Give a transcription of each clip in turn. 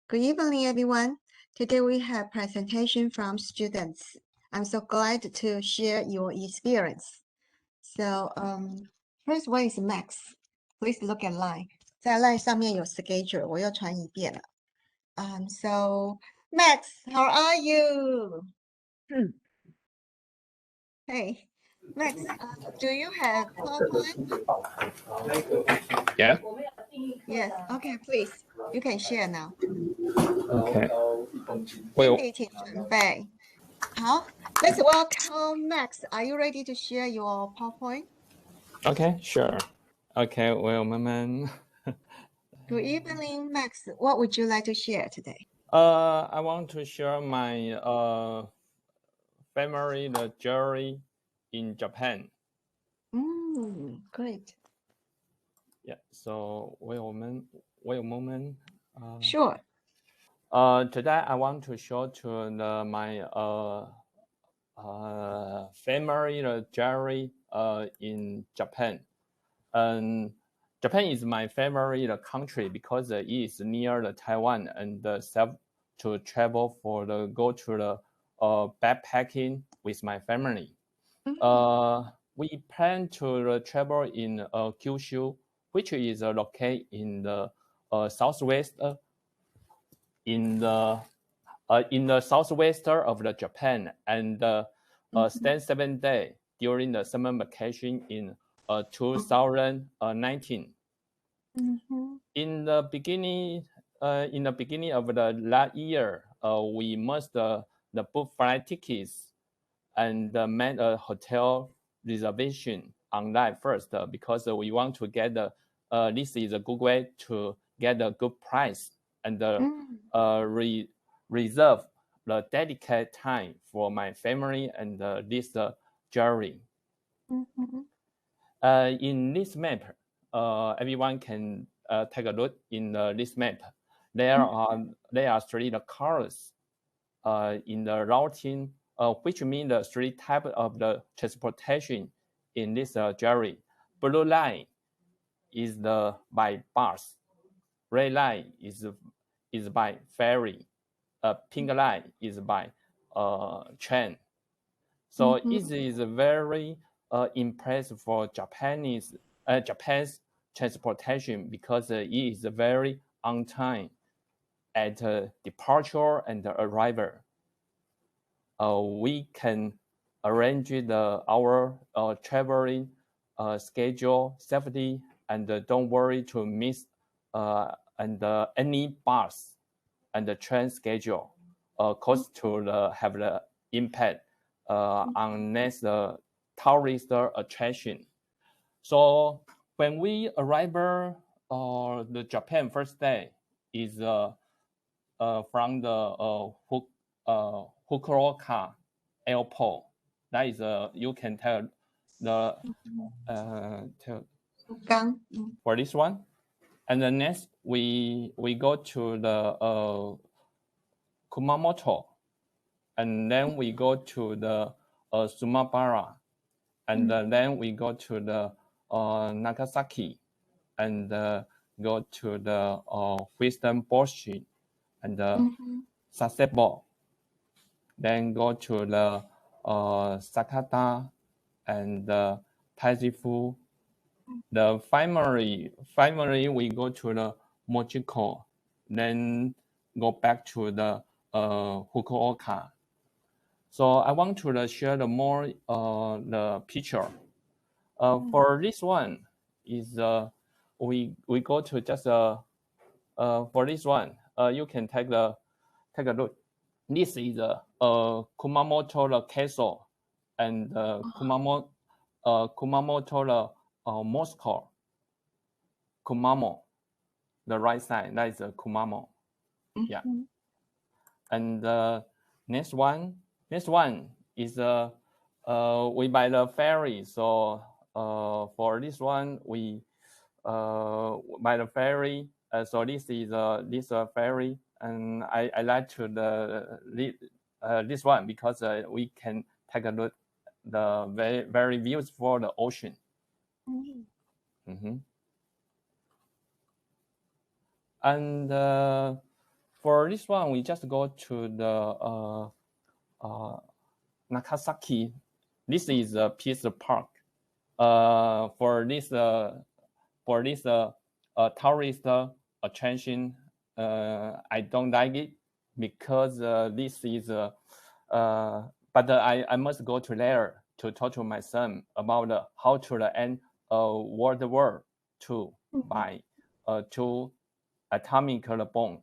Good evening, everyone. Today we have presentation from students. I'm so glad to share your experience. So, first one is Max. Please look at line. 在 line 上面有 schedule，我又传一遍了。So Max, how are you? Hey, Max, do you have PowerPoint? Yeah. Yes. Okay, please. You can share now. Okay. 一起准备。好 Let's welcome Max. Are you ready to share your PowerPoint? Okay, sure. Okay, well, moment. Good evening, Max. What would you like to share today? I want to share my family the journey in Japan. Great. Yeah. So wait a moment. Sure. Today I want to show to my family the journey in Japan. Japan is my favorite country because it is near the Taiwan and self to travel for the go to the backpacking with my family. We plan to travel in Kyushu, which is located in the southwest in the southwest of the Japan and spend 7 days during the summer vacation in 2019. In the beginning of the last year, we must the book flight tickets and made a hotel reservation online first because we want to get this is a good way to get a good price and reserve the dedicated time for my family and this journey. In this map, everyone can take a look in this map. There are 3 colors in the routing, which means the 3 types of the transportation in this journey. Blue line is by bus. Red line is by ferry. Pink line is by train. So it is very impressive for Japan's transportation because it is very on time at departure and arrival. We can arrange our traveling schedule safely and don't worry to miss any bus and the train schedule cause to have the impact on next tourist attraction. So when we arrive the Japan first day is from the Fukuoka airport. That is you can tell the for this one. And then next we go to the Kumamoto, and then we go to the Sumabara, and then we go to the Nagasaki, and go to the Western Boshi and Sasebo, then go to the Sakata and Taizifu. The finally we go to the Mochiko, then go back to the Fukuoka. So I want to share the more the picture. For this one is we go to just for this one you can take a look. This is Kumamoto Castle and Kumamoto Moscow. Kumamo, the right side, that is Kumamo. Yeah. And next one is we buy the ferry. So for this one we by the ferry. So this is this ferry, and I like to this one because we can take a look the very views for the ocean. And For this one, we just go to the Nagasaki. This is a peace park. For this tourist attraction, I don't like it because this is but I must go to there to talk to my son about how to end World War II by two atomic bomb.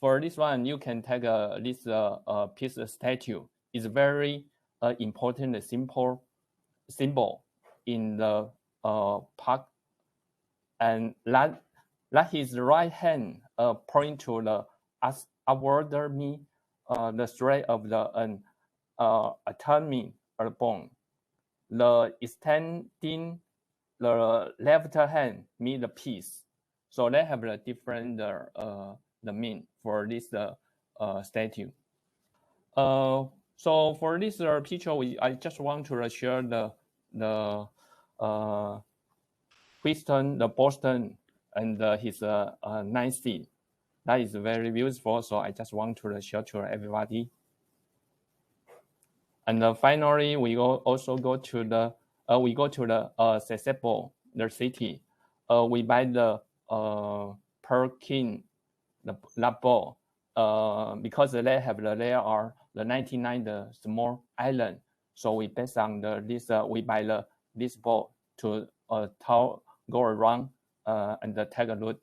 For this one, you can take this piece of statue. It's very important symbol in the park, and that his right hand point to the upward me the threat of the atomic bomb. The extending the left hand mean the peace. So they have a different the mean for this statue. So for this picture, I just want to share the Houston, the Boston, and his nice scene. That is very beautiful. So I just want to share to everybody. And finally, we also go to the Sasebo, the city. We buy the Perkin, the ball, because they have there are the 99 the small island. So we based on this we buy this ball to go around and take a look.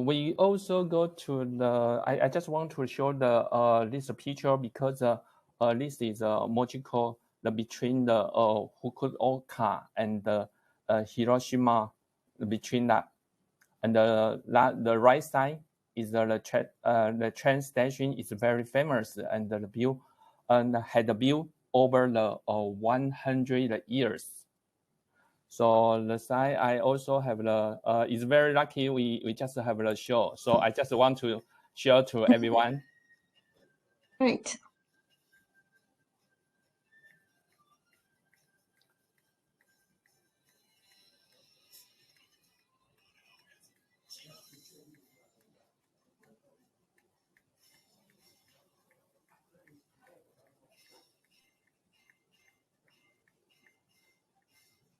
We also go to the. I just want to show the this picture because this is magical between the Fukuoka and the Hiroshima, between that, and the right side is the train station is very famous, and the view and had a view over the 100 years. So the side I also have the is very lucky we just have the show. So I just want to share to everyone. Great.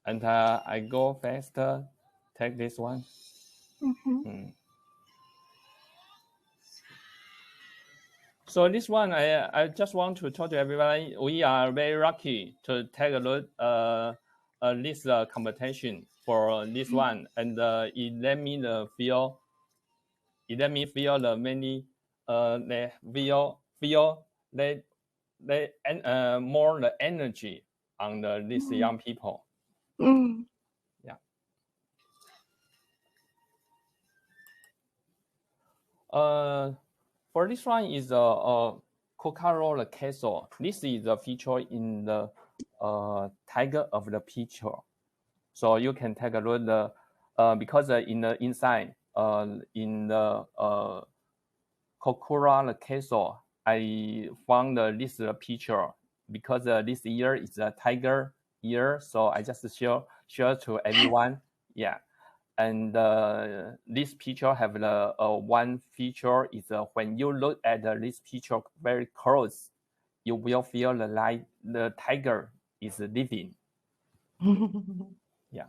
And I go faster, take this one. So this one, I just want to talk to everybody. We are very lucky to take a look this competition for this one, and it let me feel the many they feel they more the energy on these young people. Yeah. For this one is a Coca-Cola Castle. This is a feature in the tiger of the picture. So you can take a look because in the inside in the Coca-Cola Castle, I found this picture because this year is a tiger year. So I just share to everyone. Yeah. And this picture have the one feature is when you look at this picture very close, you will feel like the tiger is living. Yeah.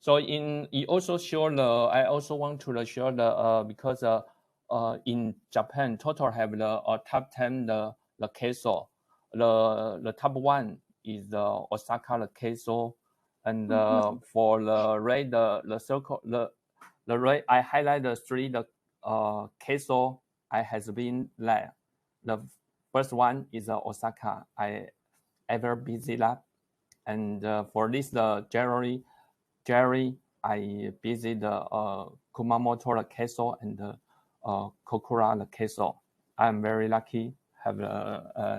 So it also show I also want to show because in Japan total have the top 10 the castle. The top one is the Osaka the castle. And for the red, the circle, the red, I highlight the three castle I has been there. The first one is Osaka. I ever visit that, and for this Jerry, I visit the Kumamoto castle and the Kokura castle. I'm very lucky. Have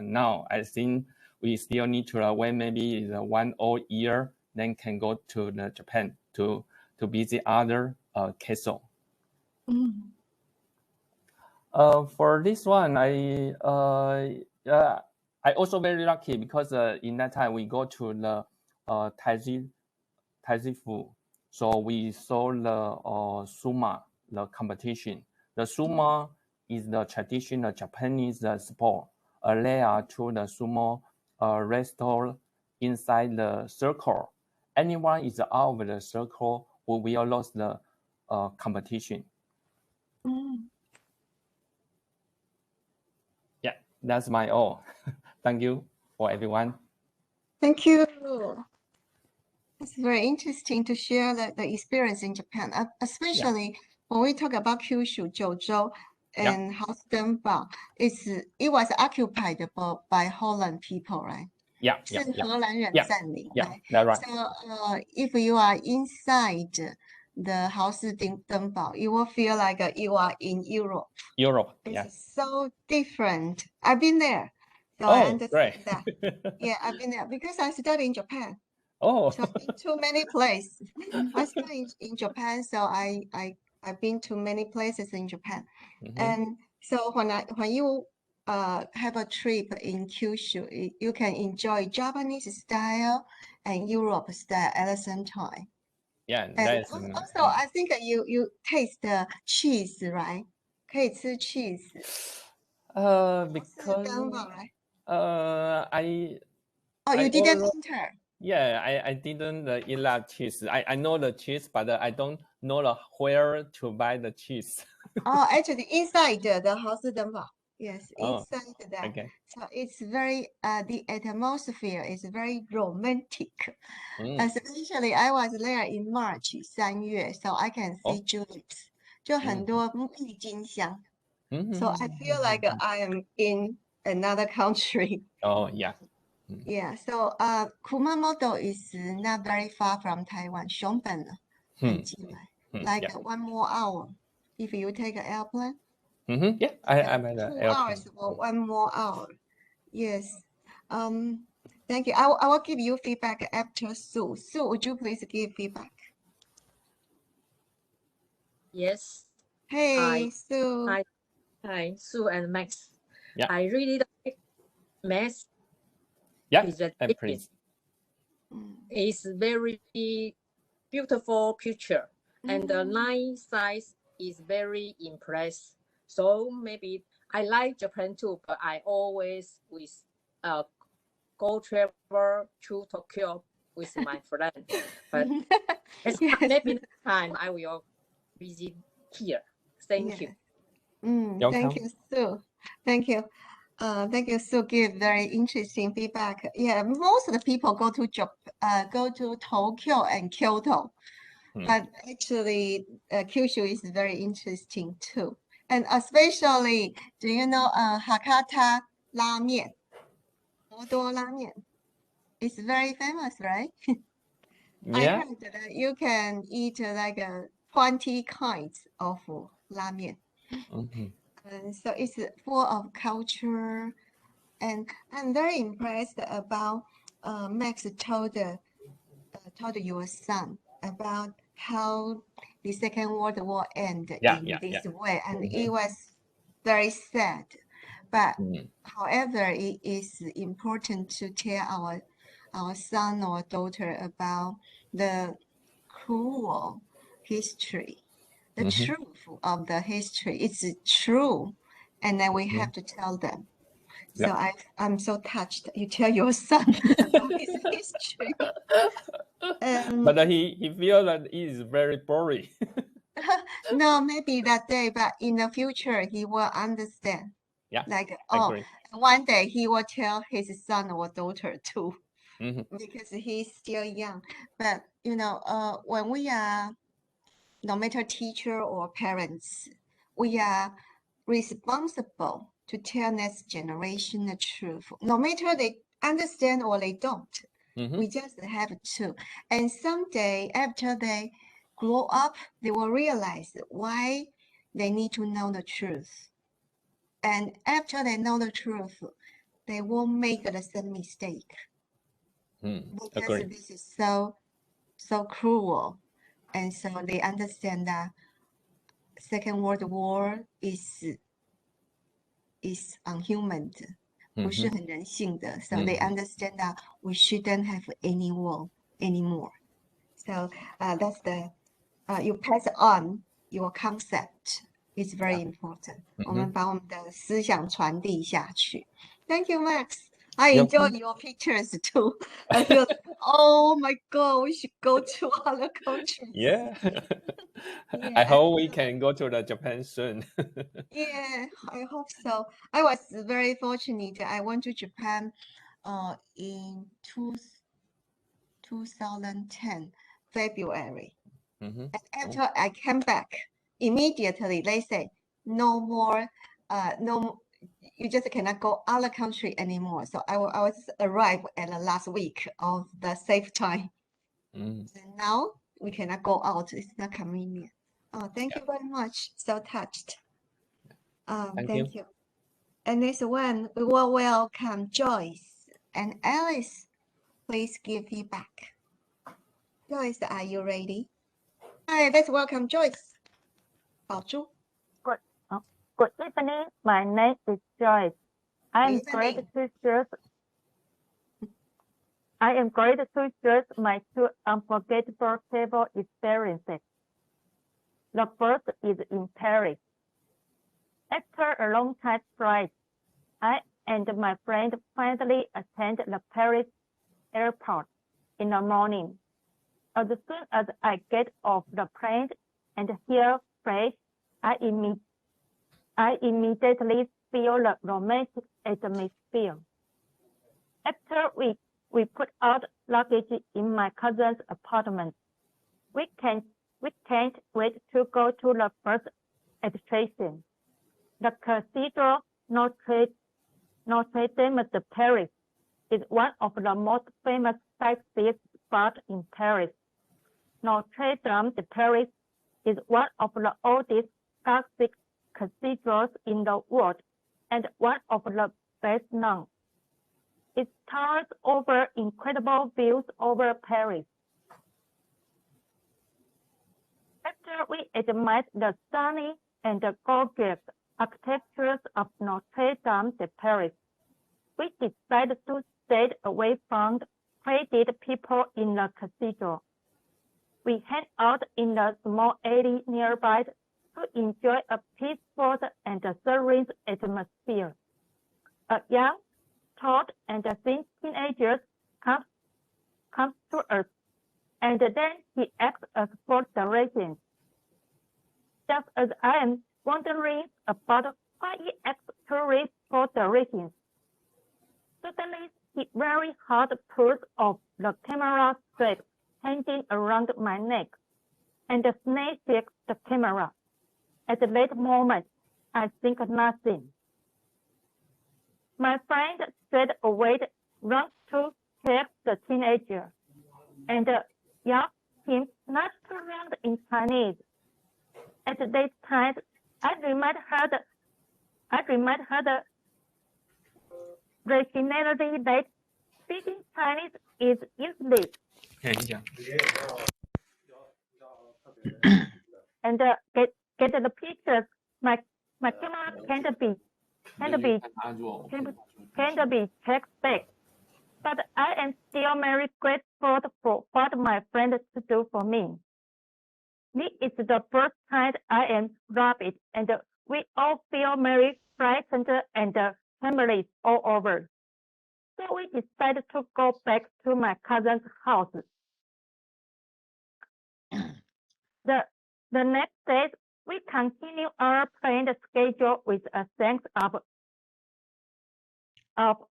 now I think we still need to wait maybe 1 whole year. Then can go to the Japan to visit other castle. For this one, I also very lucky because in that time we go to the Taizifu. So we saw the sumo, the competition. The sumo is the traditional Japanese sport. There to the sumo wrestle inside the circle. Anyone is out of the circle who will lose the competition. Yeah, that's my all. Thank you for everyone. Thank you. It's very interesting to share the experience in Japan, especially when we talk about Kyushu, Jiuzhou, and House Denbao. It was occupied by Holland people, right? 是荷兰人占领 right? Right. So if you are inside the House Denbao, you will feel like you are in Europe. It's so different. I've been there, so I understand that. Yeah, I've been there because I studied in Japan. Oh, so I've been to many places. I studied in Japan, so I've been to many places in Japan. And so when you have a trip in Kyushu, you can enjoy Japanese style and Europe style at the same time. Yeah, and also I think you taste the cheese, right? 可以吃 cheese. Because right? you didn't enter. Yeah, I didn't eat that cheese. I know the cheese, but I don't know where to buy the cheese. Actually, inside the House Denbao. Yes, inside that. Okay. So it's very, the atmosphere is very romantic. Especially, I was there in March, 3月, so I can see tulips. 就很多郁金香. So I feel like I am in another country. Oh, yeah. Yeah, so Kumamoto is not very far from Taiwan. 熊本很近来, like 1 more hour if you take an airplane. Yeah, I made 2 hours or 1 more hour. Yes. Thank you. I will give you feedback after Sue. Sue, would you please give feedback? Yes. Hey, Sue. Hi, Sue and Max. Yeah. I really like Max. Yeah, please. It's very beautiful picture, and the line size is very impressive. So maybe I like Japan too, but I always go travel to Tokyo with my friend. But maybe next time I will visit here. Thank you. Thank you, Sue. Thank you. Thank you, Sue. Give very interesting feedback. Yeah, most of the people go to Tokyo and Kyoto, but actually, Kyushu is very interesting too. And especially, do you know Hakata ramen? Nodo ramen. It's very famous, right? I heard that you can eat like 20 kinds of ramen. So it's full of culture, and I'm very impressed about Max told your son about how the Second World War ended in this way, and it was very sad. But however, it is important to tell our son or daughter about the cruel history. The truth of the history. It's true, and then we have to tell them. So I'm so touched. You tell your son about his history. But he feels that it is very boring. No, maybe that day, but in the future he will understand. Yeah. Like agree. One day he will tell his son or daughter too, because he's still young. But when we are, no matter teacher or parents, we are responsible to tell next generation the truth, no matter they understand or they don't. We just have to. And someday, after they grow up, they will realize why they need to know the truth. And after they know the truth, they won't make the same mistake. Because this is so cruel. And so they understand that Second World War is unhuman, 不是很人性的. So they understand that we shouldn't have any war anymore. So that's the you pass on your concept is very important. 我们把我们的思想传递下去。Thank you, Max. I enjoy your pictures too. I feel, oh my God, we should go to other countries. Yeah. Yeah. I hope we can go to the Japan soon. Yeah, I hope so. I was very fortunate. I went to Japan in 2010, February. Mm-hmm. And after I came back, immediately they say, no more, you just cannot go other country anymore. So I was arrived at the last week of the safe time. And now we cannot go out. It's not convenient. Oh, thank you very much. So touched. Thank you. And this one, we will welcome Joyce and Alice. Please give feedback. Joyce, are you ready? Hi, let's welcome Joyce. 宝珠. Good evening. My name is Joyce. I am glad to share my two unforgettable travel experiences. The first is in Paris. After a long time flight, I and my friend finally attended the Paris airport in the morning. As soon as I get off the plane and hear French, I immediately feel the romantic atmosphere. After we put out luggage in my cousin's apartment, we can't wait to go to the first attraction. The Cathedral Notre Dame de Paris is one of the most famous sightseeing spots in Paris. Notre Dame de Paris is one of the oldest Gothic cathedrals in the world and one of the best known. It towers over incredible views over Paris. After we admired the stunning and gorgeous architecture of Notre Dame de Paris, we decided to stay away from the crowded people in the cathedral. We hang out in the small alley nearby to enjoy a peaceful and serene atmosphere. A young, tall, and thin teenager comes to us, and then he asks us for directions. Just as I am wondering about why he asks tourists for directions, suddenly he very hard pulls off the camera strap hanging around my neck and snatches the camera. At that moment, I think nothing. My friend straight away runs to catch the teenager and yells him not to run in Chinese. At that time, I remind her the rationality that speaking Chinese is useless. And get the pictures. My camera can't be checked back. But I am still very grateful for what my friend to do for me. This is the first time I am robbed, and we all feel very frightened and families all over. So we decided to go back to my cousin's house. The next day, we continue our planned schedule with a sense of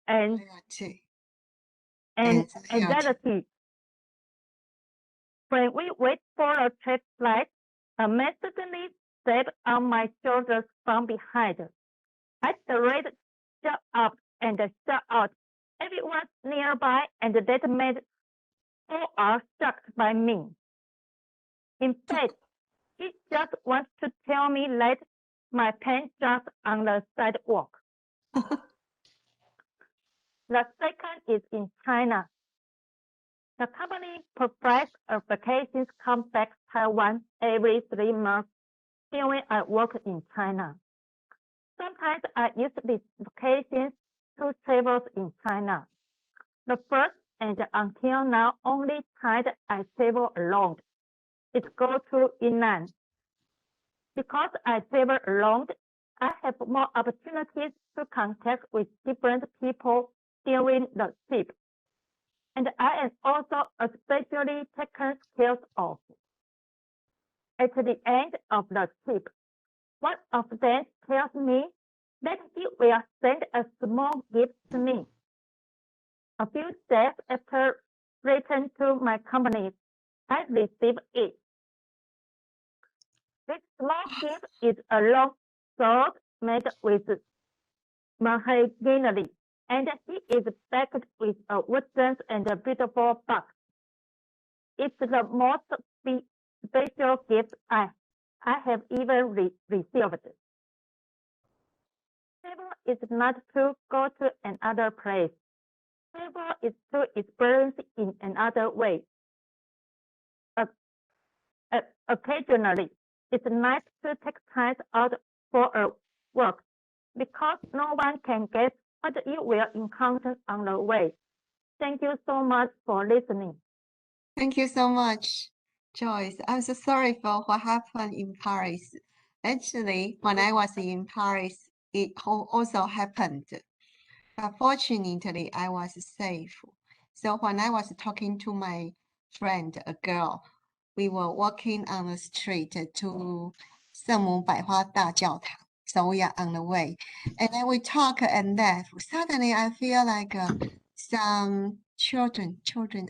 anxiety. When we wait for a train flight, a man suddenly sat on my shoulders from behind. I started shut up and shut out. Everyone nearby and that man all are shocked by me. In fact, he just wants to tell me that my pants dropped on the sidewalk. The second is in China. The company provides a vacation comeback Taiwan every 3 months during I work in China. Sometimes I use these vacations to travel in China. The first and until now only time I travel alone is go to Yunnan. Because I travel alone, I have more opportunities to contact with different people during the trip. And I am also especially taken care of. At the end of the trip, one of them tells me that he will send a small gift to me. A few days after return to my company, I received it. This small gift is a long sword made with mahogany, and he is packed with a wooden and a beautiful box. It's the most special gift I have even received. Travel is not to go to another place. Travel is to experience in another way. Occasionally, it's nice to take time out for a walk because no one can guess what you will encounter on the way. Thank you so much for listening. Thank you so much, Joyce. I'm so sorry for what happened in Paris. Actually, when I was in Paris, it also happened. But fortunately, I was safe. So when I was talking to my friend, a girl, we were walking on the street to 圣母百花大教堂. So we are on the way. And then we talk and laugh. Suddenly, I feel like some children,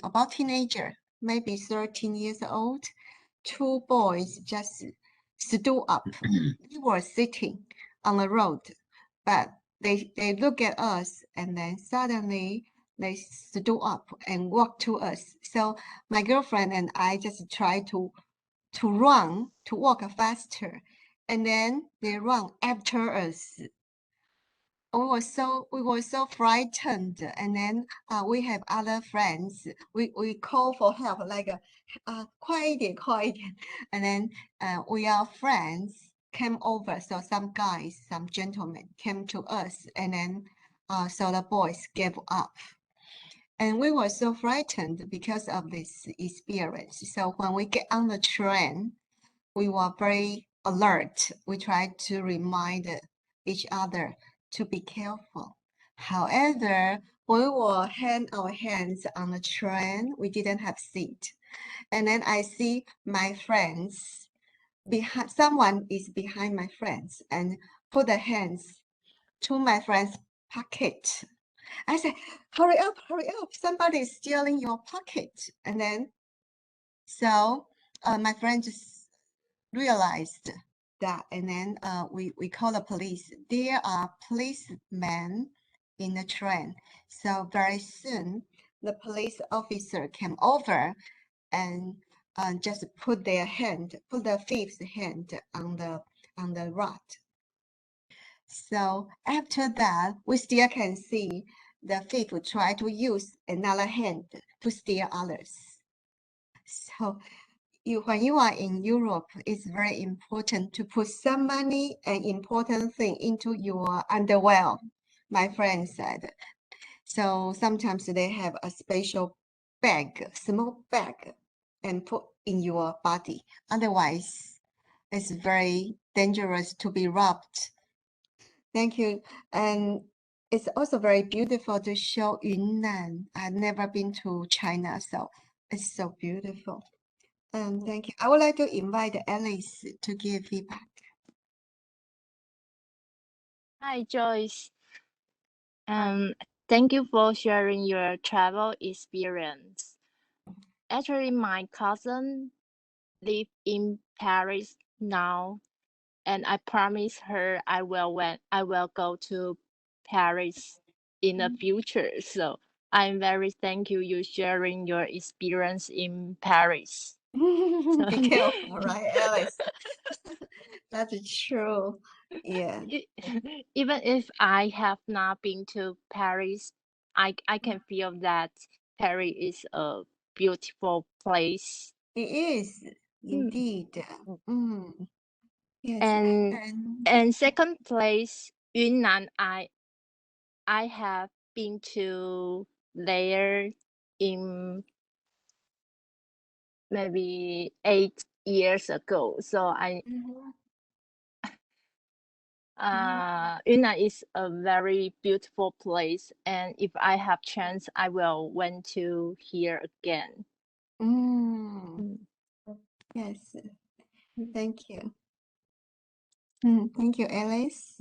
about teenager, maybe 13 years old, two boys just stood up. We were sitting on the road, but they look at us and then suddenly they stood up and walked to us. So my girlfriend and I just tried to run, to walk faster, and then they run after us. We were so frightened, and then we have other friends. We call for help, like 快一点, and then we are friends came over. So some guys, some gentlemen came to us, and then so the boys gave up. And we were so frightened because of this experience. So when we get on the train, we were very alert. We tried to remind each other to be careful. However, when we were our hands on the train, we didn't have seat. And then I see my friends behind, someone is behind my friends and put the hands to my friend's pocket. I said, hurry up, somebody is stealing your pocket. And then, so my friend just realized that, and then we call the police. There are policemen in the train. So very soon, the police officer came over and just put the thief's hand on the rod. So after that, we still can see the thief try to use another hand to steal others. So when you are in Europe, it's very important to put some money and important thing into your underwear, my friend said. So sometimes they have a special bag, small bag, and put in your body. Otherwise, it's very dangerous to be robbed. Thank you. And it's also very beautiful to show Yunnan. I've never been to China, so it's so beautiful. Thank you. I would like to invite Alice to give feedback. Hi, Joyce. Thank you for sharing your travel experience. Actually, my cousin lives in Paris now, and I promised her I will go to Paris in the future. So I'm very thank you sharing your experience in Paris. Be careful, right, Alice? That's true. Yeah. Even if I have not been to Paris, I can feel that Paris is a beautiful place. It is indeed. Yes. And second place, Yunnan, I have been to there in maybe 8 years ago. So Yunnan is a very beautiful place, and if I have chance, I will went to here again. Yes, thank you. Thank you, Alice.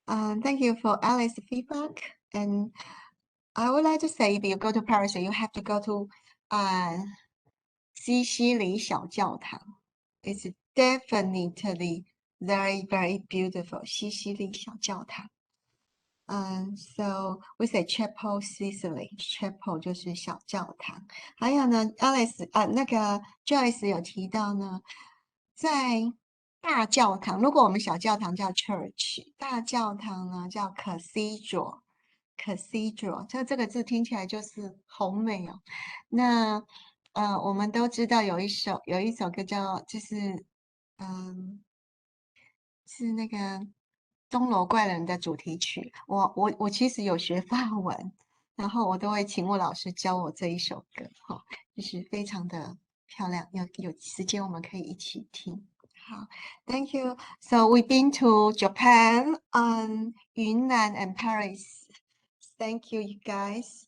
Thank you for Alice's feedback. And I would like to say, if you go to Paris, you have to go to西西里小教堂. It's definitely very, very beautiful. 西西里小教堂. So we say Chapel Sicily. Chapel 就是小教堂。还有呢 ，Alice 那个 Joyce 有提到呢，在大教堂，如果我们小教堂叫 church， 大教堂呢叫 cathedral。cathedral， 这个字听起来就是好美哦。那我们都知道有一首歌叫就是是那个钟楼怪人的主题曲。我其实有学法文，然后我都会请我老师教我这一首歌，就是非常的漂亮。有时间我们可以一起听。好 ，Thank you. So we've been to Japan, Yunnan and Paris. Thank you, you guys.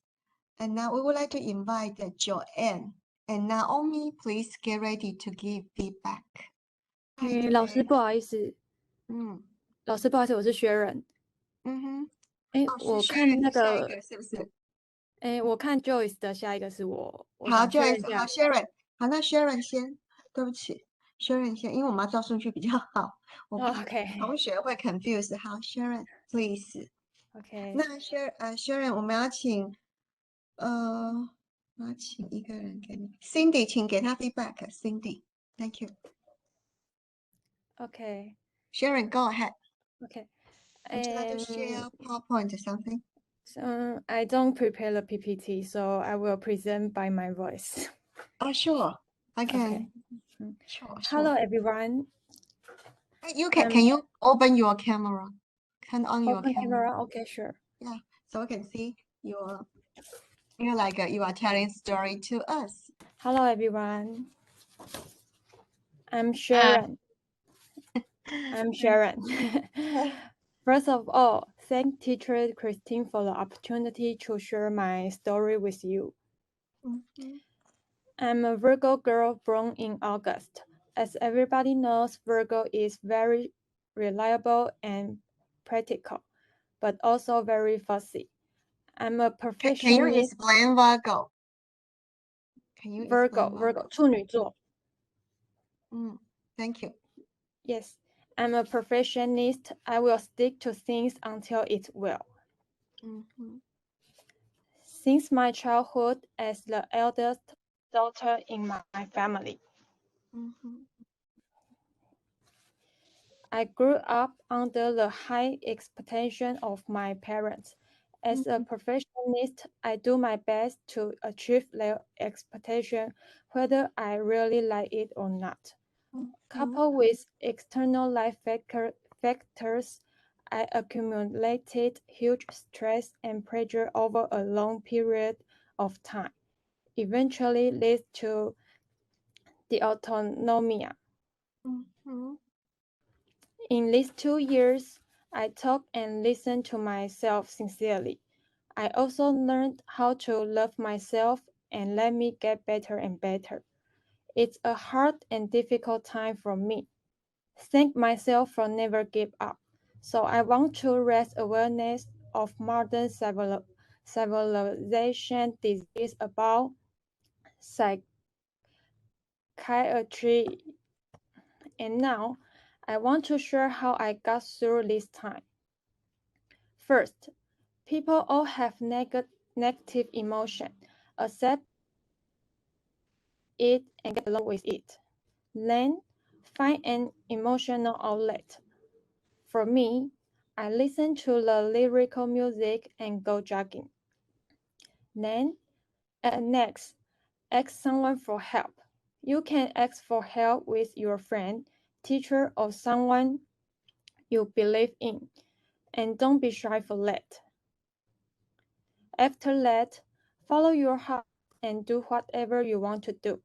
And now we would like to invite Joanne and Naomi. Please get ready to give feedback. 老师不好意思，老师不好意思，我是薛仁。我看那个是不是？我看 Joyce 的下一个是我。好 ，Joyce，好 ，Sharon， 好，那 Sharon 先，对不起 ，Sharon 先，因为我们要照顺序比较好，我怕同学会 confuse。好 ，Sharon，please。OK。那 Sharon， 我们要请一个人给你 ，Cindy， 请给他 feedback，Cindy，Thank you。OK。Sharon，go ahead。OK。Would you like to share PowerPoint or something? I don't prepare the PPT, so I will present by my voice. Oh, sure. I can. Okay. Sure. Hello, everyone. Can you open your camera? Turn on your camera. Okay, sure. Yeah, so we can see you're like you are telling story to us. Hello, everyone. I'm Sharon. I'm Sharon. First of all, thank teacher Christine for the opportunity to share my story with you. I'm a Virgo girl born in August. As everybody knows, Virgo is very reliable and practical, but also very fussy. I'm a perfectionist. Can you explain Virgo? Virgo, 处女座. Thank you. Yes, I'm a perfectionist. I will stick to things until it's well. Since my childhood as the eldest daughter in my family, I grew up under the high expectation of my parents. As a perfectionist, I do my best to achieve their expectation, whether I really like it or not. Coupled with external life factors, I accumulated huge stress and pressure over a long period of time, eventually leads to the autonomy. In these 2 years, I talk and listen to myself sincerely. I also learned how to love myself and let me get better and better. It's a hard and difficult time for me. Thank myself for never give up. So I want to raise awareness of modern civilization disease about psychiatry. And now, I want to share how I got through this time. First, people all have negative emotion. Accept it and get along with it. Then, find an emotional outlet. For me, I listen to the lyrical music and go jogging. Then, next, ask someone for help. You can ask for help with your friend, teacher, or someone you believe in, and don't be shy for that. After that, follow your heart and do whatever you want to do.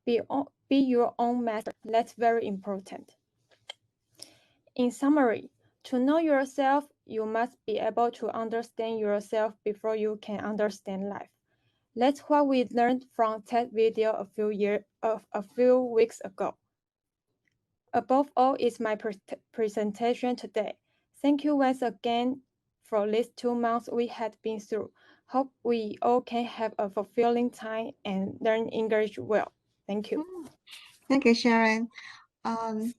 Be your own master. That's very important. In summary, to know yourself, you must be able to understand yourself before you can understand life. That's what we learned from that video a few weeks ago. Above all is my presentation today. Thank you once again for these 2 months we had been through. Hope we all can have a fulfilling time and learn English well. Thank you. Thank you, Sharon. I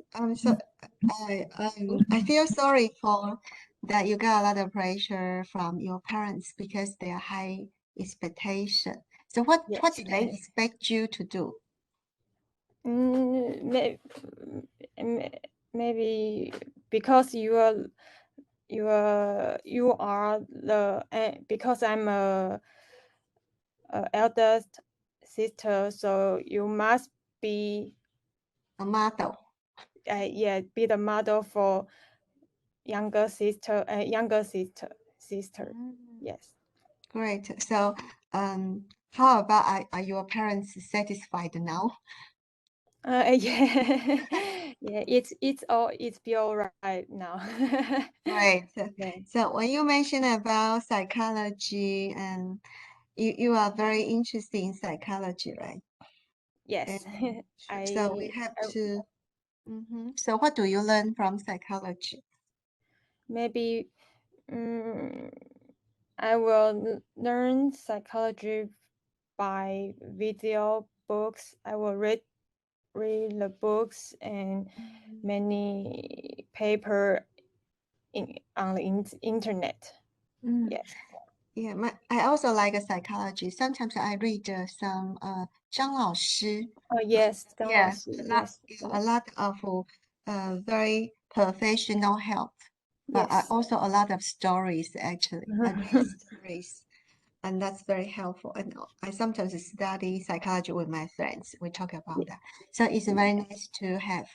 feel sorry for that you got a lot of pressure from your parents because they are high expectation. So what did they expect you to do? Maybe because you are the because I'm a eldest sister, so you must be A model. Yeah, be the model for younger sister. Yes. Great. So how about are your parents satisfied now? Yeah, yeah, it's all right now. Right. Yeah. So when you mentioned about psychology and you are very interested in psychology, right? Yes. So we have to. So what do you learn from psychology? Maybe I will learn psychology by video books. I will read the books and many paper on the internet. Yes. Yeah, I also like psychology. Sometimes I read some 张老师. Oh yes, Yes, yes. a lot of very professional help, but Yes. also a lot of stories actually. I read stories, and that's very helpful. And I sometimes study psychology with my friends. We talk about that. So it's very nice to have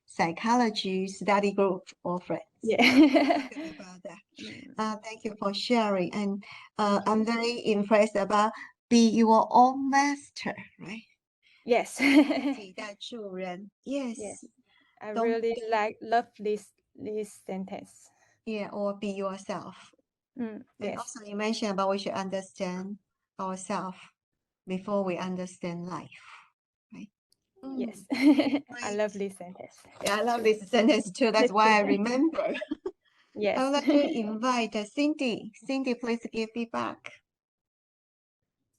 psychology study group or friends. Yeah. Talking about that. Thank you for sharing. And I'm very impressed about be your own master, right? Yes. 自己的主人. Yes. Yes. I Don't really love this sentence. Yeah, or be yourself. And Yes. also you mentioned about we should understand ourselves before we understand life, right? Yes. I love this sentence. Yeah, I love this sentence too. That's why I remember. Yes. I would like to invite Cindy. Cindy, please give feedback.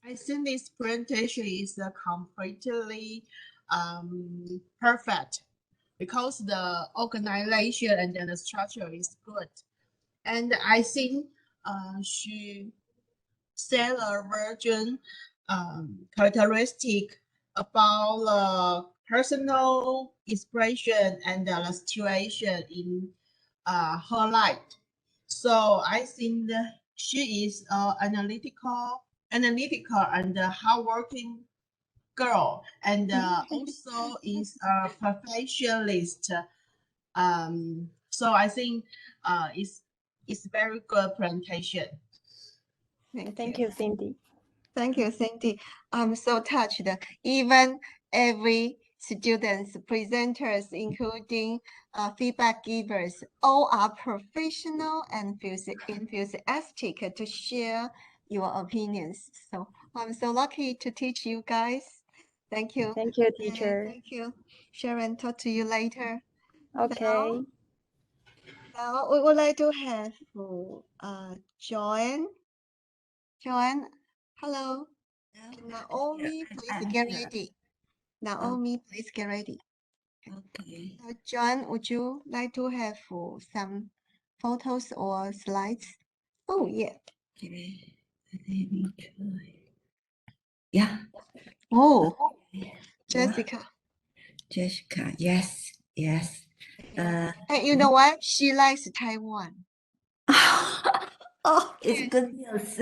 I think this presentation is completely perfect because the organization and then the structure is good. And I think she said a virgin characteristic about the personal expression and the situation in her life. So I think that she is analytical and hardworking girl, and also is a perfectionist. So I think it's very good presentation. Thank you, Cindy. Thank you, Cindy. I'm so touched. Even every students, presenters, including feedback givers, all are professional and enthusiastic to share your opinions. So I'm so lucky to teach you guys. Thank you. Thank you, teacher. Thank you. Sharon, talk to you later. Okay. Now we would like to have Joanne. Joanne, hello. Naomi, please get ready. Naomi, please get ready. Okay. John, would you like to have some photos or slides? Oh, yeah. Okay. Let me try. Yeah. Oh, Yeah. Jessica. Jessica. Yes. Yes. And you know what? She likes Taiwan. Oh, it's good news.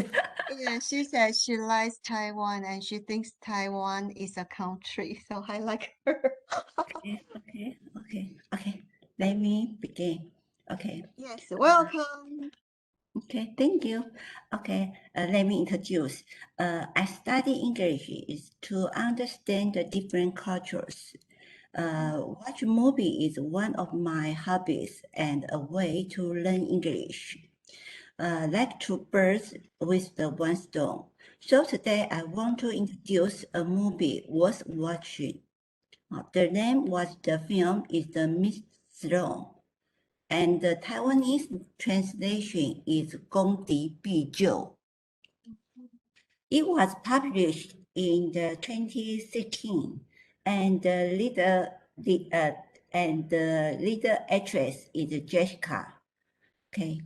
Yeah, she said she likes Taiwan and she thinks Taiwan is a country. So I like her. Okay. Let me begin. Okay. Yes, welcome. Okay. Okay, thank you. Okay, let me introduce. I study English is to understand the different cultures. Watch movie is one of my hobbies and a way to learn English. Like two birds with the one stone. So today I want to introduce a movie worth watching. The name was the film is The Miss Throne. And the Taiwanese translation is 攻敌必救. It was published in the 2016, and the leader actress is Jessica. Okay,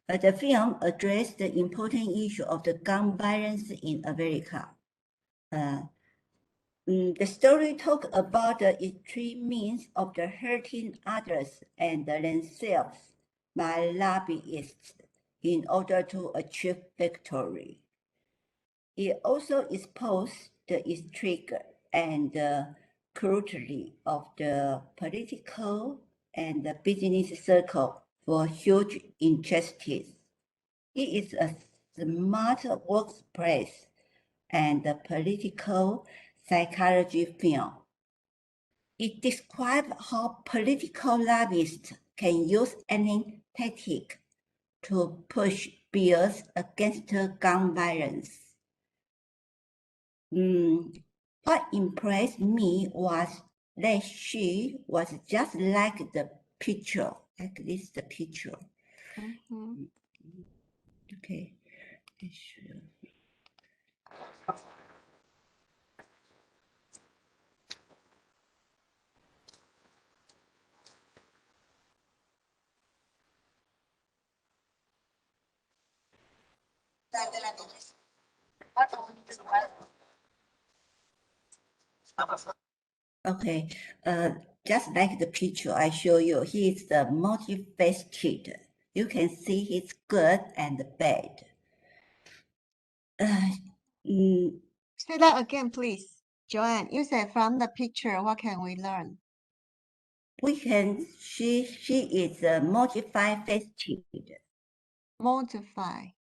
the film addressed the important issue of the gun violence in America. The story talks about the extreme means of the hurting others and themselves by lobbyists in order to achieve victory. It also exposes the intrigue and cruelty of the political and the business circle for huge injustice. It is a smart workplace and a political psychology film. It describes how political lobbyists can use any tactic to push bills against gun violence. What impressed me was that she was just like the picture, like this, the picture. Okay. Okay, just like the picture I show you, he is the multifaceted. You can see his good and bad. Say that again, please. Joanne, you said from the picture, what can we learn? We can see she is multifaceted. Multifaceted.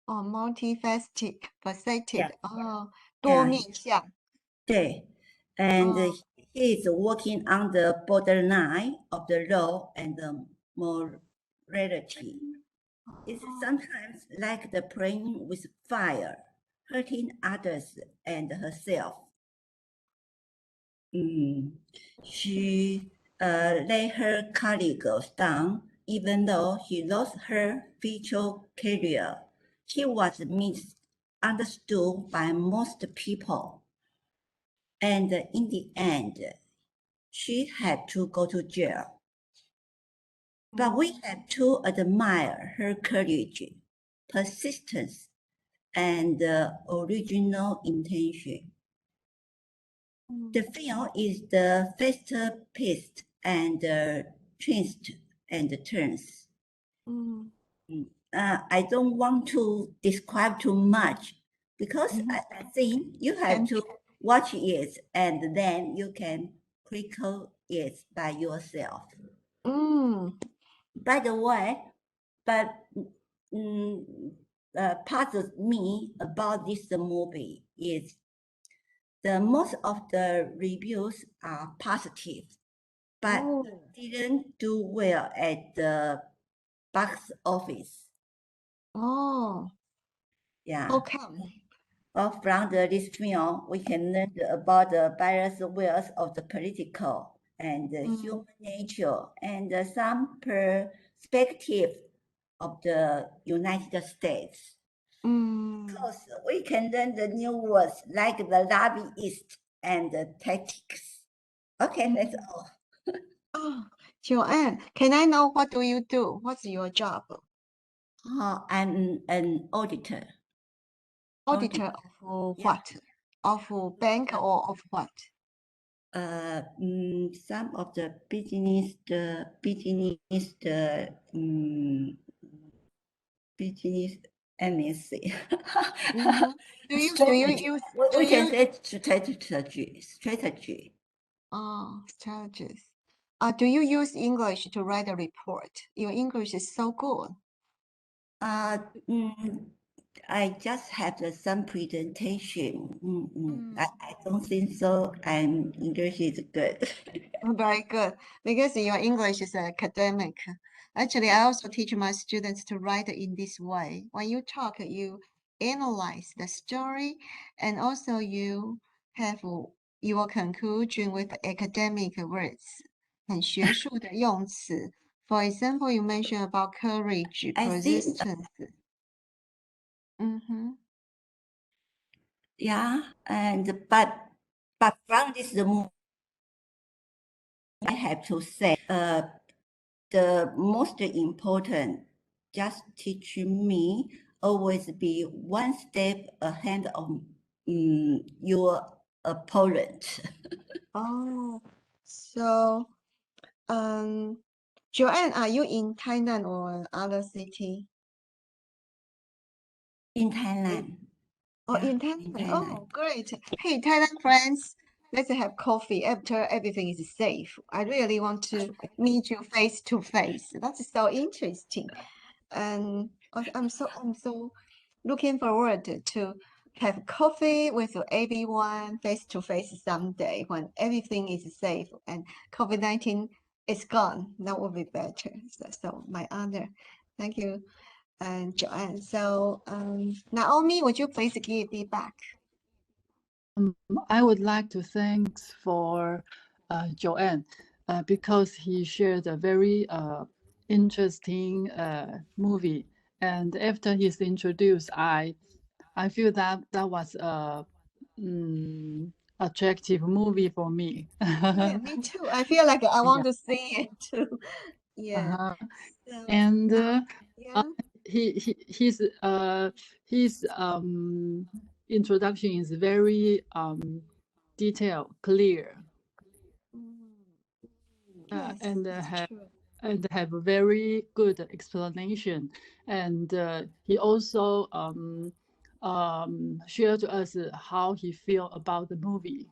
Oh, multifaceted. Yeah. 哦，多面向。对, and he is working on the borderline of the law and the morality. It's sometimes like the playing with fire, hurting others and herself. She let her colleagues down, even though she lost her future career. She was misunderstood by most people. And in the end, she had to go to jail. But we have to admire her courage, persistence, and original intention. The film is the faster paced and twists and turns. I don't want to describe too much because I think you have to watch it and then you can critique it by yourself. By the way, but puzzles me about this movie is the most of the reviews are positive, but didn't do well at the box office. Oh, Yeah. how come? Well, from this film, we can learn about the various ways of the political and the human nature and some perspective of the United States. Because we can learn the new words like the lobbyist and the tactics. Okay, that's all. Oh, Joanne, can I know what do you do? What's your job? I'm an auditor. Auditor of what? Of bank or of what? Some of the business, let me see. Do you use? We can say strategy. Oh, strategies. Do you use English to write a report? Your English is so good. I just have some presentation. I don't think so. English is good. Very good, because your English is academic. Actually, I also teach my students to write in this way. When you talk, you analyze the story, and also you have your conclusion with academic words. 很学术的用词. For example, you mentioned about courage, I think, persistence. yeah, but from this movie, I have to say, the most important, just teach me always be one step ahead of your opponent. Oh, so, Joanne, are you in Thailand or other city? In Thailand. Oh, Yeah, in in Thailand. Thailand. Oh, great. Hey, Thailand friends, let's have coffee after everything is safe. I really want to meet you face to face. That's so interesting. And I'm so looking forward to have coffee with everyone face to face someday when everything is safe and COVID-19 is gone. That would be better. So my honor. Thank you, and Joanne. So Naomi, would you please give feedback? I would like to thanks for Joanne because he shared a very interesting movie, and after he's introduced, I feel that was a attractive movie for me. Yeah, me too. I feel like I want to see it too. Yeah. So, And yeah. his introduction is very detailed, clear, Yes, and that's true. have a very good explanation. And he also shared to us how he feel about the movie.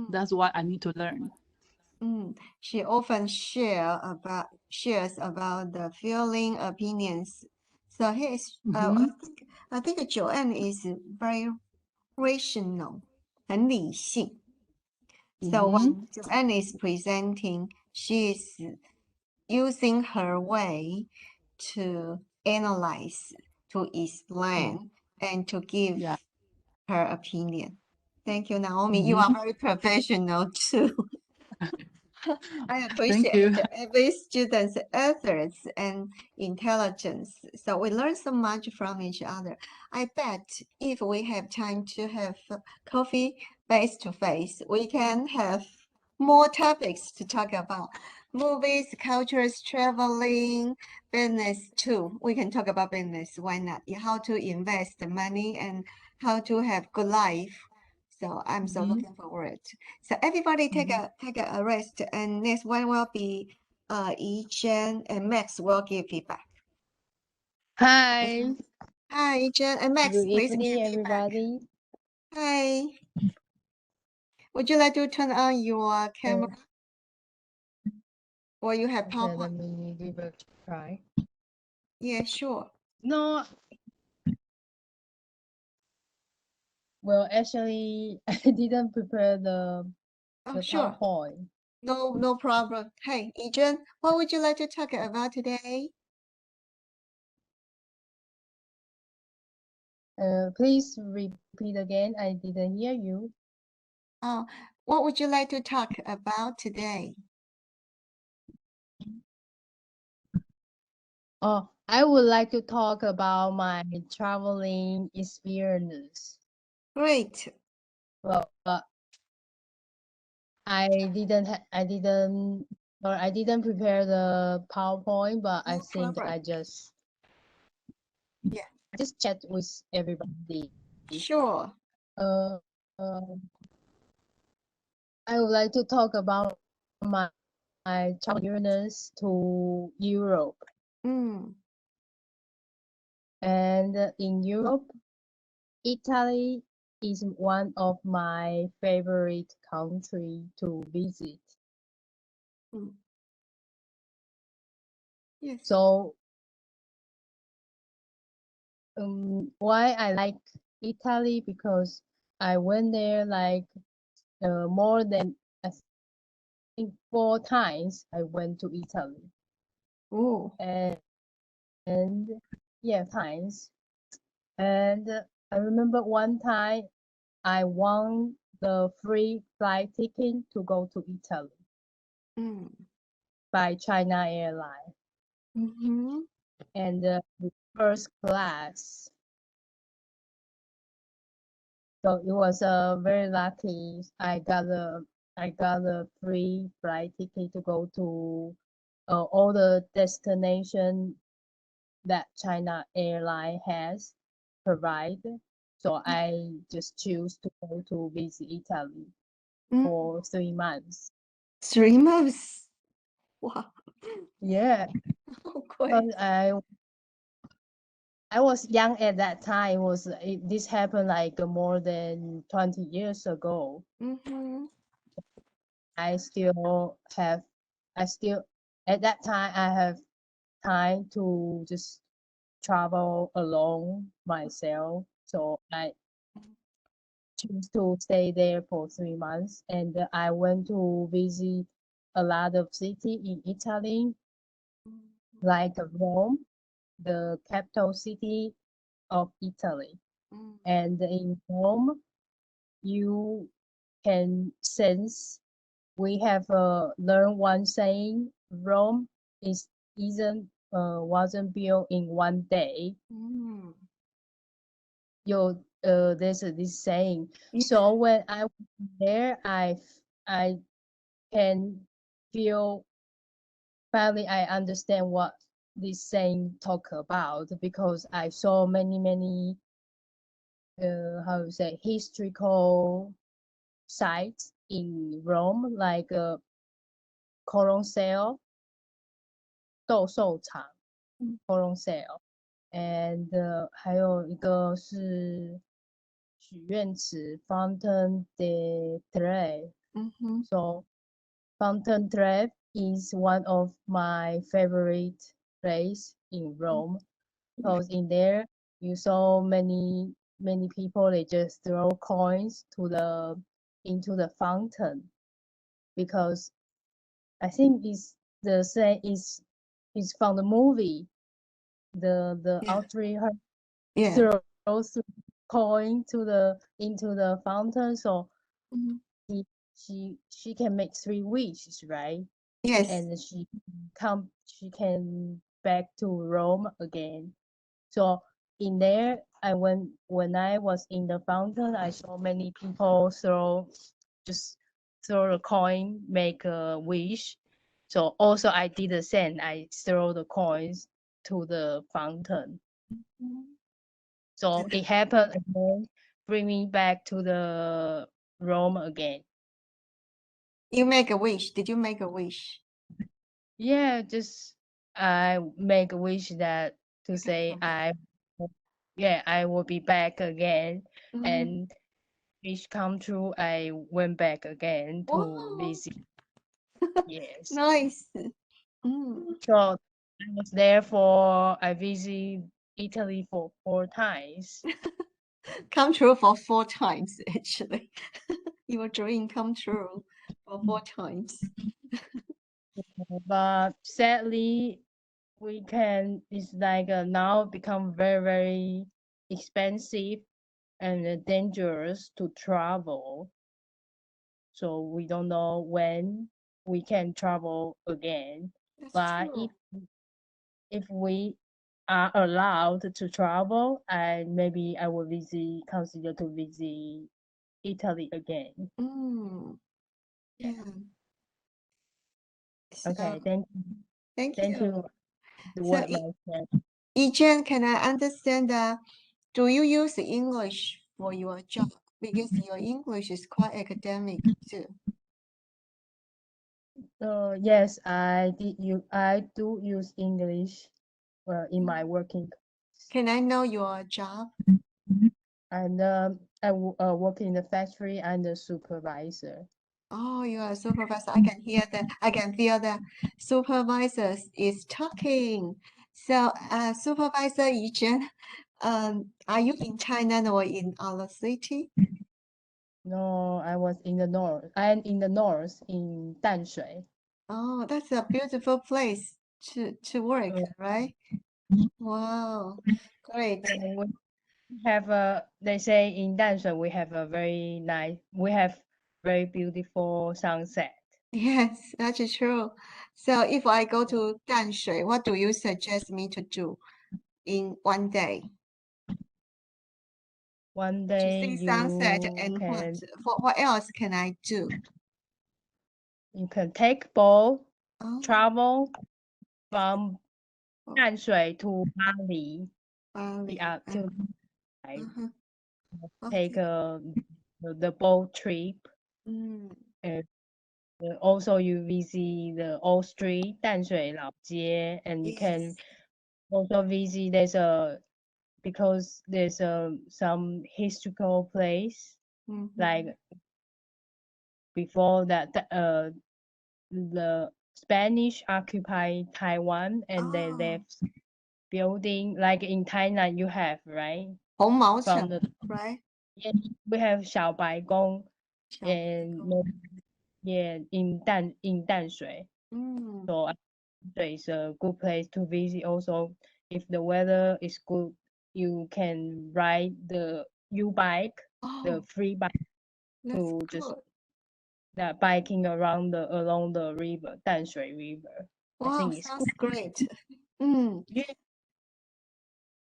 That's what I need to learn. She often shares about the feeling opinions. So I think Joanne is very rational, 很理性. So when Joanne is presenting, she is using her way to analyze, to explain, and to give her opinion. Thank you, Naomi. You are very professional too. I appreciate every student's efforts and intelligence. So we learn so much from each other. I bet if we have time to have coffee face to face, we can have more topics to talk about. Movies, cultures, traveling, business too. We can talk about business. Why not? How to invest the money and how to have good life. So I'm so looking forward. So everybody take a rest, and next one will be Yi Chen, and Max will give feedback. Hi. Hi, Yi Chen, and Max, Good please evening, give feedback. everybody. Hi. Would you like to turn on your camera? Or you have Okay, PowerPoint? let me give it a try. Yeah, sure. No. Well, actually, I didn't prepare the Sure. PowerPoint. No problem. Hey, Yi Chen, what would you like to talk about today? Please repeat again. I didn't hear you. What would you like to talk about today? Oh, I would like to talk about my traveling experience. Great. Well, I didn't prepare the PowerPoint, but I think problem. I just Yeah. chat with everybody. Sure. I would like to talk about my travel experience to Europe. And in Europe, Italy is one of my favorite country to visit. Yes. So why I like Italy, because I went there like more than I think 4 times. I went to Italy, Oh. and yeah, times. And I remember one time I won the free flight ticket to go to Italy Mm. by China Airline, Mm-hmm. and with first class. So it was very lucky. I got a free flight ticket to go to all the destination that China Airline has provided. So I just choose to go to visit Italy for 3 months. 3 months. Wow. Yeah, Oh, great. because I was young at that time. This happened like more than 20 years ago. Mm-hmm. I still at that time I have time to just travel alone myself. So I choose to stay there for 3 months, and I went to visit a lot of city in Italy, like Rome, the capital city of Italy. And in Rome, you can sense we have learned one saying: Rome is wasn't built in one day. Mm. There's this saying. So when I was there, I can feel finally I understand what this saying talk about, because I saw many how to say historical sites in Rome, like Colosseum 斗兽场 Colosseum， and 还有一个是许愿池 Fountain de Trevi。 Mm-hmm. So Fountain Trevi is one of my favorite place in Rome, because in there you saw many people, they just throw coins into the fountain, because I think is from the movie, the Yeah. Audrey Yeah. throws coin into the fountain, so Mhm. she can make 3 wishes, right? Yes. And she can back to Rome again. So in there, when I was in the fountain, I saw many people throw a coin, make a wish. So also I did the same. I throw the coins to the fountain. So it happened again, bring me back to the Rome again. You make a wish. Did you make a wish? Yeah, just I make a wish that to say I will be back again, Mhm. and wish come true. I went back again to Wow. visit. Yes. Nice. Mm. So I was there I visit Italy for 4 times. Come true for 4 times, actually. Your dream come true for 4 times. But sadly, it's like now become very, very expensive and dangerous to travel. So we don't know when we can travel again. That's But true. if we are allowed to travel, maybe I will consider to visit Italy again. Mm. Yeah. Okay, So, thank thank you. you. The So, word my friend. Yichen, can I understand do you use English for your job? Because your English is quite academic too. Yes, I do use English in my working. Can I know your job? And I work in the factory. I'm the supervisor. Oh, you are a supervisor. I can hear that. I can feel that supervisors is talking. So, Supervisor Yi Zhen, are you in China or in our city? No, I was in the north. I am in the north in Danshui. Oh, that's a beautiful place to work, Uh, right? Wow, great. and we have they say in Danshui we have we have very beautiful sunset. Yes, that's true. So if I go to Danshui, what do you suggest me to do in one day? One To day see sunset you and can what else can I do? take boat, Oh, travel from oh, Danshui to Bali, Bali. to like, Uh-huh. take Okay. the boat trip, Mm. and also you visit the old street, Danshui Laojie, and you can Yes. also visit because there's some historical place like Mm-hmm. before that the Spanish occupied Taiwan, and they Oh, left building like in Thailand you have, right? Hong Mao From Cheng, the right? we have Xiaobaigong, and Xiaobaigong. in Danshui. Mm. So it's a good place to visit. Also, if the weather is good, you can ride the U-bike, the Oh, free bike, that's to just good. that biking along the river, Danshui River. I Wow, think it's good. sounds great. Mm. Yeah.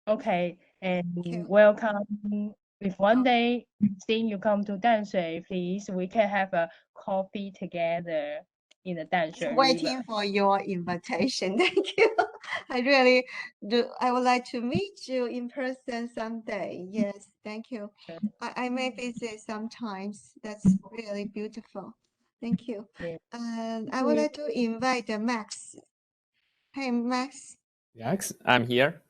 Okay, and Thank you. welcome. If one Oh, day seeing you come to Danshui, please, we can have a coffee together in the just Danshui waiting River. for your invitation. Thank you. I really do. I would like to meet you in person someday. Yes, thank you. I may visit sometimes. That's really beautiful. Thank you. Yeah. And I would like to invite Max. Hey, Max, Yes, I'm here.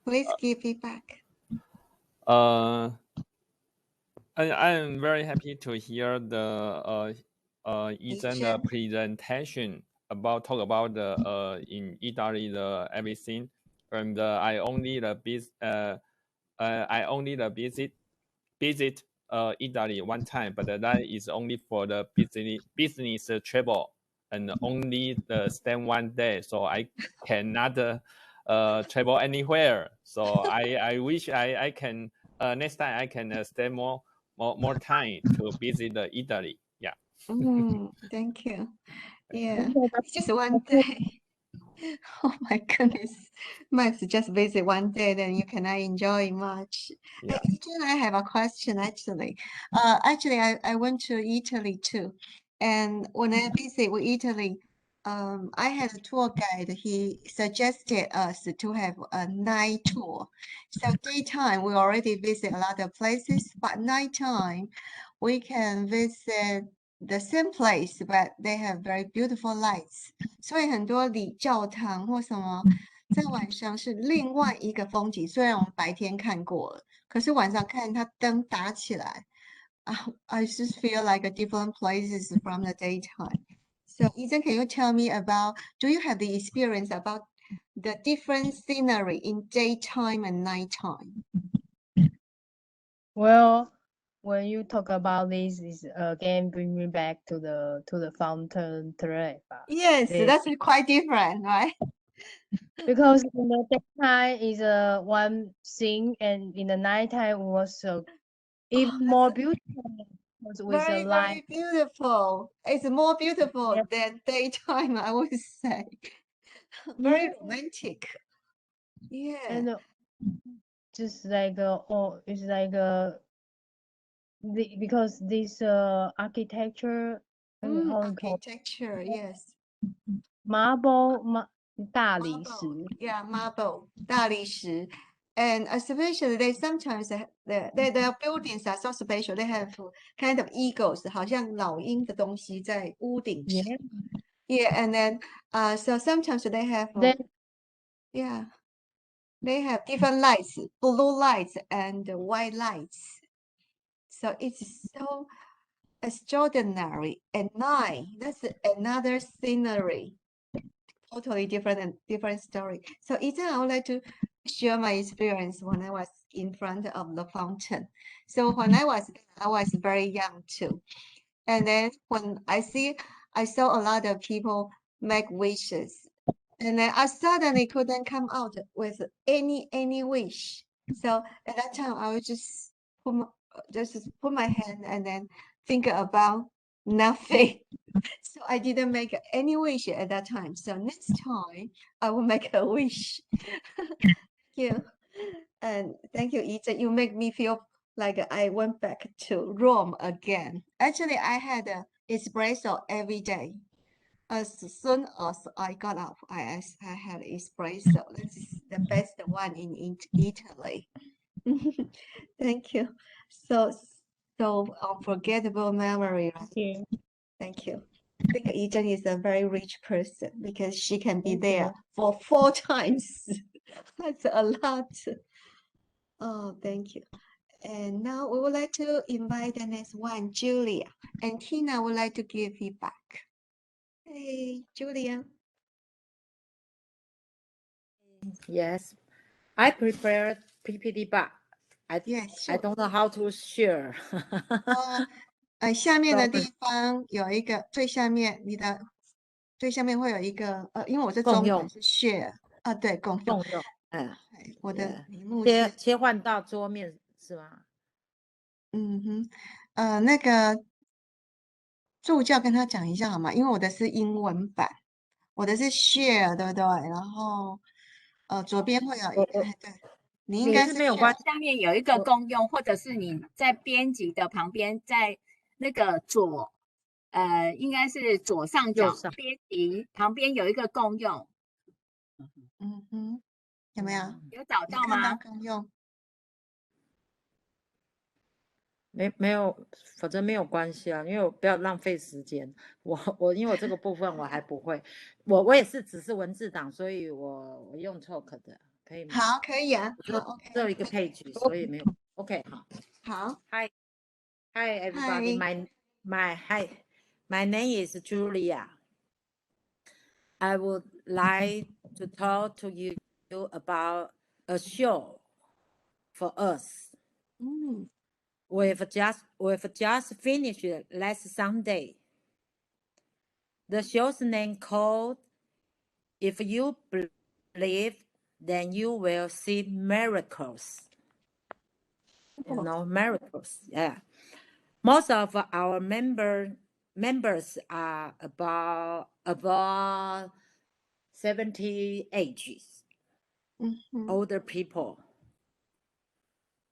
please give feedback. And I'm very happy to hear the Ethan Teacher. presentation talk about the in Italy the everything, and I only visit Italy one time, but that is only for the business travel and only stay one day, so I cannot travel anywhere. So I wish I can next time I can stay more time to visit Italy. Yeah. Thank you. Yeah, it's just one day. Oh my goodness. Max just visit one day, then you cannot enjoy much. Yeah. Adrian, I have a question actually. I went to Italy too. And when I visit with Italy, I had a tour guide. He suggested us to have a night tour. So daytime, we already visit a lot of places, but nighttime, we can visit the same place, but they have very beautiful lights. 所以很多礼教堂或什么，在晚上是另外一个风景。虽然我们白天看过了，可是晚上看它灯打起来，I just feel like a different places from the daytime. So Ethan, can you tell me do you have the experience about the different scenery in daytime and nighttime? Well, when you talk about this, is again bring me back to the fountain Trepa. Yes, that's quite different, right? Because in the daytime is one thing, and in the nighttime was even more beautiful with the Very, light. very beautiful. It's more beautiful Yeah. than daytime, I would say. Very Yeah. romantic. Yeah. And just like it's like because this architecture, how you call Architecture, yes. marble 大理 Marble, 石. yeah, marble, 大理石. And especially they sometimes their buildings are so special. They have kind of eagles, 好像老鹰的东西在屋顶上. Yeah. Yeah, and then so sometimes they have yeah, they have different lights, blue lights and white lights. So it's so extraordinary, and 9, that's another scenery. Totally different and different story. So Ethan, I would like to share my experience when I was in front of the fountain. So when I was very young too. And then when I saw a lot of people make wishes. And then I suddenly couldn't come out with any wish. So at that time I would just put my hand and then think about nothing. So I didn't make any wish at that time. So next time I will make a wish. Thank you. And thank you, Ethan. You make me feel like I went back to Rome again. Actually, I had an espresso every day. As soon as I got up, I had espresso. This is the best one in Italy. Thank you. So unforgettable memory, right? Thank you. Thank you. I think Eden is a very rich person because she can be Thank there you. for 4 times. That's a lot. Oh, thank you. And now we would like to invite the next one, Julia. And Tina would like to give feedback. Hey, Julia. Yes, I prepared PPT, but I Yes, I sure. don't know how to share. 下面的 Sorry. 地方有一个最下面，你的最下面会有一个因为我是共用中文是 share 对，共用。共用，我的 Yeah. 题目是切换到桌面是吗？那个助教跟他讲一下好吗？因为我的是英文版，我的是 share 对不对？然后左边会有对，你应该是没有关系。下面有一个共用，或者是你在编辑的旁边，在那个应该是左上角编辑旁边有一个共用。有没有？有找到吗？看到共用？没有，反正没有关系啊，因为我不要浪费时间。我因为我这个部分我还不会，我也是只是文字档，所以我用 Talk 的，可以吗？好，可以啊。好，OK。只有一个 page，所以没有。OK， 好。好。Hi everybody. My name is Julia. I would like to talk to you about a show for us. We've just finished last Sunday. The show's name called "If You Believe, Then You Will See Miracles." You know, miracles. Yeah. Most of our members are about 70 ages, older people,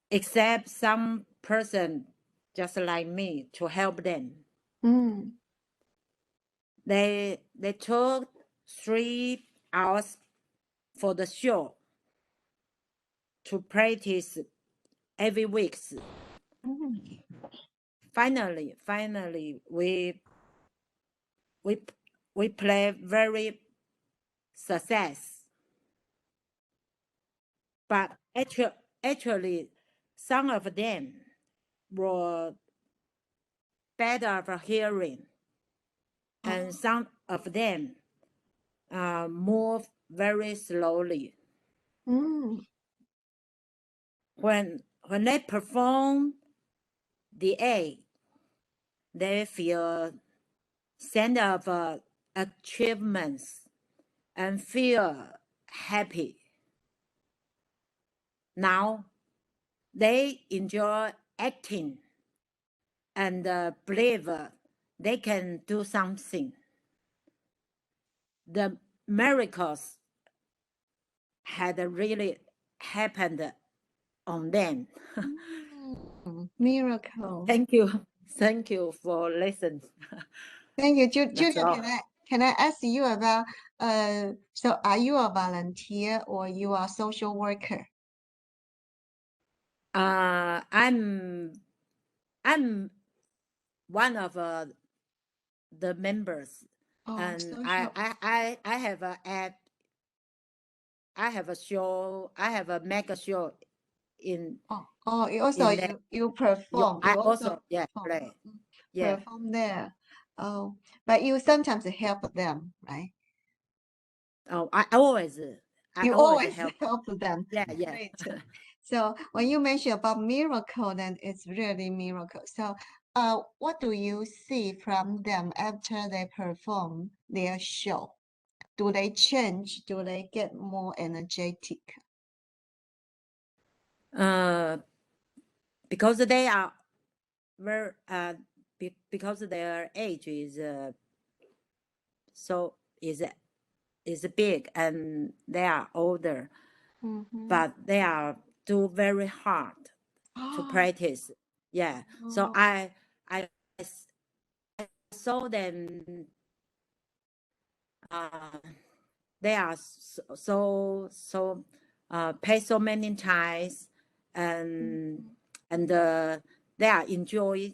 except some person just like me to help them. They took 3 hours for the show to practice every week. Finally, we play very success. But actually, some of them were better of hearing, and some of them move very slowly. When they perform the A, they feel sense of achievements and feel happy. Now they enjoy acting and believe they can do something. The miracles had really happened on them. Miracle. Thank you for listening. Thank you, Julia. Can I ask you about so are you a volunteer or you are a social worker? I'm one of the members, and I have a ad. I have a show. I have a mega show in. You also you perform. I you also play. Yeah. perform there. Oh, but you sometimes help them, right? Oh, I always help. help them. Yeah, yeah. Great. So when you mention about miracle, then it's really miracle. So what do you see from them after they perform their show? Do they change? Do they get more energetic? Because they are very because their age is so is big and they are older, but they are do very hard to practice. Yeah. So I saw them. They are so pay so many times, and they are enjoy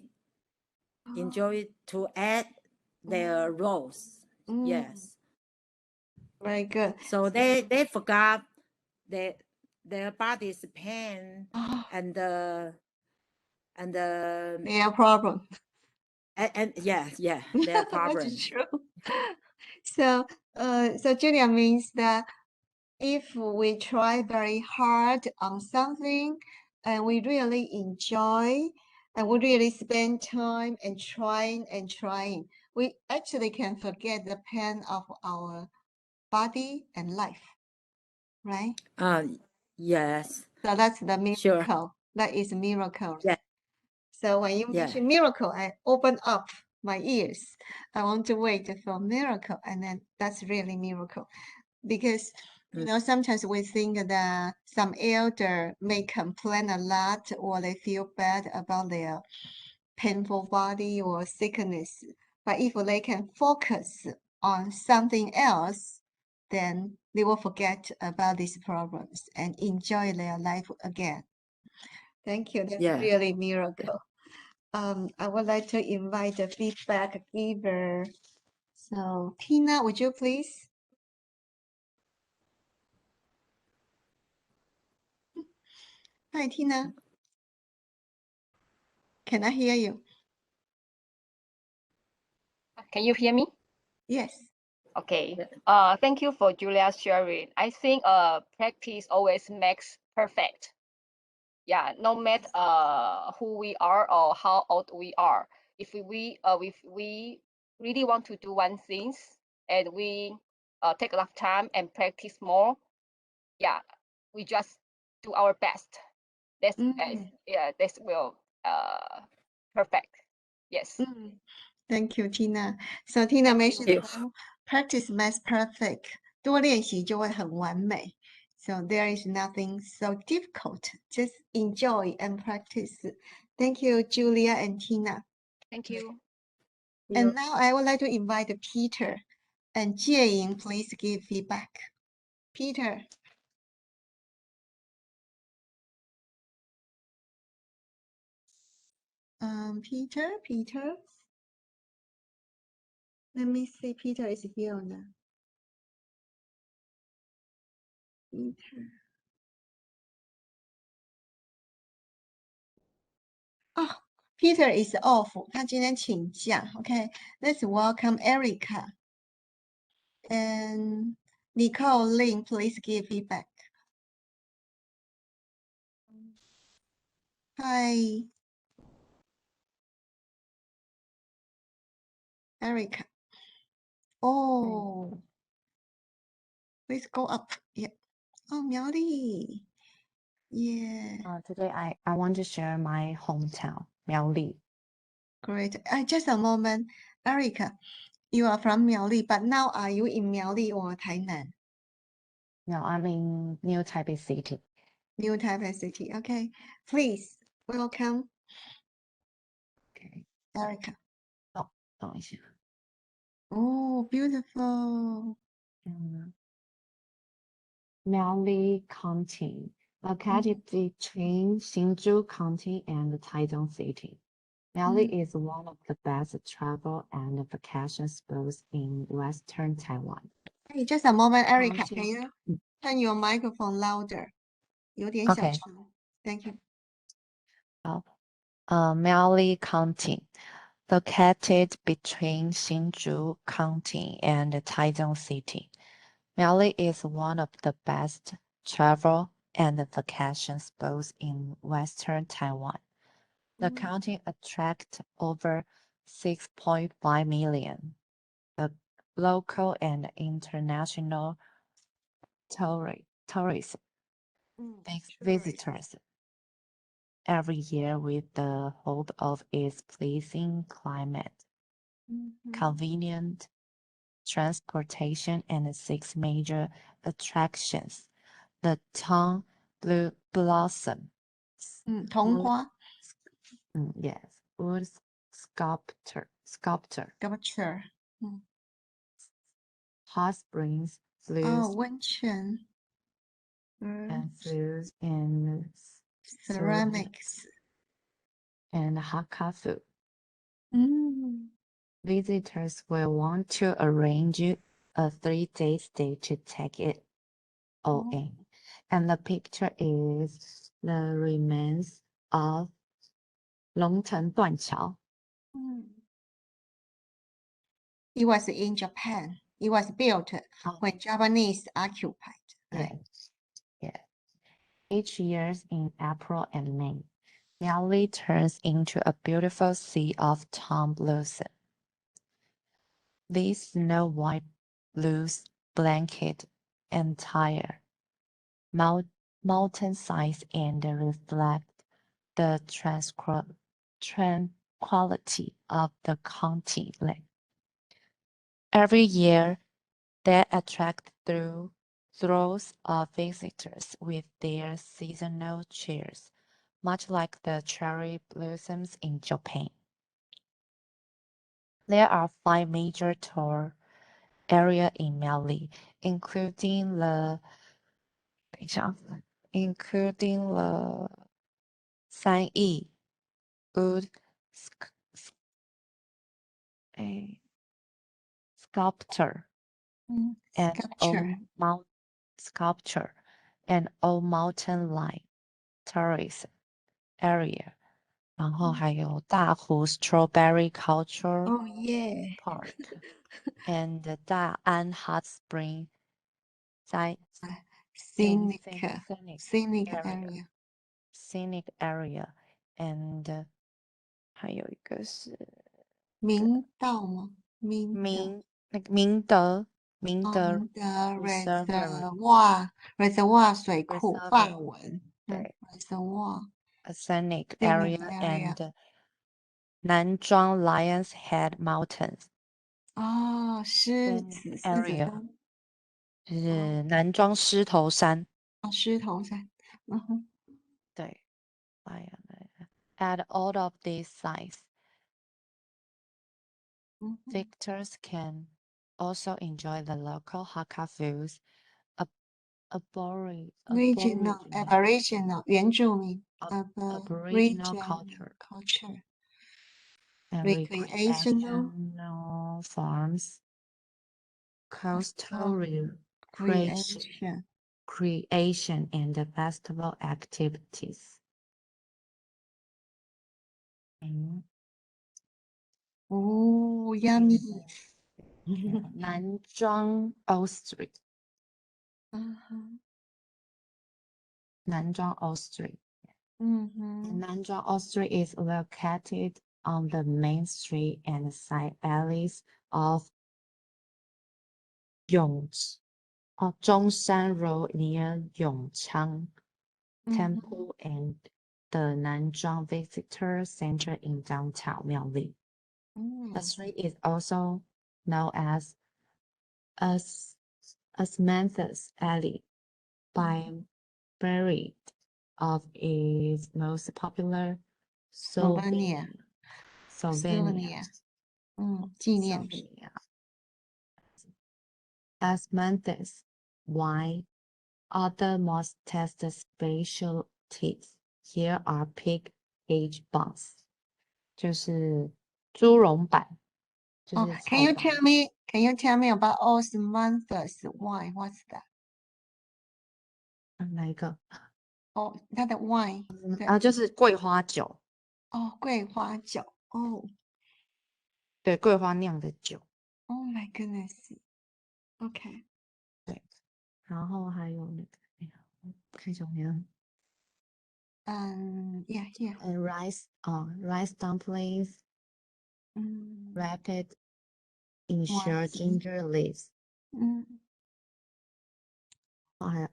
to add their roles. Yes. Very good. So they forgot their body's pain and their problem. And yeah, their problem. That's true. So so Julia means that if we try very hard on something and we really enjoy and we really spend time and trying, we actually can forget the pain of our body and life, right? Yes. So that's the miracle. Sure. That is a miracle. Yeah. So when you mention miracle, I open up my ears. I want to wait for miracle, and then that's really miracle. Because you know, sometimes we think that some elder may complain a lot or they feel bad about their painful body or sickness. But if they can focus on something else, then they will forget about these problems and enjoy their life again. Thank you. That's really miracle. I would like to invite the feedback giver. So Tina, would you please? Hi, Tina. Can I hear you? Can you hear me? Yes. Okay. Thank you for Julia sharing. I think practice always makes perfect. Yeah, no matter who we are or how old we are. If we really want to do one thing and we take a lot of time and practice more, yeah, we just do our best. That's yeah, that will perfect. Yes. Thank you, Tina. So Tina mentioned about practice makes perfect. 多练习就会很完美. So there is nothing so difficult. Just enjoy and practice. Thank you, Julia and Tina. Thank you. And now I would like to invite Peter and Jieying. Please give feedback. Peter. Peter. Let me see. Peter is here or not. Peter. Oh, Peter is off. 他今天请假. Okay, let's welcome Erica. And Nicole Lin, please give feedback. Hi. Erica. Oh. Please go up. Yeah. Oh, Miaoli. Yeah. Today I want to share my hometown, Miaoli. Great. Just a moment. Erica, you are from Miaoli, but now are you in Miaoli or Tainan? No, I'm in New Taipei City. New Taipei City. Okay. Please welcome. Okay. Erica. 等一下. Oh, beautiful. Miaoli County, located between Hsinchu County and Taichung City. Miaoli is one of the best travel and vacation spots in Western Taiwan. Hey, just a moment, Erica. Can you turn your microphone louder? 有点小声. Thank you. Miaoli County, Located between Hsinchu County and Taichung City, Miaoli is one of the best travel and vacation spots in western Taiwan. The county attracts over 6.5 million local and international tourists visitors every year with the hope of its pleasing climate, convenient transportation, and 6 major attractions. The town blossom. 桐花 Yes, wood sculpture, sculpture hot springs, 温泉 and foods and ceramics and Hakka Visitors will want to arrange a 3-day stay to take it all in. And the picture is the remains of Longcheng Duanqiao. It was in Japan. It was built when Japanese occupied. Right? Yes. Each year in April and May, Miaoli turns into a beautiful sea of town blossom. This snow white blues blanket entire mountain-sides and reflect the tranquility of the county lake. Every year, they attract throngs of visitors with their seasonal cheers, much like the cherry blossoms in Japan. There are 5 major tour areas in Miaoli, including the 三义 wood sculpture and old mountain line tourist area. 然后还有大湖 Strawberry Culture Oh yeah. Park and 大安 Hot Spring 在 Scenic area and 还有一个是明道吗？明德 reservoir 水库法文对 reservoir scenic area and 南庄 Lions Head Mountains 狮子山就是南庄狮头山狮头山对 At all of these sites visitors can also enjoy the local Hakka foods, Aboriginal 原住民 Aboriginal culture, and recreational farms, coastal creation, and festival activities. Oh, yummy. 南庄 Old Street. 南庄 Old Street. Nanjing Old Street is located on the main street and side alleys of Zhongshan Road near Yongchang Temple and the Nanjing Visitor Center in downtown Miaoli. The street is also known as Asmanthus Alley by merit of its most popular souvenir. 纪念品 Asmanthus wine. Other most tested specialties here are pig age buns. 就是猪笼版，就是 Can you tell me about Osmanthus wine? What's that? 哪一个？它的 wine 就是桂花酒。桂花酒对，桂花酿的酒。 Oh my goodness. Okay. 对，然后还有那个，哎呀，我看一下我那个 Yeah, here. rice dumplings, 嗯 wrapped in 哇 shelled 塞 ginger leaves. 嗯还有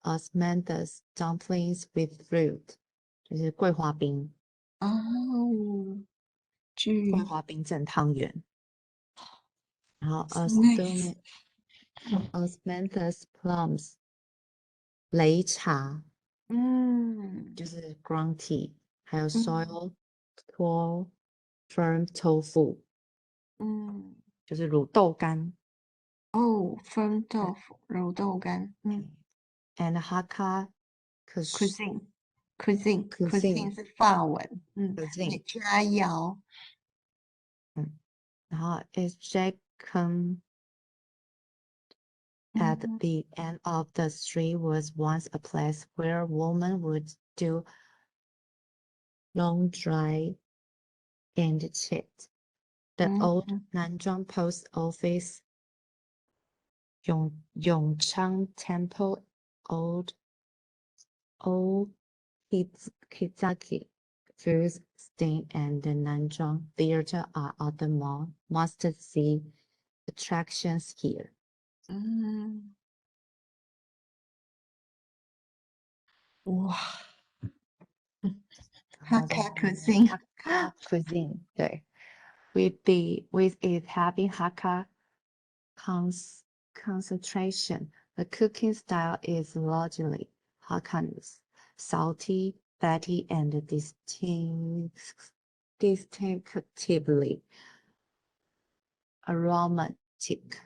osmanthus dumplings with fruit， 就是桂花冰，哦，桂花冰镇汤圆。然后 nice. osmanthus plums 擂茶，嗯就是 ground tea， 还有嗯 soil tall firm tofu， 嗯，就是乳豆干。哦，风豆腐、肉豆干，and Hakka cuisine 是法文，佳肴，然后 is Jacob at the end of the street was once a place where women would do laundry and cheat. The old Nanzhang post office, Yongchang Temple, old Kizaki Food Stand and the Nanzhang Theater are other more must-see attractions here. 哇，Hakka cuisine， 对 with it having Hakka concentration, the cooking style is largely Hakkanese, salty, fatty, and distinctively aromatic.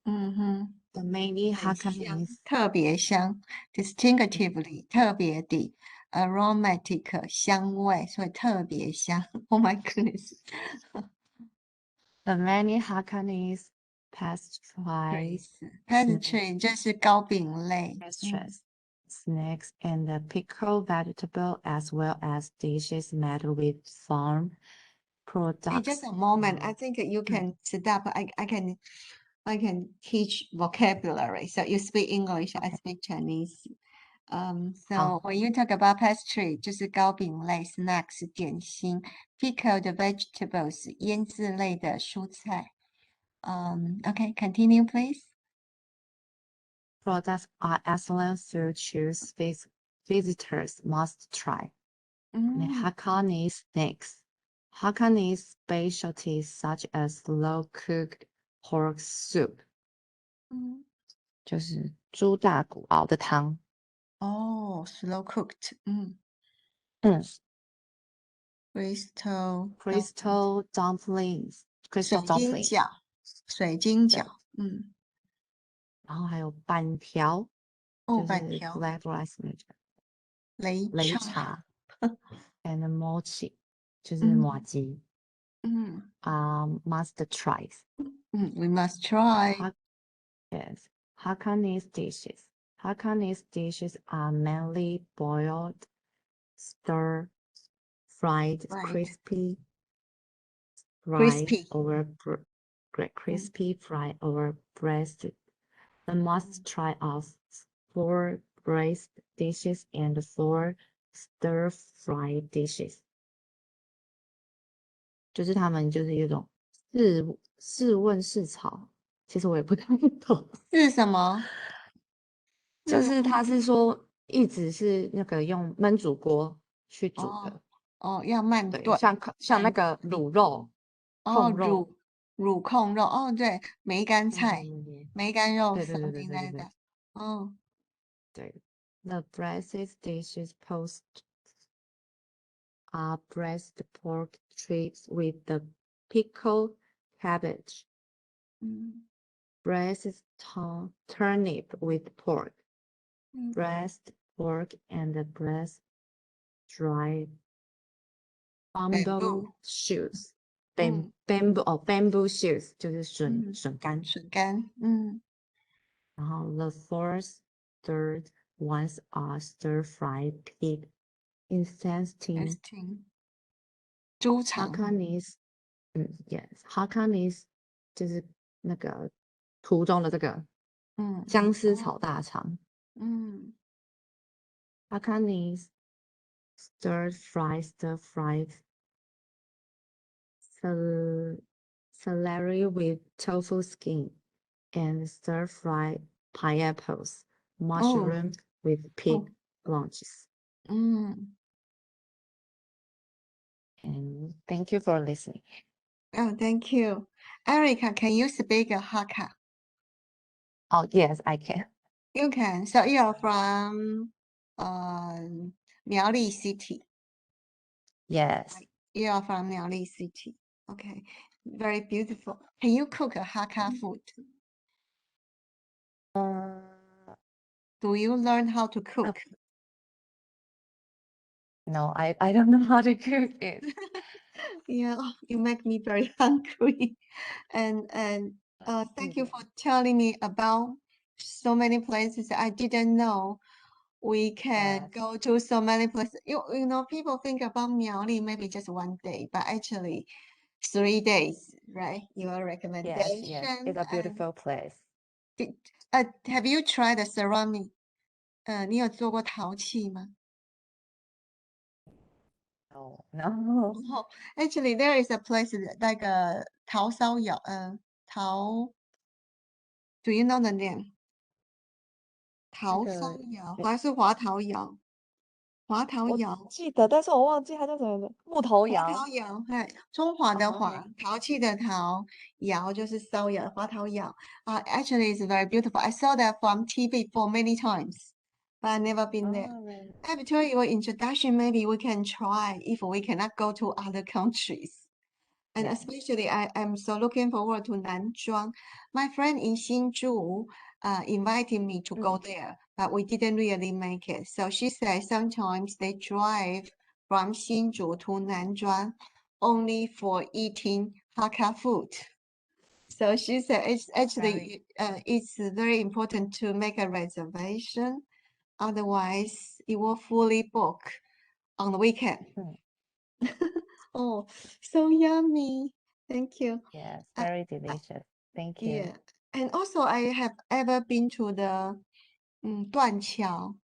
The many Hakkanese 特别香 ，distinctively 特别的 ，aromatic 香味，所以特别香。Oh my goodness. The many Hakkanese pastries, pastry 就是糕饼类 snacks, and the pickled vegetable, as well as dishes made with farm products. Just a moment. I think you can stop. I can teach vocabulary. So you speak English, I speak Chinese. So when you talk about pastry, 就是糕饼类 snacks 点心 pickled vegetables 腌制类的蔬菜。Okay, continue please. Products are excellent food choose visitors must try. The Hakkanese snacks. Hakkanese specialties such as slow-cooked pork soup. 就是猪大骨熬的汤。Oh, slow cooked. Crystal dumplings. 水晶饺，然后还有板条，板条 black rice 那个擂茶 ，and mochi 就是麻糬，must try. We must try. Yes, Hakkanese dishes. Hakkanese dishes are mainly boiled, stir-fried, crispy fry over breast. The must try of 4 braised dishes and 4 stir-fried dishes. 就是他们就是有一种试问试炒，其实我也不太懂是什么。就是他是说一直是那个用焖煮锅去煮的。要慢炖。像那个卤肉。乳控肉。对，梅干菜，梅干肉。对。对 The breasted dishes post are breast pork strips with the pickled cabbage. Breast turnip with pork. Breast pork and breast dried bamboo shoots. Bamboo shoots 就是笋干。然后 the 4th, 3rd ones are stir-fried pig intestine 猪肠。 Hakkanese，yes，Hakkanese 就是那个图中的这个姜丝炒大肠。Hakkanese stir-fried celery with tofu skin and stir-fried pineapples, mushroom with pig lunches. And thank you for listening. Oh, thank you. Erica, can you speak Hakka? Oh, yes, I can. You can. So you are from Miaoli City. Yes. You are from Miaoli City. Okay. Very beautiful. Can you cook a Hakka food? Do you learn how to cook? No, I don't know how to cook it. Yeah, you make me very hungry. And thank you for telling me about so many places I didn't know. We can go to so many places. You know, people think about Miaoli maybe just one day, but actually 3 days, right? Your recommendation. Yes, it's a beautiful place. Have you tried the ceramic? 你有做过陶器吗？ No. Oh, actually, there is a place like a 陶烧窑, do you know the name? 陶烧窑还是华陶窑？华陶窑。记得，但是我忘记它叫什么了。木头华窑。陶窑，中华的华，陶器的陶，窑就是烧窑，华陶窑。Actually, it's very beautiful. I saw that from TV for many times, but I never been there. Really? After your introduction, maybe we can try if we cannot go to other countries. And especially, I am so looking forward to Nanzhuang. My friend in Hsinchu invited me to go there, but we didn't really make it. So she said sometimes they drive from Hsinchu to Nanzhuang only for eating Hakka food. So she said it's actually it's very important to make a reservation. Otherwise, it will fully book on the weekend. Oh, so yummy. Thank you. Yes, very delicious. Thank you. Yeah. And also I have ever been to the 断桥.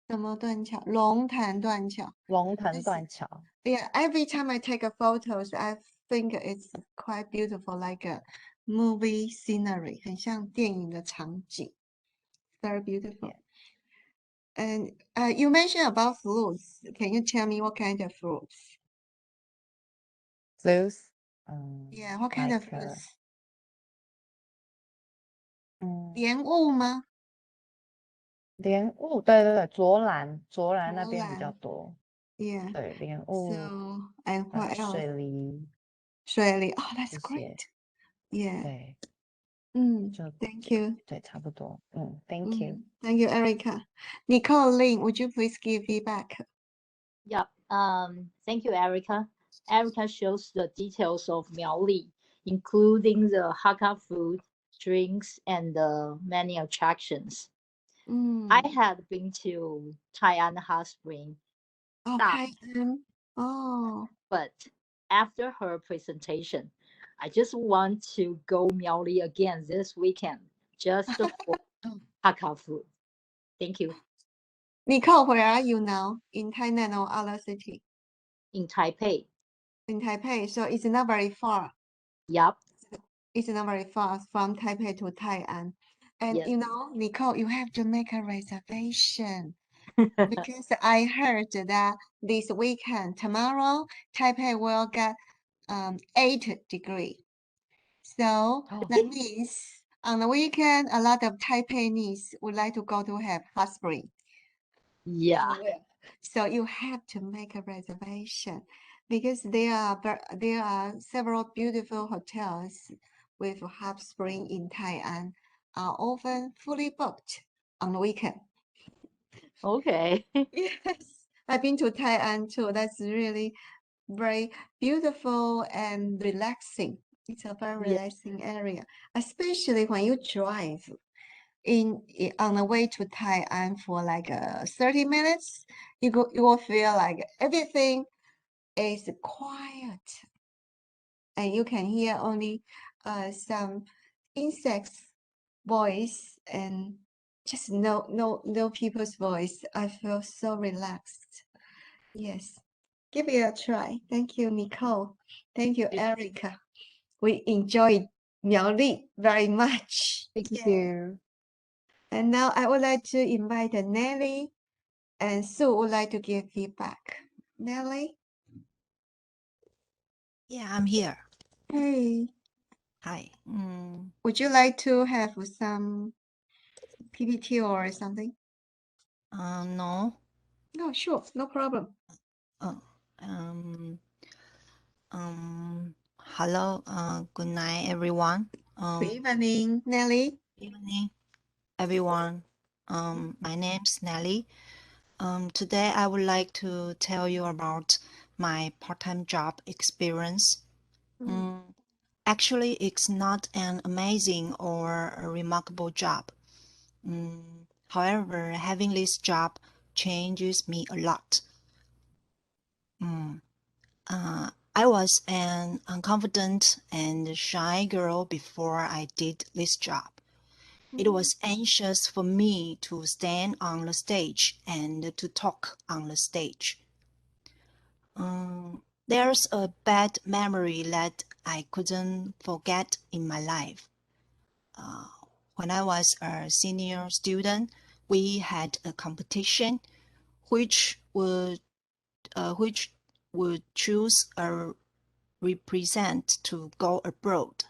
什么断桥？龙潭断桥。龙潭断桥。Yeah, every time I take a photos, I think it's quite beautiful, like a movie scenery, 很像电影的场景. Very beautiful. And you mentioned about fruits. Can you tell me what kind of fruits? Fruits? Yeah, what kind of like, fruits? 莲雾吗？莲雾，对，卓兰那边比较多。Yeah. 对，莲雾。So, and what else? 水梨。水梨. Oh, that's 这 great. 些。 Yeah. 对。Thank you. 对，差不多。Thank you. Thank you, Erica. Nicole Lin, would you please give feedback? Yep. Thank you, Erica. Erica shows the details of Miaoli, including the Hakka food, drinks, and the many attractions. I had been to Tai'an Hot Spring. Oh, Tai'an. Oh. But after her presentation, I just want to go Miaoli again this weekend, just for Hakka food. Thank you. Nicole, where are you now? In Tainan or other city? In Taipei. In Taipei, so it's not very far. Yep. It's not very far from Taipei to Tai'an. And you know, Nicole, you have to make a reservation. Because I heard that this weekend, tomorrow, Taipei will get 8 degrees. So that means on the weekend, a lot of Taipeiese would like to go to have hot spring. Yeah. So you have to make a reservation because there are several beautiful hotels with hot spring in Tai'an are often fully booked on the weekend. Okay. Yes, I've been to Tai'an too. That's really very beautiful and relaxing. It's a very relaxing area, especially when you drive on the way to Tai'an for like 30 minutes. You will feel like everything is quiet, and you can hear only some insects voice and just no people's voice. I feel so relaxed. Yes, give it a try. Thank you, Nicole. Thank you, Erica. We enjoyed Miaoli very much. Thank Yeah. you. And now I would like to invite Nelly and Sue would like to give feedback. Nelly? Yeah, I'm here. Hey. Hi. Would you like to have some PPT or something? No. No, sure, no problem. Oh, hello. Good night, everyone. Good evening, Nelly. Evening, everyone. My name's Nelly. Today I would like to tell you about my part-time job experience. Actually, it's not an amazing or a remarkable job. However, having this job changes me a lot. I was an unconfident and shy girl before I did this job. It was anxious for me to stand on the stage and to talk on the stage. There's a bad memory that I couldn't forget in my life. When I was a senior student, we had a competition which would choose a represent to go abroad.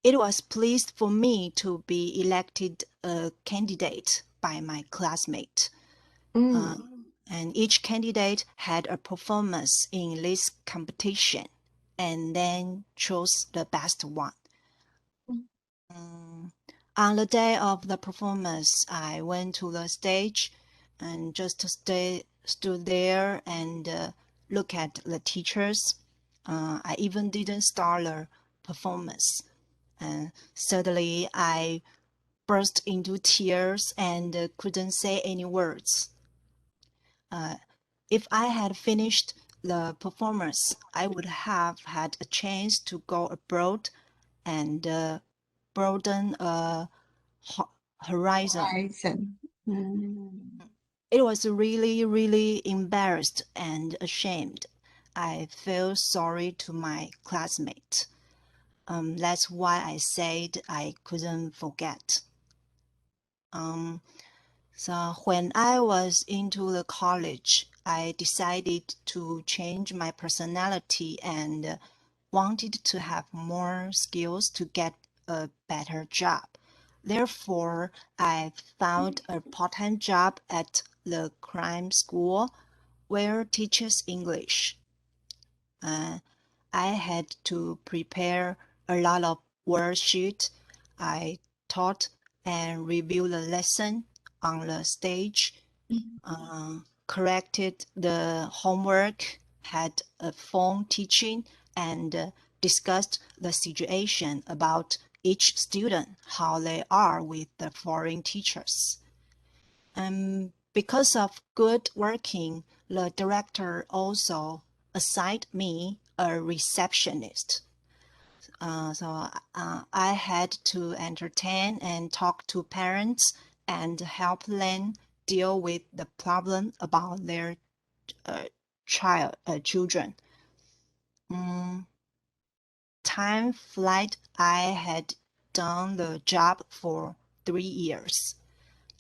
It was pleased for me to be elected a candidate by my classmate. And each candidate had a performance in this competition and then chose the best one. On the day of the performance, I went to the stage and just stood there and look at the teachers. I even didn't start the performance. And suddenly I burst into tears and couldn't say any words. If I had finished the performance, I would have had a chance to go abroad and broaden a horizon. It was really, really embarrassed and ashamed. I felt sorry to my classmate. That's why I said I couldn't forget. So when I was into the college, I decided to change my personality and wanted to have more skills to get a better job. Therefore, I found a part-time job at the crime school where teaches English. I had to prepare a lot of worksheets. I taught and reviewed the lesson on the stage, corrected the homework, had a phone teaching, and discussed the situation about each student, how they are with the foreign teachers. And because of good working, the director also assigned me a receptionist. So I had to entertain and talk to parents and help them deal with the problem about their children. Time flight. I had done the job for 3 years.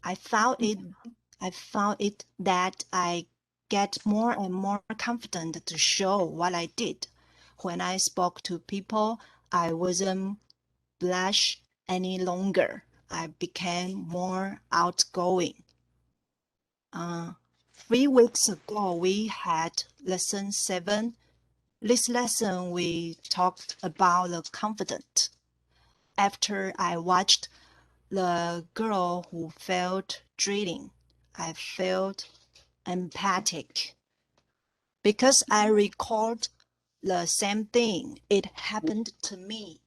I found it that I get more and more confident to show what I did. When I spoke to people, I wasn't blush any longer. I became more outgoing. 3 weeks ago, we had lesson 7. This lesson, we talked about the confident. After I watched the girl who failed drilling, I felt empathic because I recalled the same thing. It happened to me.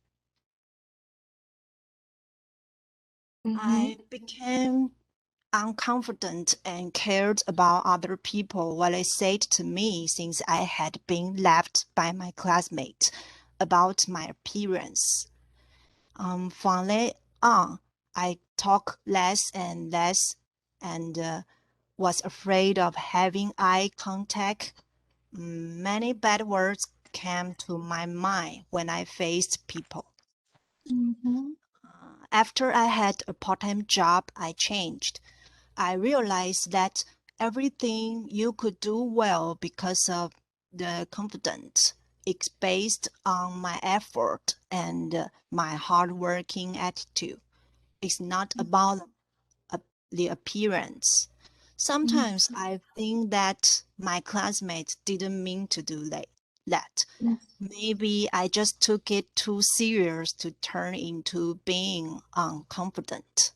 I became unconfident and cared about other people what they said to me since I had been left by my classmate about my appearance. From then on, I talked less and less and was afraid of having eye contact. Many bad words came to my mind when I faced people. After I had a part-time job, I changed. I realized that everything you could do well because of the confidence is based on my effort and my hardworking attitude. It's not about the appearance. Sometimes I think that my classmates didn't mean to do that. Maybe I just took it too serious to turn into being unconfident.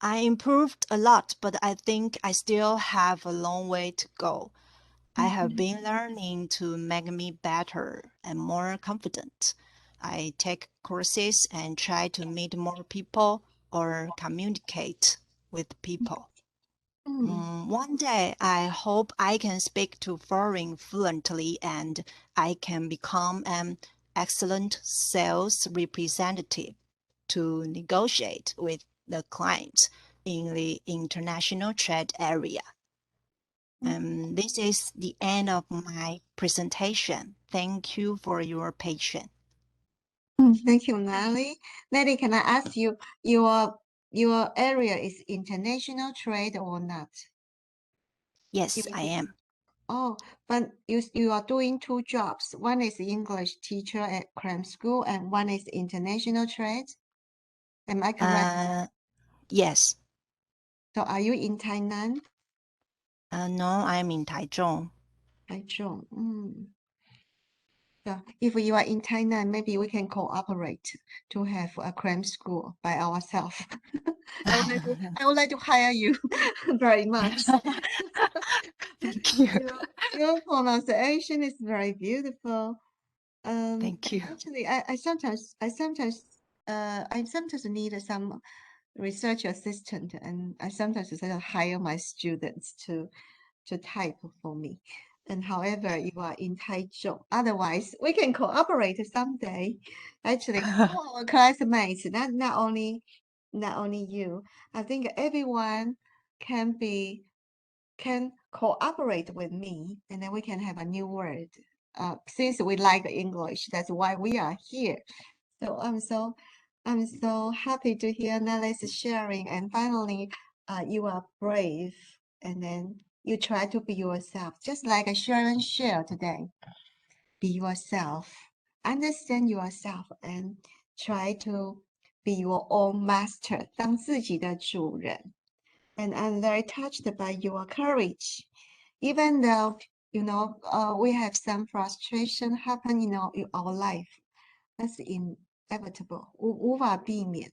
I improved a lot, but I think I still have a long way to go. I have been learning to make me better and more confident. I take courses and try to meet more people or communicate with people. One day, I hope I can speak to foreign fluently and I can become an excellent sales representative to negotiate with the clients in the international trade area. This is the end of my presentation. Thank you for your patience. Thank you, Nelly. Nelly, can I ask you, your area is international trade or not? Yes, I am. Oh, but you are doing two jobs. One is English teacher at cram school, and one is international trade. Am I correct? Yes. So are you in Tainan? No, I'm in Taichung. Taichung. So if you are in Tainan, maybe we can cooperate to have a cram school by ourselves. I would like to hire you very much. Thank you. Your pronunciation is very beautiful. Thank you. Actually, I sometimes need some research assistant, and I sometimes hire my students to type for me. And however, you are in Taichung. Otherwise, we can cooperate someday. Actually, all our classmates, not only you. I think everyone can cooperate with me, and then we can have a new word. Since we like English, that's why we are here. So I'm so happy to hear Nelly's sharing. And finally, you are brave, and then you try to be yourself, just like Sharon shared today. Be yourself, understand yourself, and try to be your own master, 当自己的主人. And I'm very touched by your courage, even though we have some frustration happen in our life. That's inevitable. 无法避免.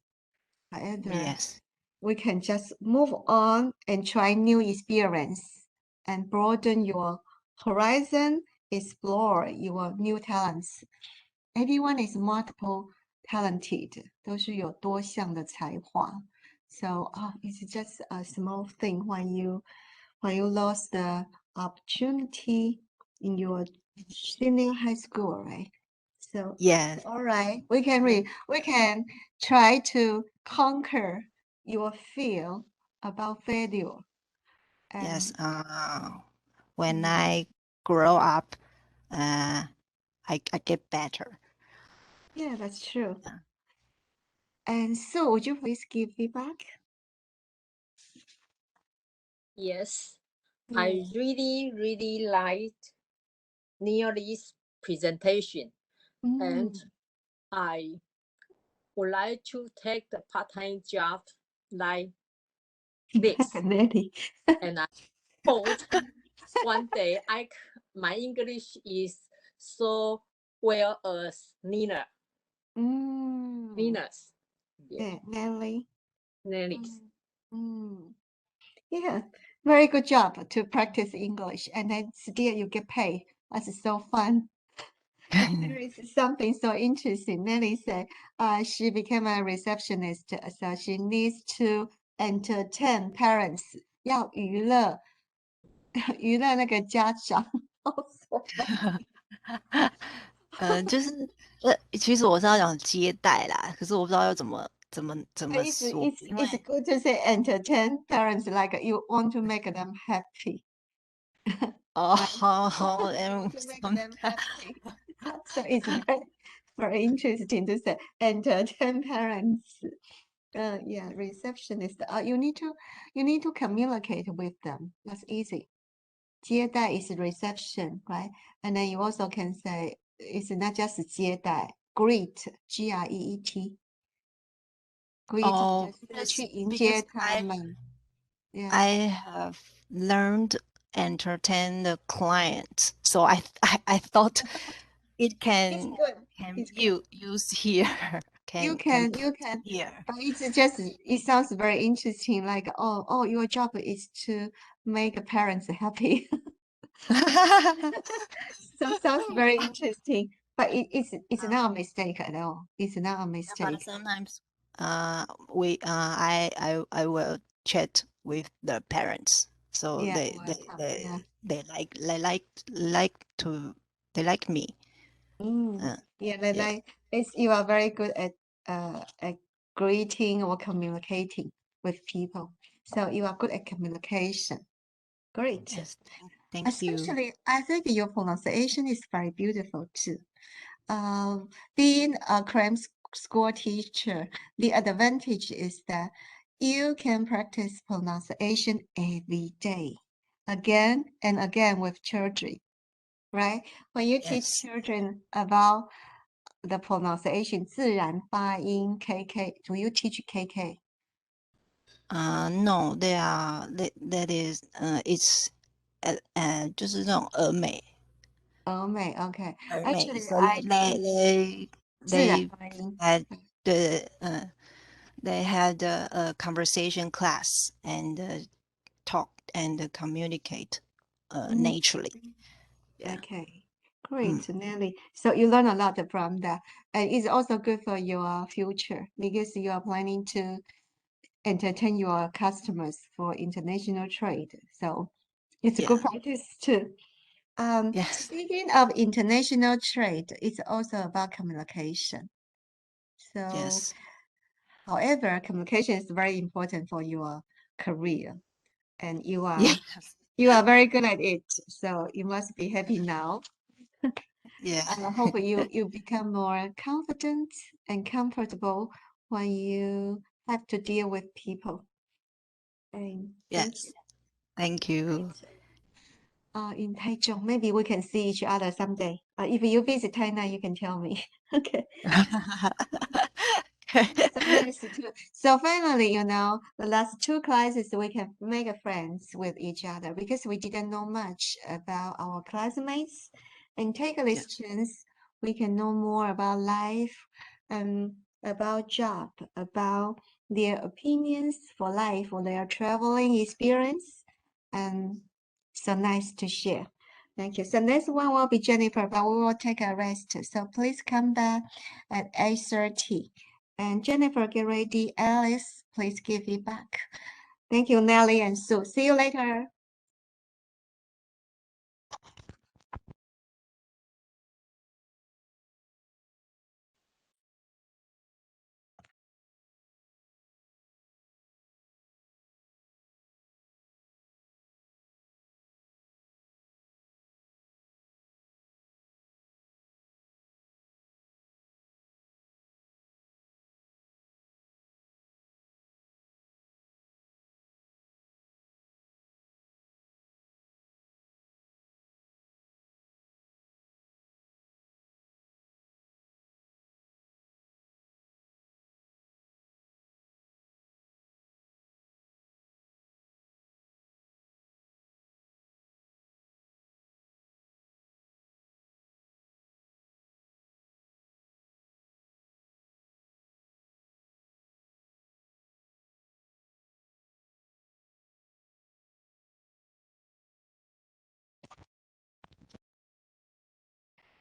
However, Yes. we can just move on and try new experience and broaden your horizon, explore your new talents. Everyone is multiple talented. 都是有多项的才华. So it's just a small thing when you lost the opportunity in your senior high school, right? So yes, all right, we can try to conquer your fear about failure. Yes. When I grow up, I get better. Yeah, that's true. And so, would you please give feedback? Yes, I really liked Neely's presentation, and I would like to take the part-time job like this. And I hope one day my English is so well as Nina's. Yeah, Nelly's. Mm. Yeah, very good job to practice English, and then still you get paid. That's so fun. There is something so interesting. Nelly said, she became a receptionist, so she needs to entertain parents. 要娱乐那个家长。就是其实我是要讲接待啦，可是我不知道要怎么说，因为 It's good to say entertain parents, like you want to make them happy. and To make them happy. So it's very interesting to say entertain parents. Yeah, receptionist. You need to communicate with them. That's easy. 接待 is reception, right? And then you also can say it's not just 接待, greet, Greet. Greet 就是去迎接他们。Yeah. I have learned entertain the client, so I thought it can use here. You can here. but it sounds very interesting, like oh your job is to make parents happy. So sounds very interesting, but it's not a mistake at all. It's not a mistake. But sometimes I will chat with the parents, so Yeah, they like me. Yeah, you are very good at greeting or communicating with people. So you are good at communication. Great. Yes, thank you. Especially, I think your pronunciation is very beautiful too. Being a cram school teacher, the advantage is that you can practice pronunciation every day, again and again with children, right? When you teach children about the pronunciation, 自然发音 KK, do you teach KK? No, that is it's 就是这种俄美。Okay. 俄美 Actually, so I they 自然发音 had they had a conversation class and talk and communicate naturally. Yeah. Okay, great, Nelly. So you learn a lot from that, and it's also good for your future because you are planning to entertain your customers for international trade. So it's a good practice too. Yes. Speaking of international trade, it's also about communication. So, Yes. however, communication is very important for your career, and you are very good at it. So you must be happy now. Yeah. I hope you become more confident and comfortable when you have to deal with people. And Yes. Thank you. In Taichung, maybe we can see each other someday. If you visit Tainan, you can tell me. Okay. So nice to. So finally, the last two classes we can make friends with each other because we didn't know much about our classmates. And take this chance, we can know more about life, about job, about their opinions for life or their traveling experience. And so nice to share. Thank you. So next one will be Jennifer, but we will take a rest. So please come back at 8:30. And Jennifer, get ready. Alice, please give feedback. Thank you, Nelly and Sue. See you later.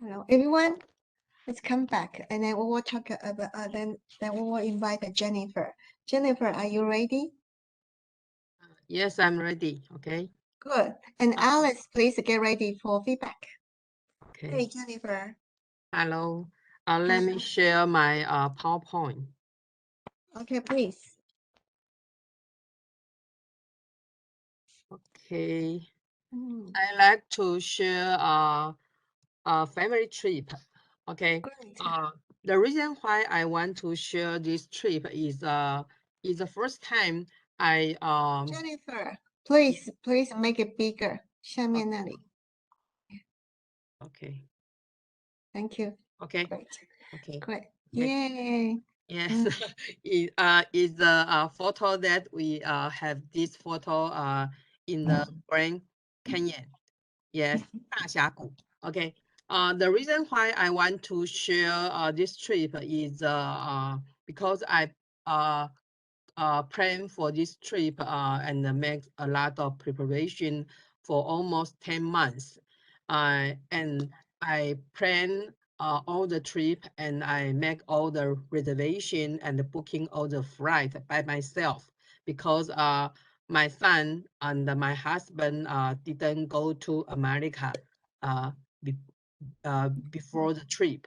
Hello, everyone. Let's come back, and then we will talk about. Then we will invite Jennifer. Jennifer, are you ready? Yes, I'm ready. Okay. Good. And Alice, please get ready for feedback. Okay. Hey, Jennifer. Hello. Let me share my PowerPoint. Okay, please. Okay. I like to share a family trip. Okay. The reason why I want to share this trip is the first time I Jennifer, please make it bigger. 下面那里. Okay. Thank you. Okay. Great. Okay. Great. Okay. Yay. Yes, it is the photo that we have this photo in the Grand Canyon. Yes, 大峡谷. Okay. The reason why I want to share this trip is because I plan for this trip and make a lot of preparation for almost 10 months. And I plan all the trip and I make all the reservation and booking all the flight by myself because my son and my husband didn't go to America be, before the trip.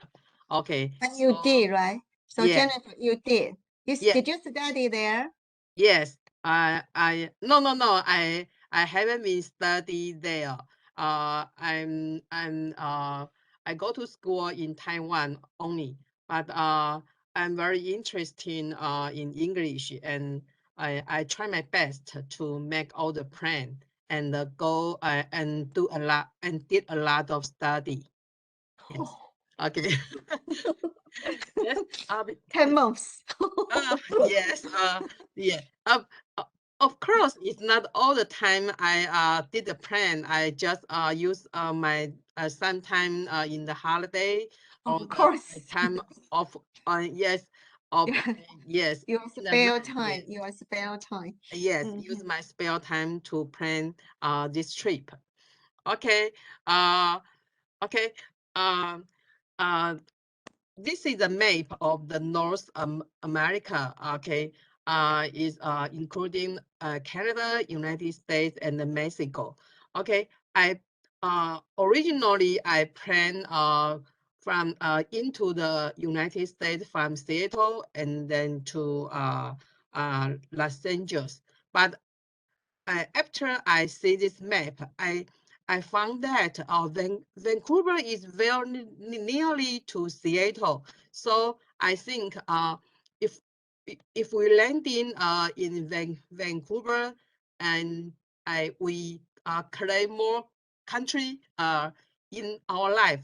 Okay. And you did, right? So yeah. Jennifer, you did. Did you study there? Yes, no, I haven't been studying there. I go to school in Taiwan only, but I'm very interested in English, and I try my best to make all the plan and go and do a lot and did a lot of study. Yes. Okay. Yes. 10 months. Yes. Yeah. Of course, it's not all the time I did the plan. I just use my sometime in the holiday or Of course. the time of yes of yes Your in the spare night, time. yes. Your spare time. Yes, use my spare time to plan this trip. Okay. Okay. Um. This is a map of the North America. Okay, is including Canada, United States, and Mexico. Okay, I originally I planned from into the United States from Seattle and then to Los Angeles, but after I see this map, I found that Vancouver is very nearly to Seattle. So I think if we land in Vancouver and we claim more country in our life,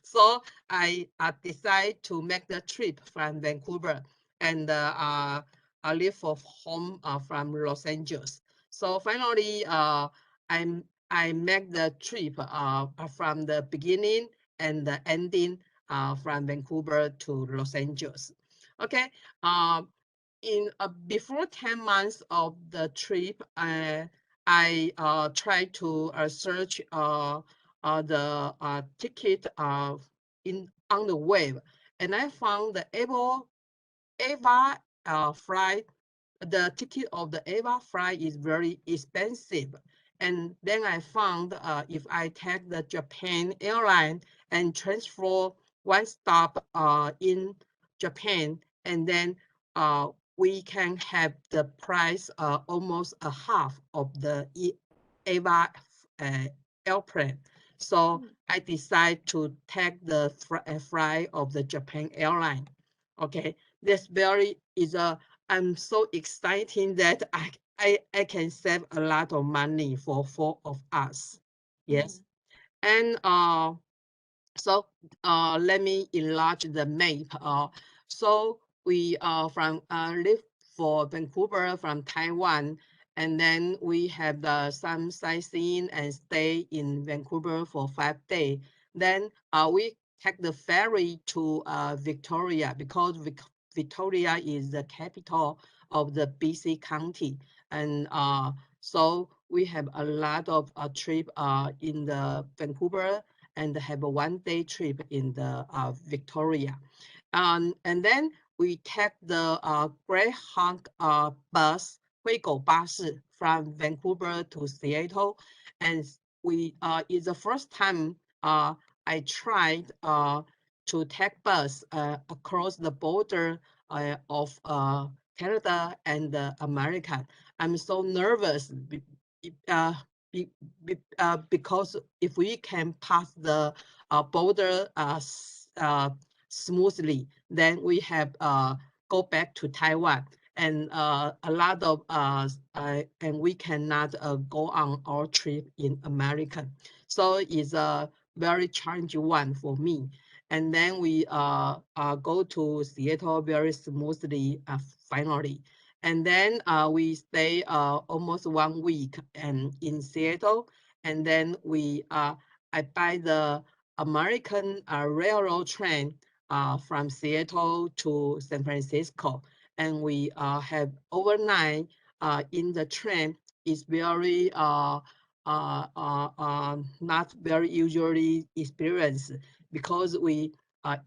so I decide to make the trip from Vancouver and I leave for home from Los Angeles. So finally, I make the trip from the beginning and the ending from Vancouver to Los Angeles. Okay. In before 10 months of the trip, I try to search the ticket on the web, and I found the Ava flight. The ticket of the Ava flight is very expensive. And then I found if I take the Japan airline and transfer one stop in Japan, and then we can have the price almost a half of the Ava airplane. So I decide to take the flight of the Japan airline. Okay, this very is a I'm so excited that I can save a lot of money for four of us. Yes. And so let me enlarge the map. So we from live for Vancouver from Taiwan, and then we have some sightseeing and stay in Vancouver for 5 days. Then we take the ferry to Victoria because Victoria is the capital of the BC County, and so we have a lot of trip in the Vancouver. and have a 1-day trip in the Victoria. And then we take the Greyhound bus, 灰狗巴士 from Vancouver to Seattle, and we it's the first time I tried to take bus across the border of Canada and America. I'm so nervous because if we can pass the border smoothly, then we have go back to Taiwan, and a lot of and we cannot go on our trip in America. So it's a very challenging one for me. And then we go to Seattle very smoothly finally. And then we stay almost 1 week and in Seattle. And then we I buy the American railroad train from Seattle to San Francisco, and we have overnight in the train. Is very not very usually experienced because we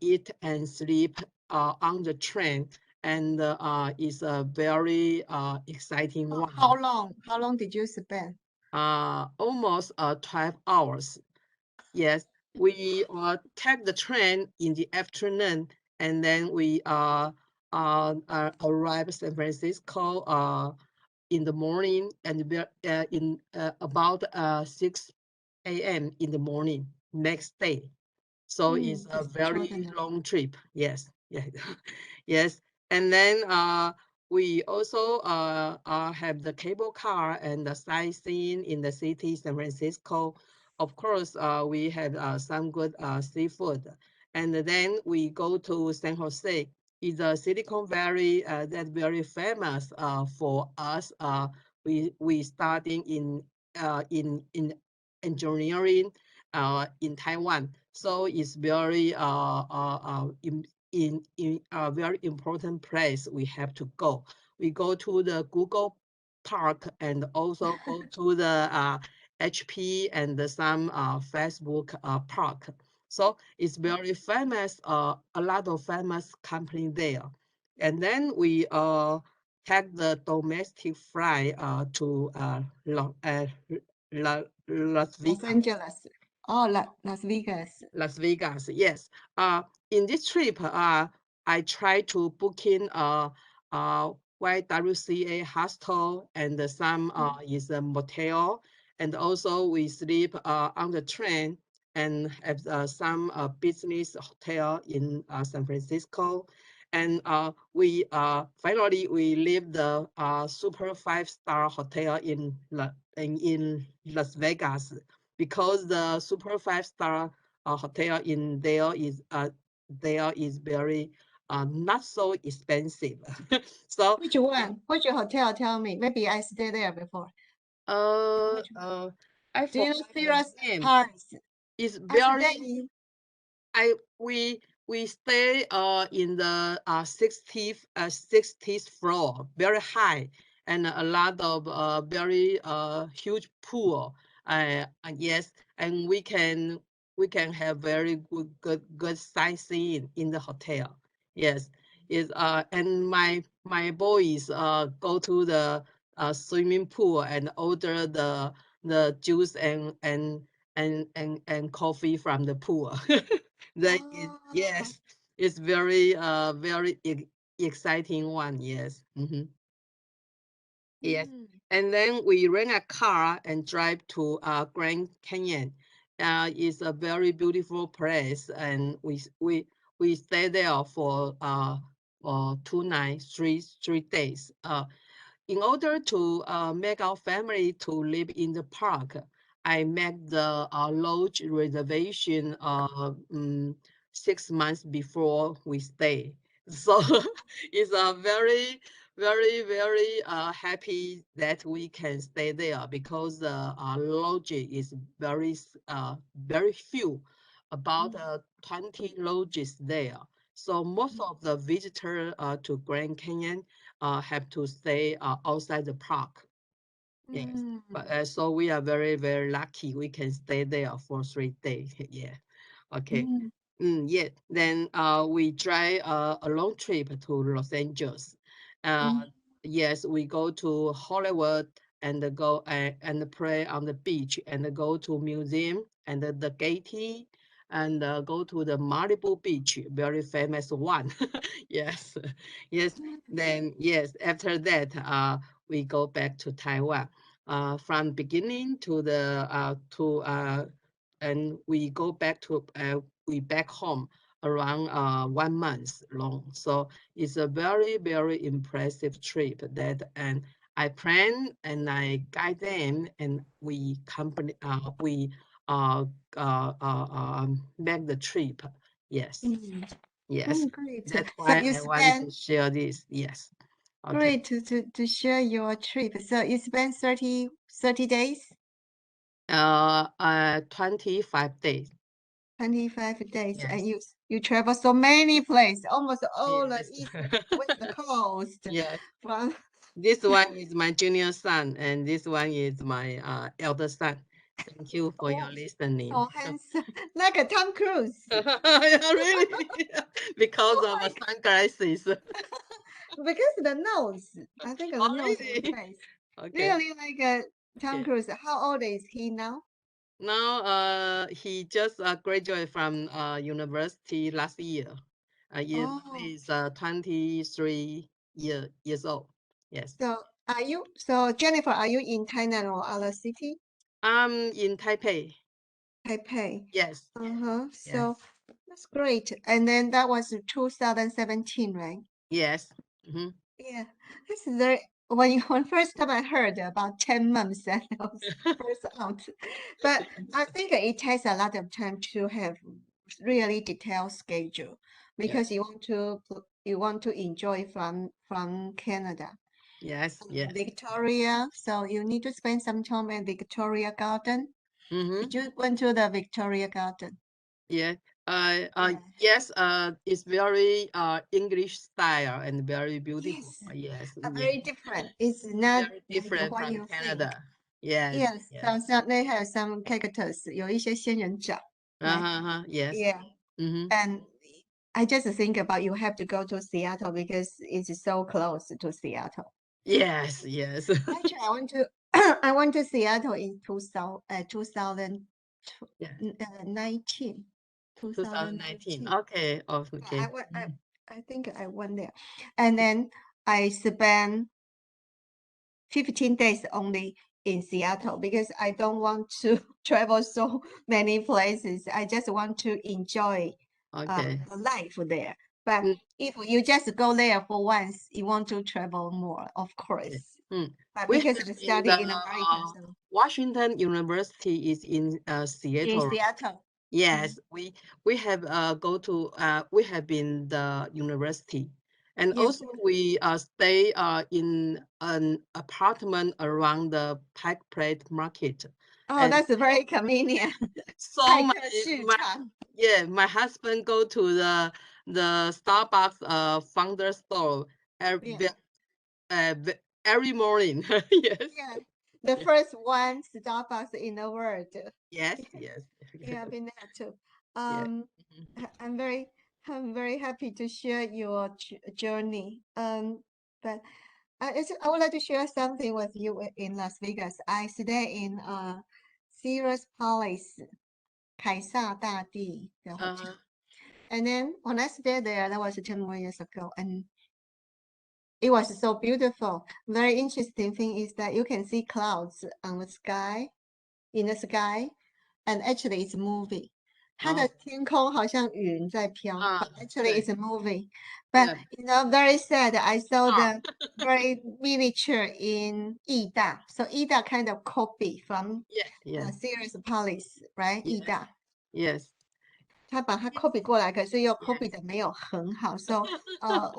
eat and sleep on the train, and it's a very exciting one. How long? How long did you spend? Almost 12 hours. Yes, we take the train in the afternoon, and then we arrive San Francisco in the morning, and in about 6 a.m. in the morning next day. So it's a very long trip. Yes, yeah, yes. And then we also have the cable car and the sightseeing in the city, San Francisco. Of course, we have some good seafood. And then we go to San Jose. It's a Silicon Valley that's very famous for us. We starting in engineering in Taiwan. So it's very in a very important place we have to go. We go to the Google Park and also go to the HP and some Facebook park. So it's very famous, a lot of famous company there. And then we take the domestic flight to Las Vegas. Los Angeles. Oh, Las Vegas. Las Vegas, yes. In this trip, I try to book in YWCA hostel and some is a motel, and also we sleep on the train and have some business hotel in San Francisco. And we finally we leave the super 5-star hotel in Las Vegas, because the super 5-star hotel in there is very not so expensive. So which one? Which hotel? Tell me. Maybe I stayed there before. I Do you know forgot the Sierra's name. Paris? It's I very stayed we stay in the 60th floor, very high, and a lot of very huge pool. Yes, and we can have very good sightseeing in the hotel. Yes, is and my boys go to the swimming pool and order the juice and coffee from the pool. That is, yes, it's very very exciting one. Yes. Yes. And then we rent a car and drive to Grand Canyon. It's a very beautiful place, and we stay there for 2 nights, 3 days. In order to make our family to live in the park, I make the lodge reservation 6 months before we stay. So it's a very, very, very happy that we can stay there, because the lodge is very, very few, about 20 lodges there. So most of the visitors to Grand Canyon have to stay outside the park. Yes, but so we are very, very lucky. We can stay there for 3 days. Yeah. Okay. Yeah. Then we drive a long trip to Los Angeles. Yes, we go to Hollywood and go and play on the beach and go to museum and the Getty and go to the Malibu Beach, very famous one. Yes, yes. Then yes, after that we go back to Taiwan. From beginning to the and we go back to we back home around 1 month long. So it's a very, very impressive trip that and I plan and I guide them and we make the trip. Yes. Yes. Great. That's So why you I wanted to spend share this. Yes. Okay. great to share your trip. So you spend 30 days? 25 days. 25 days, Yes. and you travel so many places, almost all the Yes. east west coast. Yes. From This one is my junior son, and this one is my elder son. Thank you for your listening. so handsome, like a Tom Cruise. Really? Because of a sunglasses. Because the nose, I think the nose and Really? face. Okay. Really like a Tom Okay. Cruise. How old is he now? Now, he just graduated from university last year. He's 23 years old. Yes. So Jennifer, are you in Thailand or other city? I'm in Taipei. Taipei. Yes. So that's great. And then that was 2017, right? Yes. Yeah, this is very when first time I heard about 10 months and I was first out. But I think it takes a lot of time to have really detailed schedule because you want to enjoy from Canada. Yes. Yes. Victoria, so you need to spend some time at Victoria Garden. Mm-hmm. Did you went to the Victoria Garden? Yeah. Yes. It's very English style and very beautiful. Yes. Very different. It's not Very like different what from you think. Canada. Yes. Yes, Yes. some they have some cactus, 有一些仙人掌, right? Yes. Yeah. And I just think about you have to go to Seattle because it's so close to Seattle. Yes. Yes. Actually, I went to Seattle in 2019. 2019. Okay. Okay. I think I went there, and then I spent 15 days only in Seattle because I don't want to travel so many places. I just want to enjoy the life there. But if you just go there for once, you want to travel more, of course. But We because have I study in the America, so Washington University is in Seattle. in Seattle. Yes, we have we have been the university, and also we stay in an apartment around the Pike Plate Market. Oh, that's very convenient. So my husband go to the Starbucks founder store every morning. Yes. Yeah, the first one Starbucks in the world. Yes. Yes. Yeah, I've been there too. I'm very happy to share your journey. But I would like to share something with you in Las Vegas. I stay in Caesar's Palace, 凯撒大帝 the hotel. And then when I stayed there, that was 10 more years ago, and it was so beautiful. Very interesting thing is that you can see clouds on the sky, in the sky, and actually it's moving. 它的天空好像云在飘, but actually it's moving. But very sad. I saw the very miniature in 义大. So 义大 kind of copy from Caesar's Palace, right? 义大. Yes. 他把它 copy 过来，可是又 copy 的没有很好。So,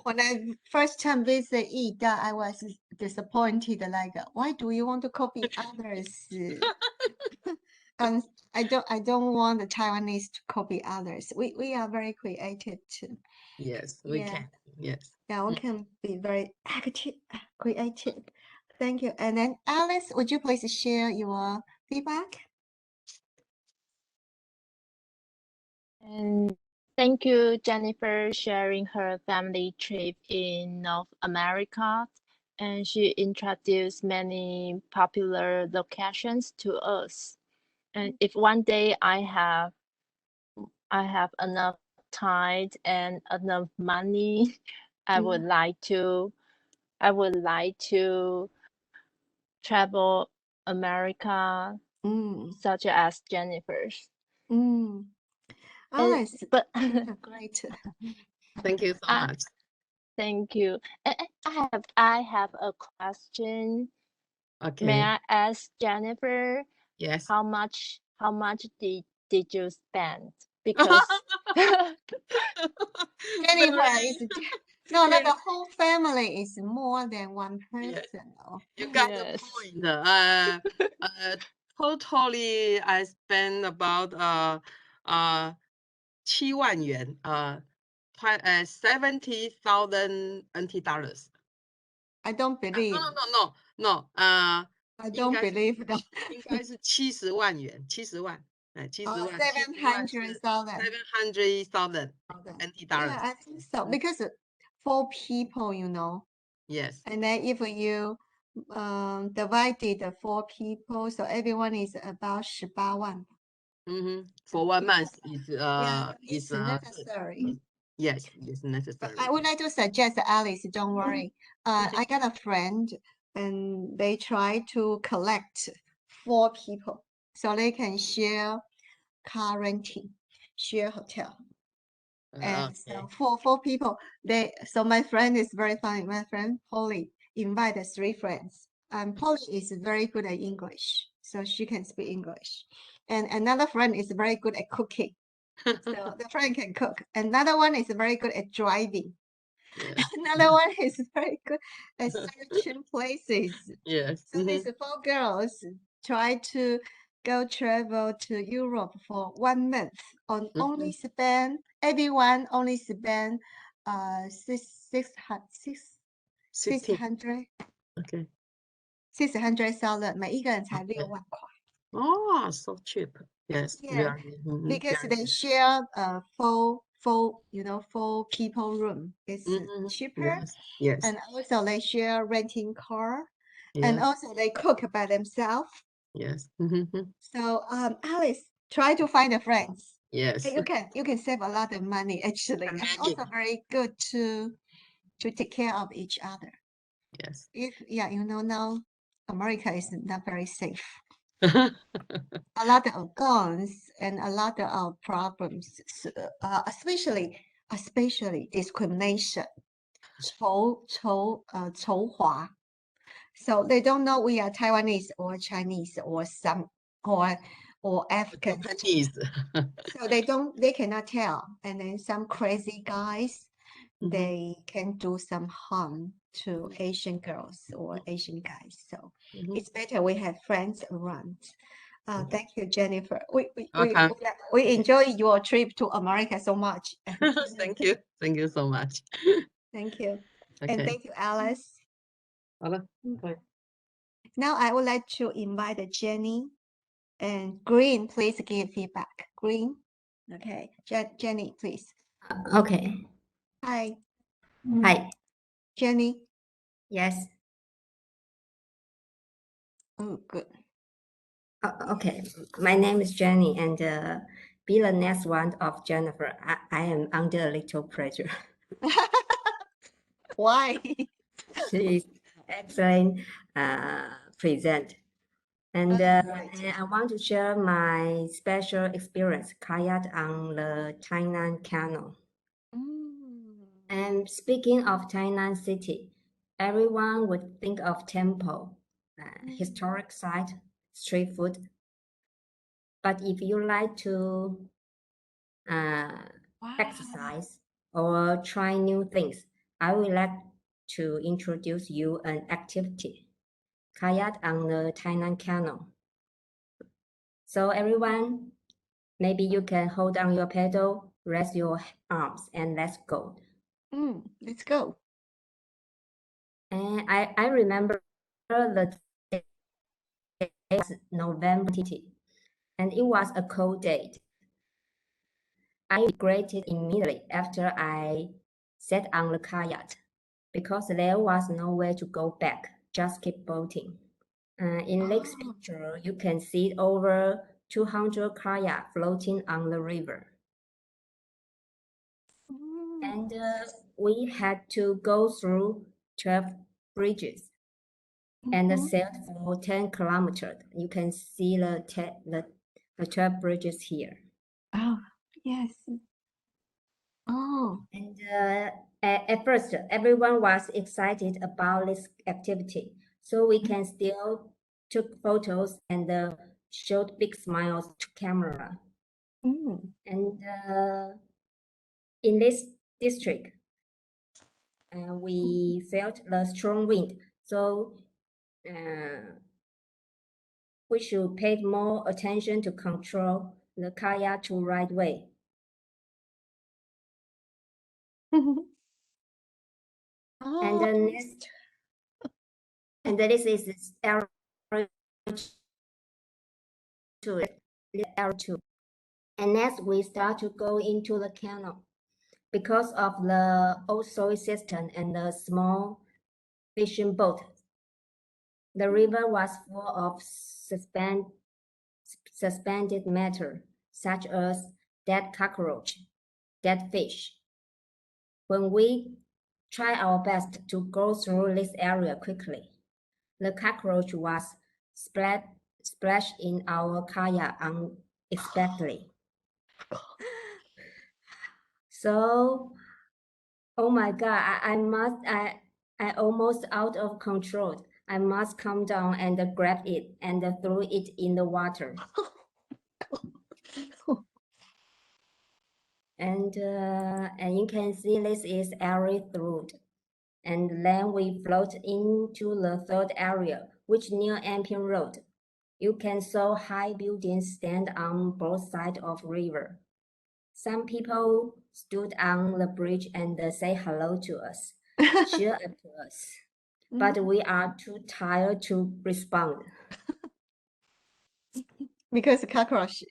when I first time visit 义大, I was disappointed. Like, why do you want to copy others? And I don't want the Taiwanese to copy others. We are very creative too. Yes, we can. Yes. Yeah, we can be very active, creative. Thank you. And then Alice, would you please share your feedback? And thank you, Jennifer, sharing her family trip in North America. And she introduced many popular locations to us. And if one day I have enough time and enough money, I would like to travel America, such as Jennifer's. Alice, But great. Thank you so much. Thank you. And I have a question. Okay. May I ask Jennifer? Yes. How much did you spend? Because Jennifer is no, the whole family is more than one person. You got the point. Totally, I spent about 7万元70,000 NT dollars. I don't believe. No. I don't believe that. 应该是70万元，70万，70万 700,000 NT dollars. Yeah, I think so because 4 people, you know. Yes. And then if you divided the 4 people, so everyone is about 18万. For 1 month is it's necessary. Yes, it's necessary. I would like to suggest Alice, don't worry. I got a friend and they try to collect 4 people so they can share car renting, share hotel. And so for 4 people, so my friend is very funny. My friend Polly invited 3 friends. Polly is very good at English, so she can speak English. And another friend is very good at cooking. So the friend can cook. Another one is very good at driving. Another one is very good at searching places. Yes. So these 4 girls try to go travel to Europe for 1 month on only spend, everyone only spend 600. Okay. 600,000，每一个人才6万块。Oh, so cheap. Yes. Yeah, because they share 4 people room. It's cheaper. Yes. And also they share renting car. And also they cook by themselves. Yes. So Alice, try to find a friends. Yes. You can save a lot of money actually. And also very good to take care of each other. Yes. Now America is not very safe. A lot of guns and a lot of problems, especially discrimination, 仇华. So they don't know we are Taiwanese or Chinese or African. So they cannot tell. And then some crazy guys, they can do some harm to Asian girls or Asian guys. So it's better we have friends around. Thank you, Jennifer. We enjoy your trip to America so much. Thank you. Thank you so much. Thank you. Okay. And thank you, Alice. 好了，对。 Now I would like to invite Jenny and Green. Please give feedback. Green. Okay. Jenny, please. Okay. Hi. Hi. Jenny. Yes. Oh, good. Okay. My name is Jenny, and be the next one of Jennifer. I am under a little pressure. Why? She is excellent present. And I want to share my special experience kayak on the Tainan Canal. And speaking of Tainan City, everyone would think of temple, historic site, street food. But if you like to exercise or try new things, I would like to introduce you an activity, kayak on the Tainan Canal. So everyone, maybe you can hold on your paddle, rest your arms, and let's go. Let's go. And I remember the day was November 20, and it was a cold day. I regretted immediately after I sat on the kayak because there was nowhere to go back, just keep boating. In this picture, you can see over 200 kayaks floating on the river. And we had to go through 12 bridges and sailed for 10 kilometers. You can see the 12 bridges here. Oh, yes. Oh. And at first, everyone was excited about this activity, so we can still took photos and showed big smiles to camera. And in this district, we felt the strong wind, so we should pay more attention to control the kayak to right way. And then next, and this is arrow 2. And next we start to go into the canal. Because of the old soil system and the small fishing boat, the river was full of suspended matter, such as dead cockroach, dead fish. When we try our best to go through this area quickly, the cockroach was splashed in our kayak unexpectedly. So, oh my God, I almost out of control. I must calm down and grab it and throw it in the water. And you can see this is area through. And then we float into the third area, which near Amping Road. You can see high buildings stand on both sides of river. Some people stood on the bridge and say hello to us, cheer up to us. But we are too tired to respond. Because cockroach.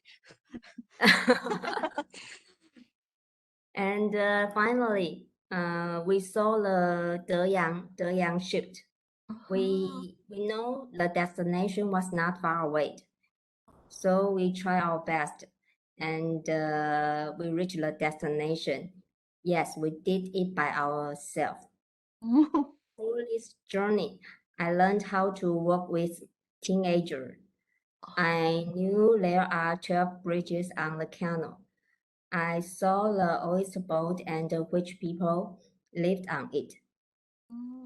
And finally, we saw the Deyang ship. We know the destination was not far away, so we try our best, and we reached the destination. Yes, we did it by ourselves. Through this journey, I learned how to work with teenagers. I knew there are 12 bridges on the canal. I saw the oyster boat and which people lived on it.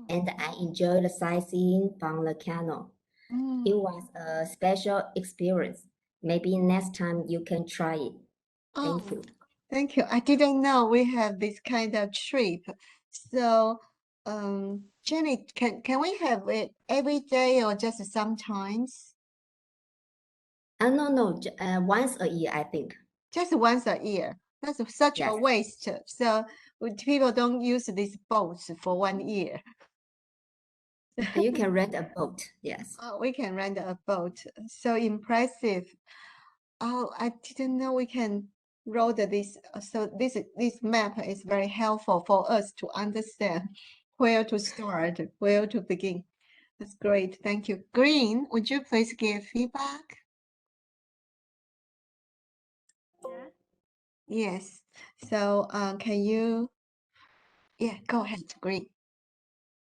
And I enjoyed the sightseeing from the canal. It was a special experience. Maybe next time you can try it. Thank you. Thank you. I didn't know we have this kind of trip. So, Jenny, can we have it every day or just sometimes? No, once a year, I think. Just once a year. That's such a waste. So people don't use these boats for 1 year. You can rent a boat, yes. Oh, we can rent a boat. So impressive. Oh, I didn't know we can road this. So this map is very helpful for us to understand where to start, where to begin. That's great. Thank you. Green, would you please give feedback? Yes. So can you, yeah, go ahead, Green.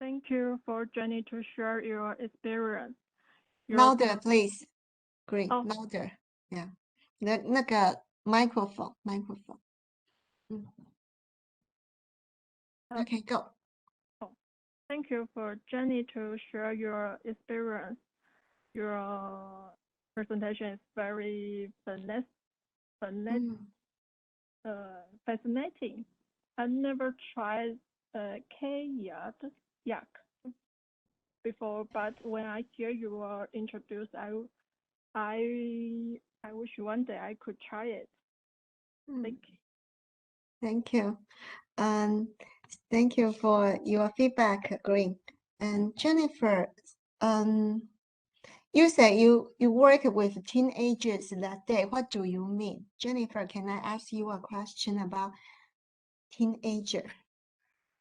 Thank you for Jenny to share your experience. Louder, please. Green, louder. Yeah. 那个 microphone. Okay, go. Thank you for Jenny to share your experience. Your presentation is very fascinating. I never tried kayak before, but when I hear you are introduced, I wish one day I could try it. Thank you. Thank you. Thank you for your feedback, Green. And Jennifer, You say you work with teenagers that day. What do you mean? Jennifer, can I ask you a question about teenager?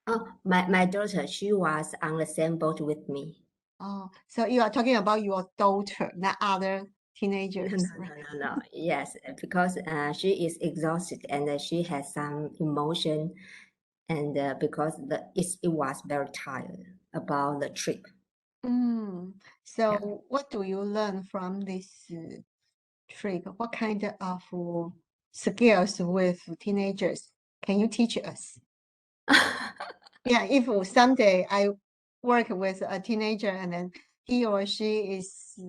Oh, my daughter, she was on the same boat with me. Oh, so you are talking about your daughter, not other teenagers, right? No. Yes, because she is exhausted and she has some emotion, and because it was very tired about the trip. So what do you learn from this trip? What kind of skills with teenagers can you teach us? Yeah, if someday I work with a teenager and then he or she is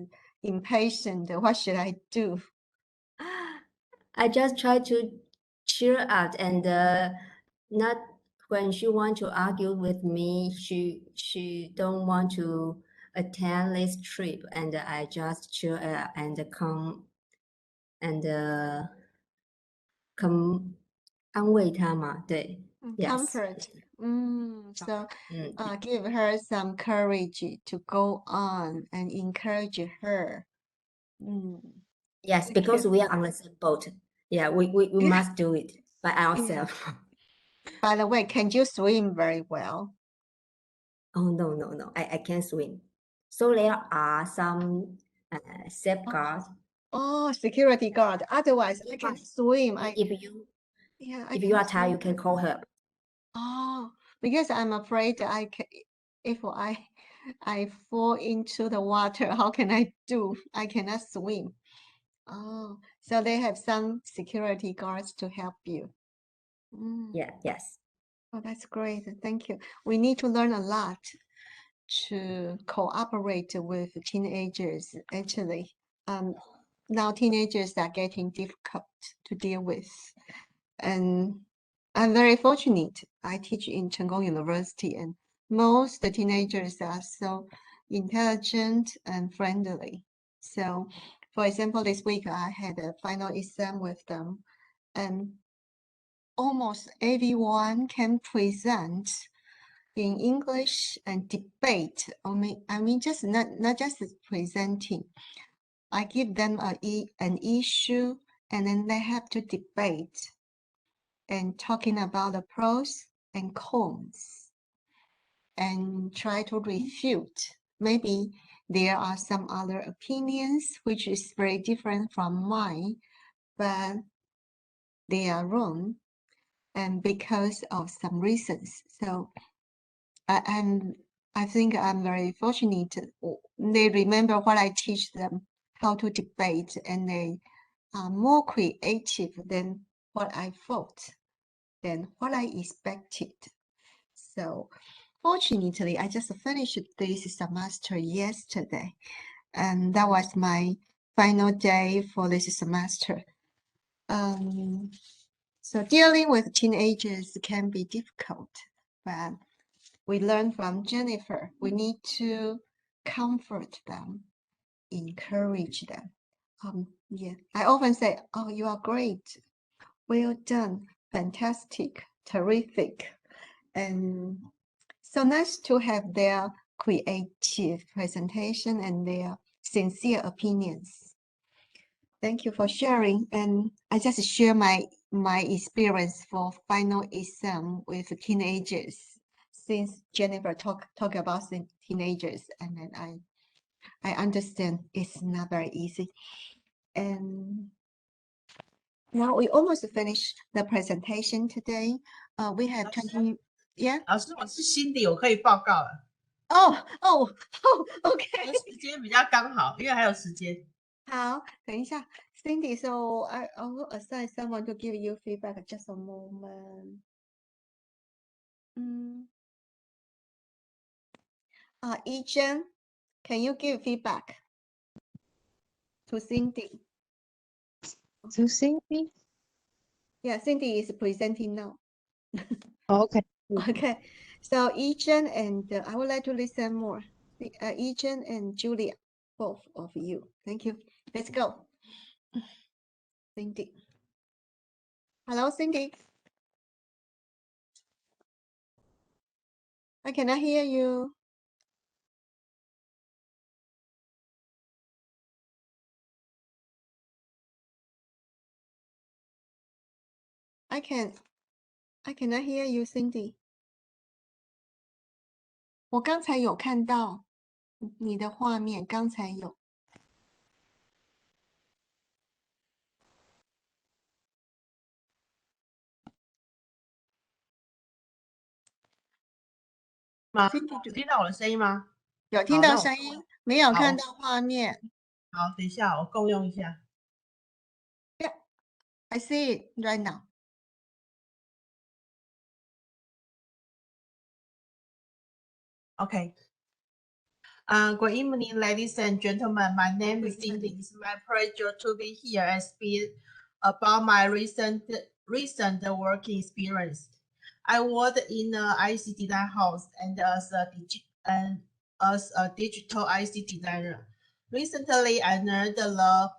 impatient, what should I do? I just try to cheer out and not when she want to argue with me, she don't want to attend this trip, and I just cheer and come and 安慰她嘛，对 Comfort. So give her some courage to go on and encourage her. Yes, because we are on the same boat. Yeah, we must do it by ourselves. By the way, can you swim very well? Oh, no. I can't swim. So there are some safeguards. Oh, security guard. Otherwise, I can swim. If you are tired, you can call help. Oh, because I'm afraid if I fall into the water, how can I do? I cannot swim. Oh, so they have some security guards to help you. Yes. Oh, that's great. Thank you. We need to learn a lot to cooperate with teenagers. Actually, now teenagers are getting difficult to deal with. And I'm very fortunate. I teach in Chengkong University, and most teenagers are so intelligent and friendly. So, for example, this week I had a final exam with them, and almost everyone can present in English and debate. I mean, just not just presenting. I give them an issue, and then they have to debate and talking about the pros and cons and try to refute. Maybe there are some other opinions which is very different from mine, but they are wrong and because of some reasons. So I think I'm very fortunate. They remember what I teach them, how to debate, and they are more creative than what I thought, than what I expected. So fortunately, I just finished this semester yesterday, and that was my final day for this semester. So dealing with teenagers can be difficult, but we learn from Jennifer. We need to comfort them, encourage them. Yeah, I often say, "Oh, you are great, well done, fantastic, terrific," and so nice to have their creative presentation and their sincere opinions. Thank you for sharing. And I just share my experience for final exam with teenagers. Since Jennifer talk about teenagers, and then I understand it's not very easy. And now we almost finished the presentation today. We have 20. Yeah. 老师，我是 Cindy， 我可以报告了。OK。时间比较刚好，因为还有时间。好，等一下 ，Cindy. So I will assign someone to give you feedback. Just a moment. Yi Zhen, can you give feedback to Cindy? To Cindy? Yeah, Cindy is presenting now. Okay. Okay. So Yi Zhen and I would like to listen more. Yi Zhen and Julia, both of you. Thank you. Let's go. Cindy. Hello, Cindy. I cannot hear you. I cannot hear you, Cindy. 我刚才有看到你的画面，刚才有。听到我的声音吗？有听到声音，没有看到画面。好，等一下，我共用一下。Yeah, I see it right now. Okay. Good evening, ladies and gentlemen. My name is Cindy. It's my pleasure to be here and speak about my recent working experience. I worked in the IC design house and as a digital IC designer. Recently, I learned the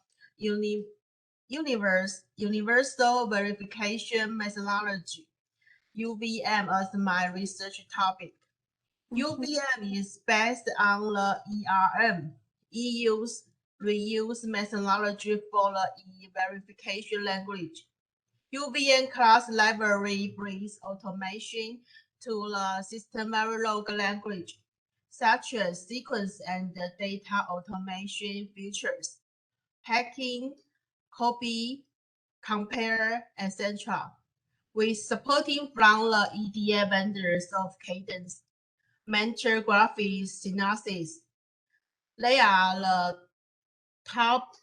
universal verification methodology (UVM) as my research topic. UVM is based on the ERM, EU's reuse methodology for the verification language. UVM class library brings automation to the system Verilog language, such as sequence and data automation features, packing, copy, compare, etc. With supporting from the EDA vendors of Cadence, Mentor Graphics, Synopsys. They are the top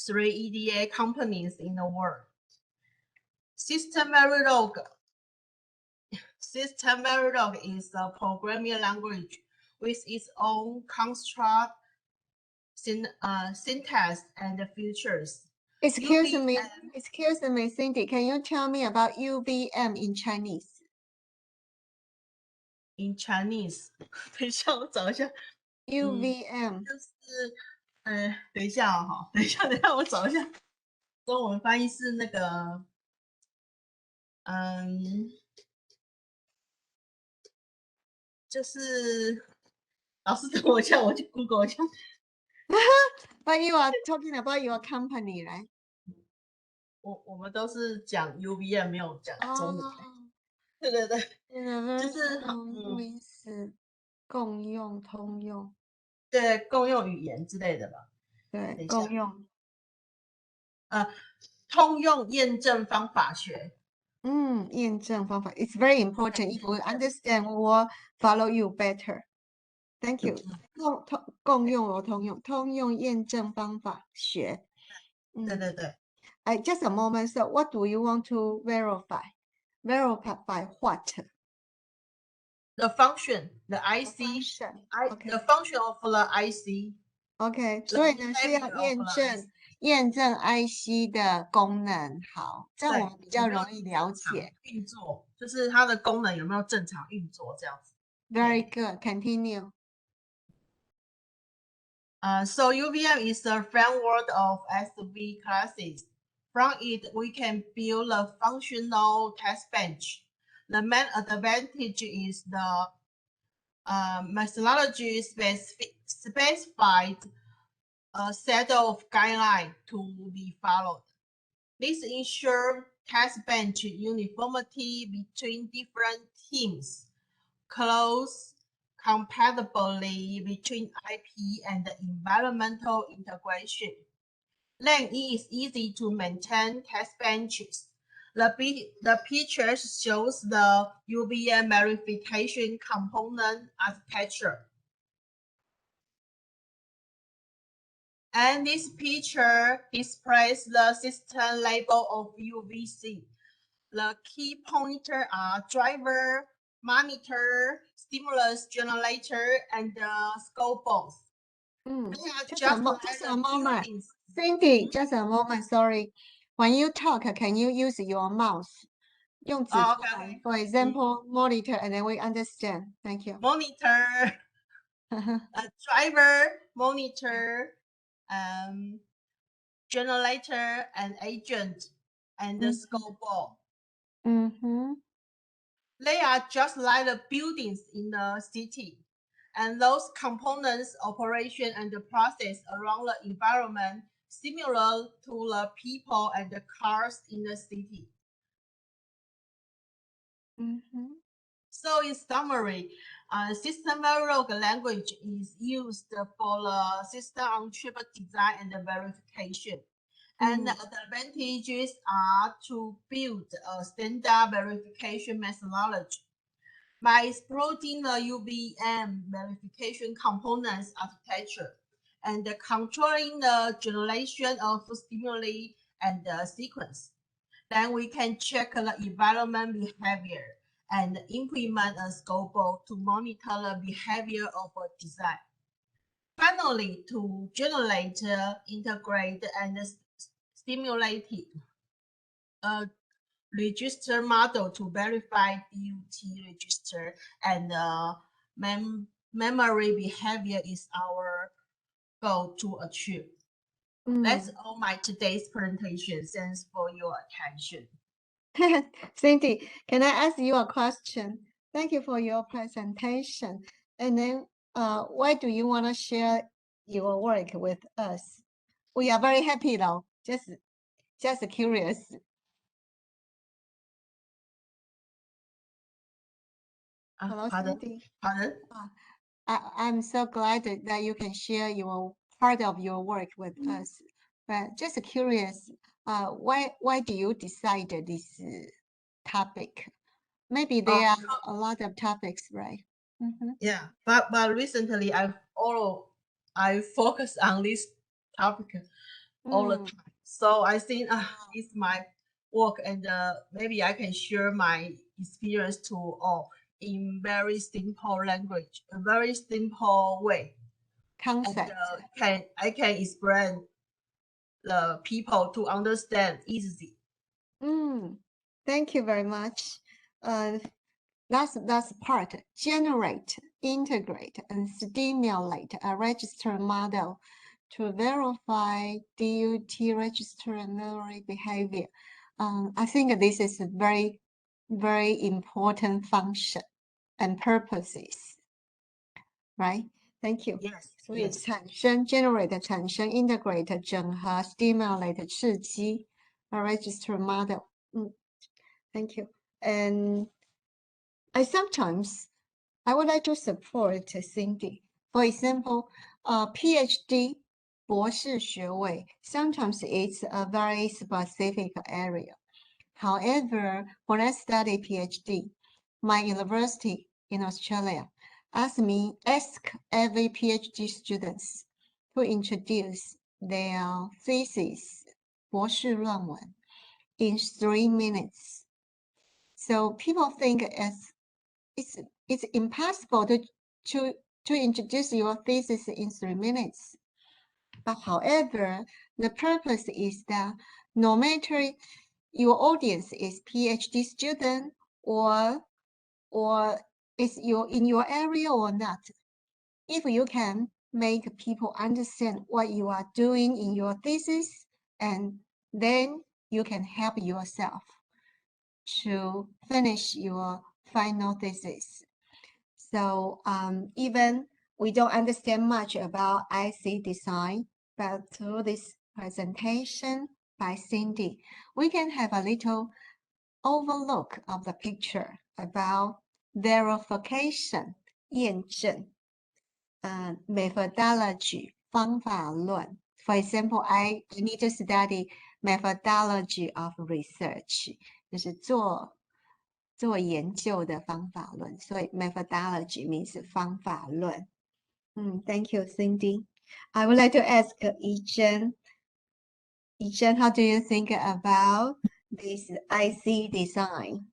3 EDA companies in the world. System Verilog is a programming language with its own construct, syntax, and features. Excuse me, Cindy. Can you tell me about UVM in Chinese? In Chinese， 等一下我找一下。UVM 就是，等一下哦，等一下我找一下。中文翻译是那个，就是老师等我一下，我去 Google 一下。But you are talking about your company, right? 我们都是讲 UVM， 没有讲中文。对，就是名词共用、通用。对，共用语言之类的吧。对，共用。通用验证方法学。验证方法 It's very important. If we understand, we will follow you better. Thank you. 共用和通用，通用验证方法学。对。Just a moment. So, what do you want to verify? Verify what? The function, the IC, the function of the IC. OK， 所以呢是要验证 IC 的功能，好，这样我们比较容易了解。运作就是它的功能有没有正常运作这样子。Very good. Continue. So UVM is a framework of SV classes. From it, we can build a functional test bench. The main advantage is the methodology specified a set of guidelines to be followed. This ensures test bench uniformity between different teams, close compatibility between IP and environmental integration. Then it is easy to maintain test benches. The picture shows the UVM verification component architecture. And this picture displays the system label of UVC. The key pointers are driver, monitor, stimulus generator, and scope box. Just a moment. Cindy, just a moment. Sorry. When you talk, can you use your mouse? 用指头来 For example, monitor, and then we understand. Thank you. Monitor, driver, monitor, generator, and agent, and the scope box. They are just like the buildings in the city, and those components, operation, and the process around the environment similar to the people and the cars in the city. So in summary, system Verilog language is used for the system-on-chip design and verification. And the advantages are to build a standard verification methodology by exploiting the UVM verification components architecture and controlling the generation of stimuli and the sequence. Then we can check the environment behavior and implement a scope to monitor the behavior of a design. Finally, to generate, integrate, and stimulate a register model to verify DUT register and memory behavior is our goal to achieve. That's all my today's presentation. Thanks for your attention. Cindy, can I ask you a question? Thank you for your presentation. And then, why do you want to share your work with us? We are very happy though. Just curious. Hello, Pardon? Cindy. Pardon? I'm so glad that you can share your part of your work with us. But just curious, why do you decide this topic? Maybe there are a lot of topics, right? Yeah, but recently I focus on this topic all the time. So I think it's my work, and maybe I can share my experience to all in very simple language, a very simple way. Concept. And, I can explain the people to understand easily. Thank you very much. That's part. Generate, integrate, and stimulate a register model to verify DUT register and memory behavior. I think this is a very, very important function and purposes, right? Thank you. Yes. 所以产生 generate 产生 integrate 整合 stimulate 刺激 a register model. Thank you. And I would like to support Cindy. For example, PhD 博士学位 sometimes it's a very specific area. However, when I study PhD, my university in Australia ask every PhD students to introduce their thesis 博士论文 in 3 minutes. So people think it's impossible to introduce your thesis in 3 minutes. But however, the purpose is that no matter your audience is PhD student or is in your area or not, if you can make people understand what you are doing in your thesis, and then you can help yourself to finish your final thesis. So even we don't understand much about IC design, but through this presentation by Cindy, we can have a little overlook of the picture about verification, 验证, methodology, 方法论. For example, I need to study methodology of research, 就是做研究的方法论，所以 methodology means 方法论。Thank you, Cindy. I would like to ask Yi-Zhen. Yi-Zhen, how do you think about this IC design?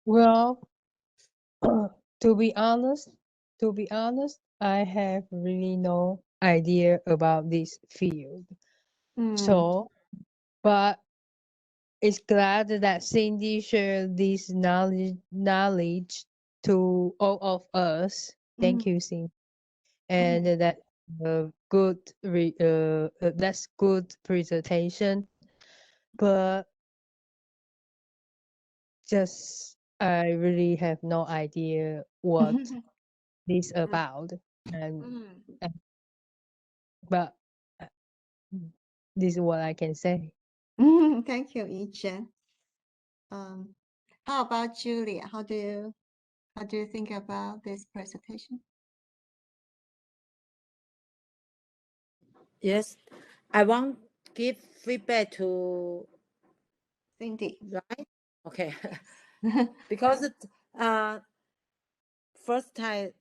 Well, to be honest, I have really no idea about this field. So, but it's glad that Cindy shared this knowledge to all of us. Thank you, Cindy. And that's good presentation. But just I really have no idea what this about, but this is what I can say. Thank you, Yi-Zhen. How about Julia? How do you think about this presentation? Yes, I want give feedback to Cindy. Right? Okay. Because first time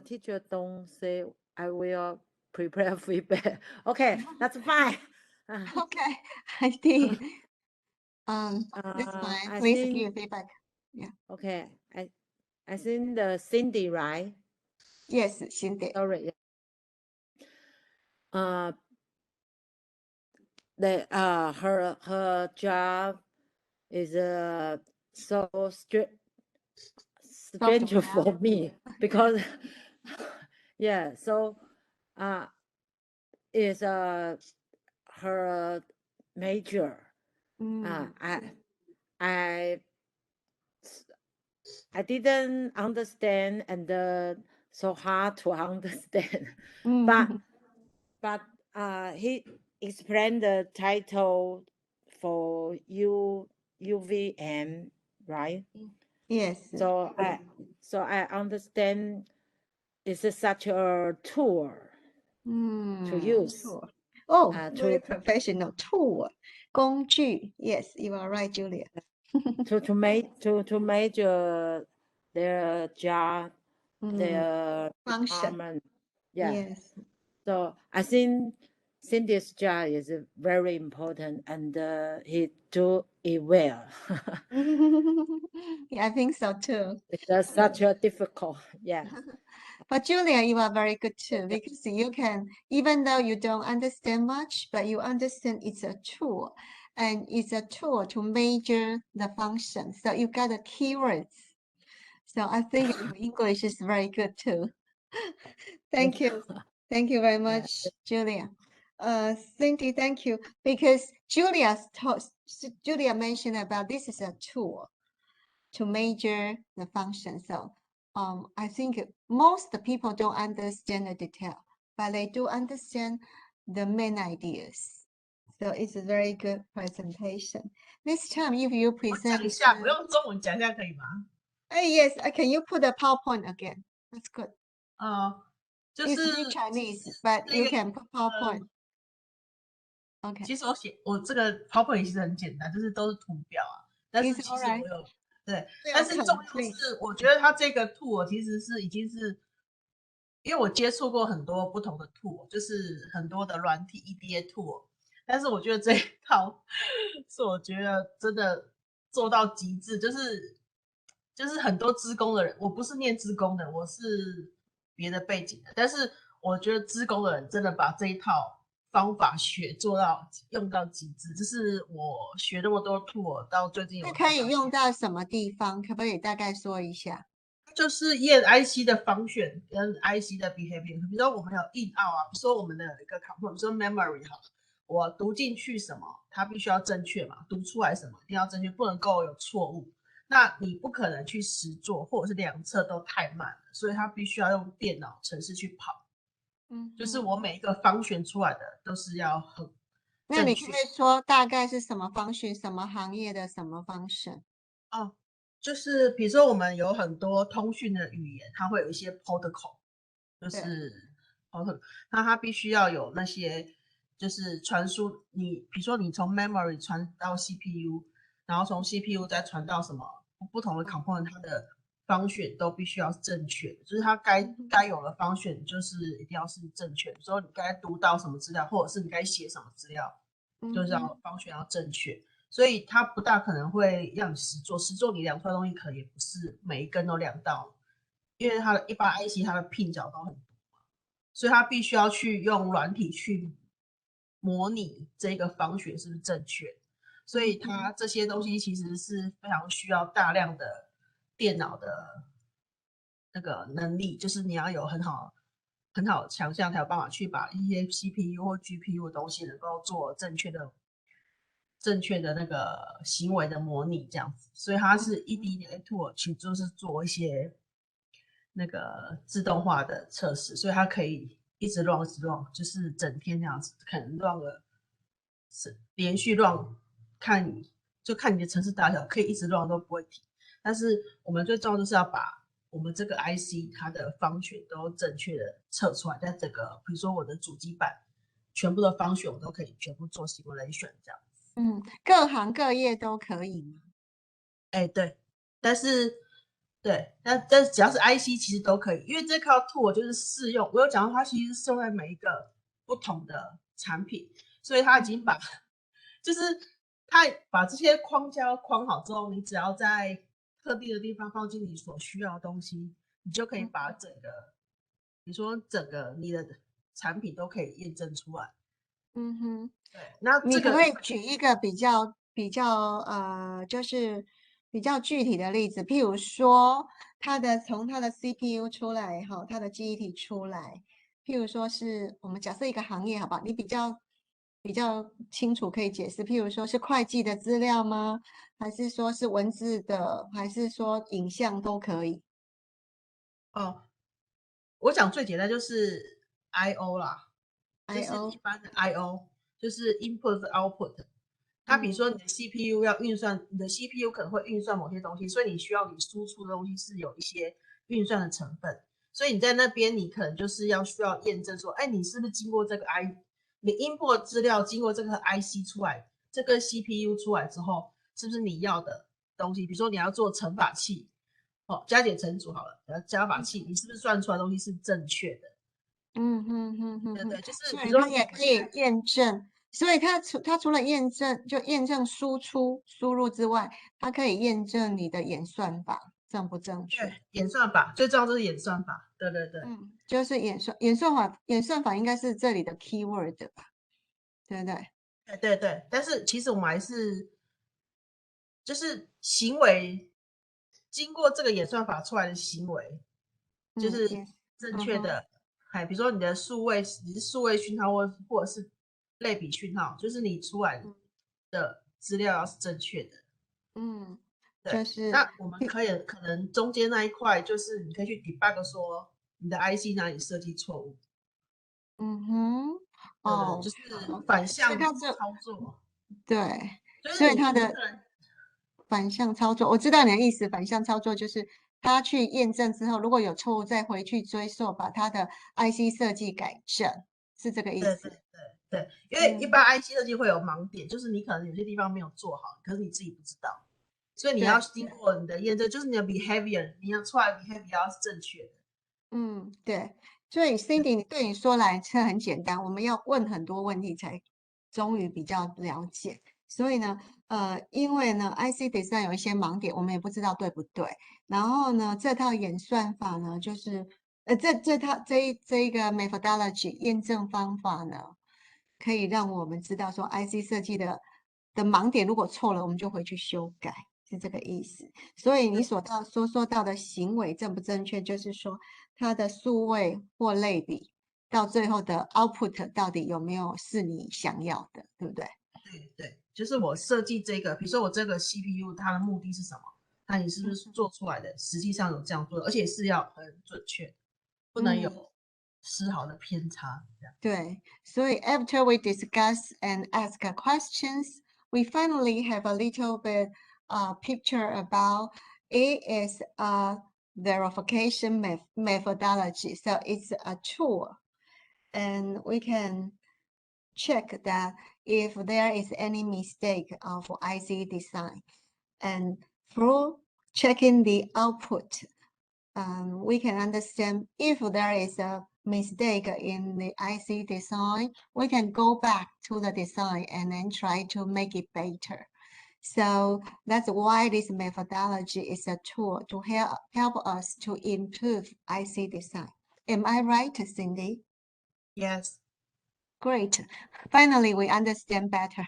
teacher don't say I will prepare feedback. Okay, that's fine. Okay, I think that's fine. Please give feedback. Yeah. Okay, I think the Cindy, right? Yes, Cindy. Sorry. Her job is so strange for me because yeah, so is her major. I didn't understand and so hard to understand, but he explained the title for UVM, right? Yes. So I understand it's such a tool to use. Tool. Oh, very professional tool. 工具. Yes, you are right, Julia. to measure their job, their function. department. Yeah. Yes. So I think Cindy's job is very important, and he do it well. Yeah, I think so too. It's such a difficult, yeah. But Julia, you are very good too, because you can, even though you don't understand much, but you understand it's a tool, and it's a tool to measure the function. So you got the keywords. So I think your English is very good too. Thank you. Thank you very much, Julia. Cindy, thank you. Because Julia mentioned about this is a tool to measure the function. So I think most people don't understand the detail, but they do understand the main ideas. So it's a very good presentation. This time, if you present, 我用中文讲一下可以吗？ Yes, can you put the PowerPoint again? That's good. 就 It's 是 in Chinese, but you can put PowerPoint. OK. 其实我这个 PowerPoint 其实很简单，就是都是图表啊。但是其实我有对，但是重要是我觉得它这个 tool 其实是已经是，因为我接触过很多不同的 tool， 就是很多的软体 EDA tool， 但是我觉得这一套是我觉得真的做到极致，就是很多资工的人，我不是念资工的，我是别的背景的，但是我觉得资工的人真的把这一套方法用到极致，就是我学那么多 tool 到最近那可以用到什么地方？可不可以大概说一下？就是验 IC 的function跟 IC 的 behavior， 比如说我们有 in out 啊，比如说我们的一个 component， 比如说 memory 哈，我读进去什么，它必须要正确嘛，读出来什么一定要正确，不能够有错误。那你不可能去实做，或者是量测都太慢了，所以它必须要用电脑程式去跑。就是我每一个function出来的都是要很正确。那你可以说大概是什么function，什么行业的什么function？哦，就是比如说我们有很多通讯的语言，它会有一些 protocol， 就是 protocol， 那它必须要有那些就是传输，你比如说你从 memory 传到 CPU， 然后从 CPU 再传到什么不同的 component， 它的function都必须要正确的，就是它该有的function就是一定要是正确的。比如说你该读到什么资料，或者是你该写什么资料，就是要function要正确。所以它不大可能会让你实做，实做你量出来的东西可能也不是每一根都量到，因为它的一般 IC 它的拼角都很多，所以它必须要去用软体去模拟这个function是不是正确。所以它这些东西其实是非常需要大量的电脑的那个能力，就是你要有很好的强项，才有办法去把一些 CPU 或 GPU 的东西能够做正确的那个行为的模拟，这样子。所以它是 EDA tool 去就是做一些那个自动化的测试，所以它可以一直 run， 就是整天这样子，可能 run 个连续 run， 看就看你的城市大小，可以一直乱都不会停。但是我们最重要就是要把我们这个 IC 它的function都正确的测出来，在这个比如说我的主机板全部的function我都可以全部做 simulation 这样。各行各业都可以吗？对，但是只要是 IC 其实都可以，因为这套 tool 就是适用，我有讲到它其实是适用在每一个不同的产品，所以它已经把就是它把这些框架框好之后，你只要在特定的地方放进你所需要的东西，你就可以把整个，比如说整个你的产品都可以验证出来。对，那你可不可以举一个比较就是比较具体的例子？譬如说，从它的 CPU 出来哈，它的记忆体出来，譬如说是我们假设一个行业，好不好？你比较清楚可以解释，譬如说是会计的资料吗？还是说是文字的？还是说影像都可以？我讲最简单就是 I/O 啦，就是一般的 I/O， 就是 input output。它比如说你的 CPU 要运算，你的 CPU 可能会运算某些东西，所以你需要你输出的东西是有一些运算的成分，所以你在那边你可能就是需要验证说，你是不是经过这个你 input 资料经过这个 IC 出来，这个 CPU 出来之后，是不是你要的东西？比如说你要做乘法器，加减乘除好了，加法器，你是不是算出来的东西是正确的？对，就是所以它也可以验证。所以它除了验证输入之外，它可以验证你的演算法正不正确。对，演算法最重要就是演算法。对。就是演算法应该是这里的 keyword 吧，对不对？对。但是其实我们还是就是行为经过这个演算法出来的行为，就是正确的。比如说你是数位讯号或者是类比讯号，就是你出来的资料要是正确的。就是那我们可能中间那一块，就是你可以去 debug 说你的 IC 哪里设计错误。就是反向操作。对，所以它的反向操作，我知道你的意思。反向操作就是他去验证之后，如果有错误，再回去追溯，把他的 IC 设计改正，是这个意思。对，因为一般 IC 设计会有盲点，就是你可能有些地方没有做好，可是你自己不知道，所以你要经过你的验证，就是你的 behavior， 你要出来 behavior 要是正确的。对。所以 Cindy 对你说来是很简单，我们要问很多问题才终于比较了解。所以呢，因为呢 IC design 有一些盲点，我们也不知道对不对。然后呢，这套演算法呢，就是这一个 methodology 验证方法呢，可以让我们知道说 IC 设计的盲点，如果错了，我们就回去修改，是这个意思。所以你说到的行为正不正确，就是说它的数位或类比到最后的 output 到底有没有是你想要的，对不对？对，就是我设计这个，比如说我这个 CPU 它的目的是什么？那你是不是做出来的实际上有这样做的，而且是要很准确，不能有丝毫的偏差。对，所以 after we discuss and ask questions, we finally have a little bit picture about it is a verification methodology. So it's a tool, and we can check that if there is any mistake of IC design. And through checking the output, we can understand if there is a mistake in the IC design, we can go back to the design and then try to make it better. So that's why this methodology is a tool to help us to improve IC design. Am I right, Cindy? Yes. Great. Finally, we understand better.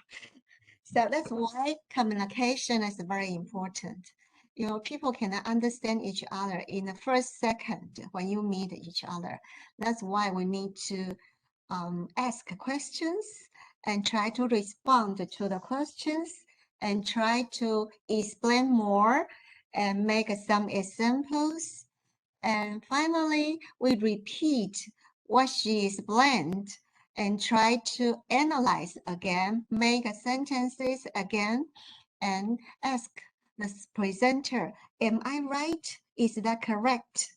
So that's why communication is very important. You know, people cannot understand each other in the first second when you meet each other. That's why we need to ask questions and try to respond to the questions and try to explain more and make some examples. And finally, we repeat what she explained and try to analyze again, make sentences again, and ask the presenter, am I right? Is that correct?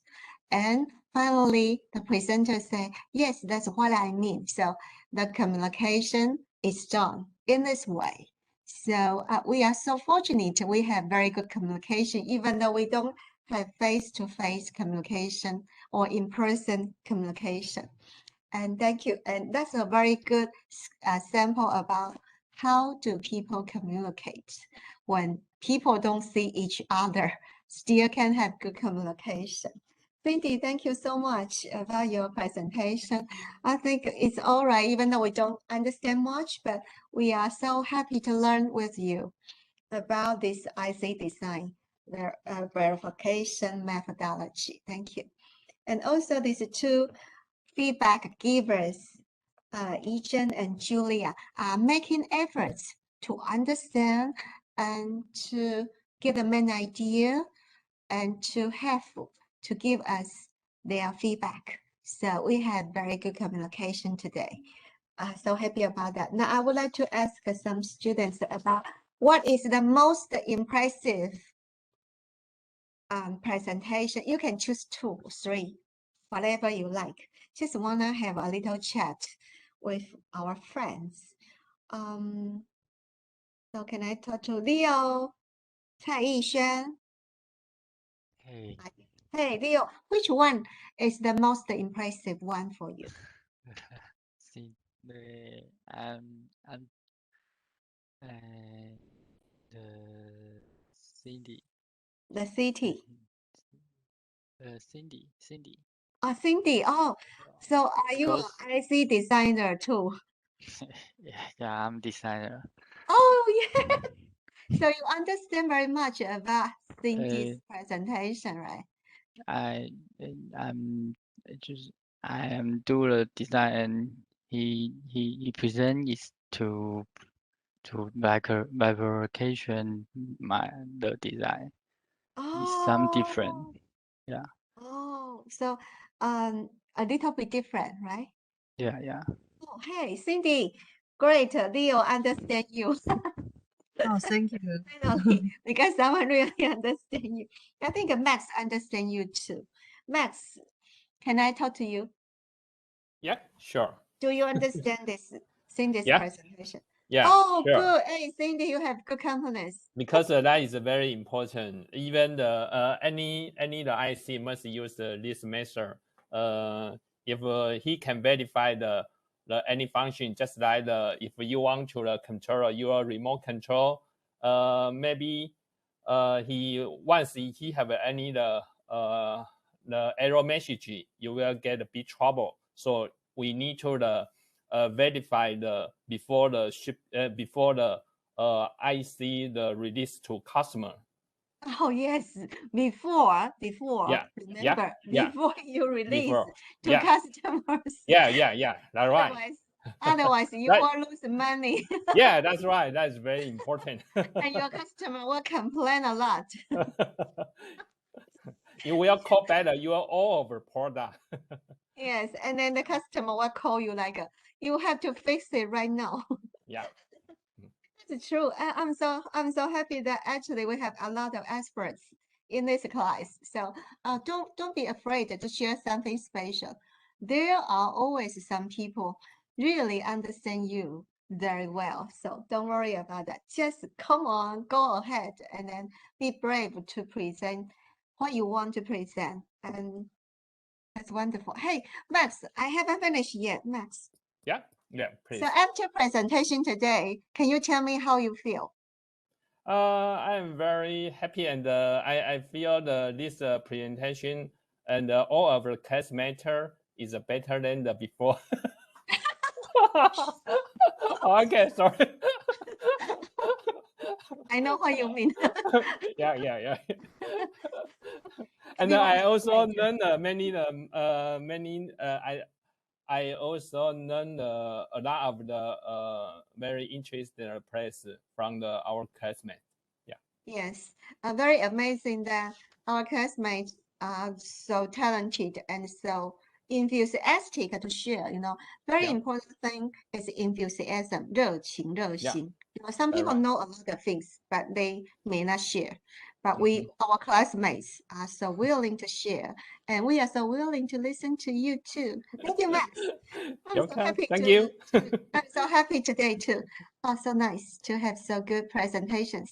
And finally, the presenter say, yes, that's what I mean. So the communication is done in this way. So we are so fortunate. We have very good communication, even though we don't have face-to-face communication or in-person communication. And thank you. And that's a very good sample about how do people communicate when people don't see each other, still can have good communication. Cindy, thank you so much about your presentation. I think it's all right, even though we don't understand much, but we are so happy to learn with you about this IC design verification methodology. Thank you. And also these two feedback givers, Ejan and Julia, are making efforts to understand and to get the main idea and to give us their feedback. So we had very good communication today. So happy about that. Now I would like to ask some students about what is the most impressive presentation. You can choose 2 or 3, whatever you like. Just want to have a little chat with our friends. So can I talk to Leo, Cai Yishan? Hey, Hey, Leo, which one is the most impressive one for you? see, I'm the Cindy. The city. Cindy. Oh, Cindy. Oh, so are you an Because IC designer too? yeah, I'm designer. Oh, yeah. So you understand very much about Cindy's Uh, presentation, right? I'm just I am do the design and he present is to verification the design. Is some different. Yeah. Oh, so a little bit different, right? Yeah. Oh, hey, Cindy, great. Leo understand you. Oh, thank you. Finally, because someone really understand you. I think Max understand you too. Max, can I talk to you? Yeah, sure. Do you understand this Cindy's Yeah. presentation? Yeah, Oh, sure. good. Hey, Cindy, you have good confidence. Because that is very important. Even the any the IC must use this method. If he can verify the any function, just like if you want to control your remote control, maybe he once he have any the error message, you will get a big trouble. So we need to verify the before the ship before the IC the release to customer. Oh yes, before Yeah, remember yeah. before you release Before. to Yeah. customers. Yeah. That's right. Otherwise you Right. will lose money. Yeah, that's right. That's very important. And your customer will complain a lot. You will call better your all over product. Yes, and then the customer will call you like, you have to fix it right now. Yeah. That's true. I'm so happy that actually we have a lot of experts in this class. So don't be afraid to share something special. There are always some people really understand you very well. So don't worry about that. Just come on, go ahead, and then be brave to present what you want to present. And that's wonderful. Hey, Max, I haven't finished yet, Max. Yeah, please. So after presentation today, can you tell me how you feel? I'm very happy and I feel this presentation and all of the class matter is better than the before. Okay, sorry. I know what you mean. Yeah. And I also learned I also learned a lot of the very interesting place from our classmates. Yeah. Yes, very amazing that our classmates are so talented and so enthusiastic to share. Very Yeah. important thing is enthusiasm, 热情, 热心. Some Very people right. know a lot of things, but they may not share. But Mhm. our classmates are so willing to share, and we are so willing to listen to you too. Thank you, Max. I'm so happy Thank you. I'm so happy today too. Oh, so nice to have so good presentations.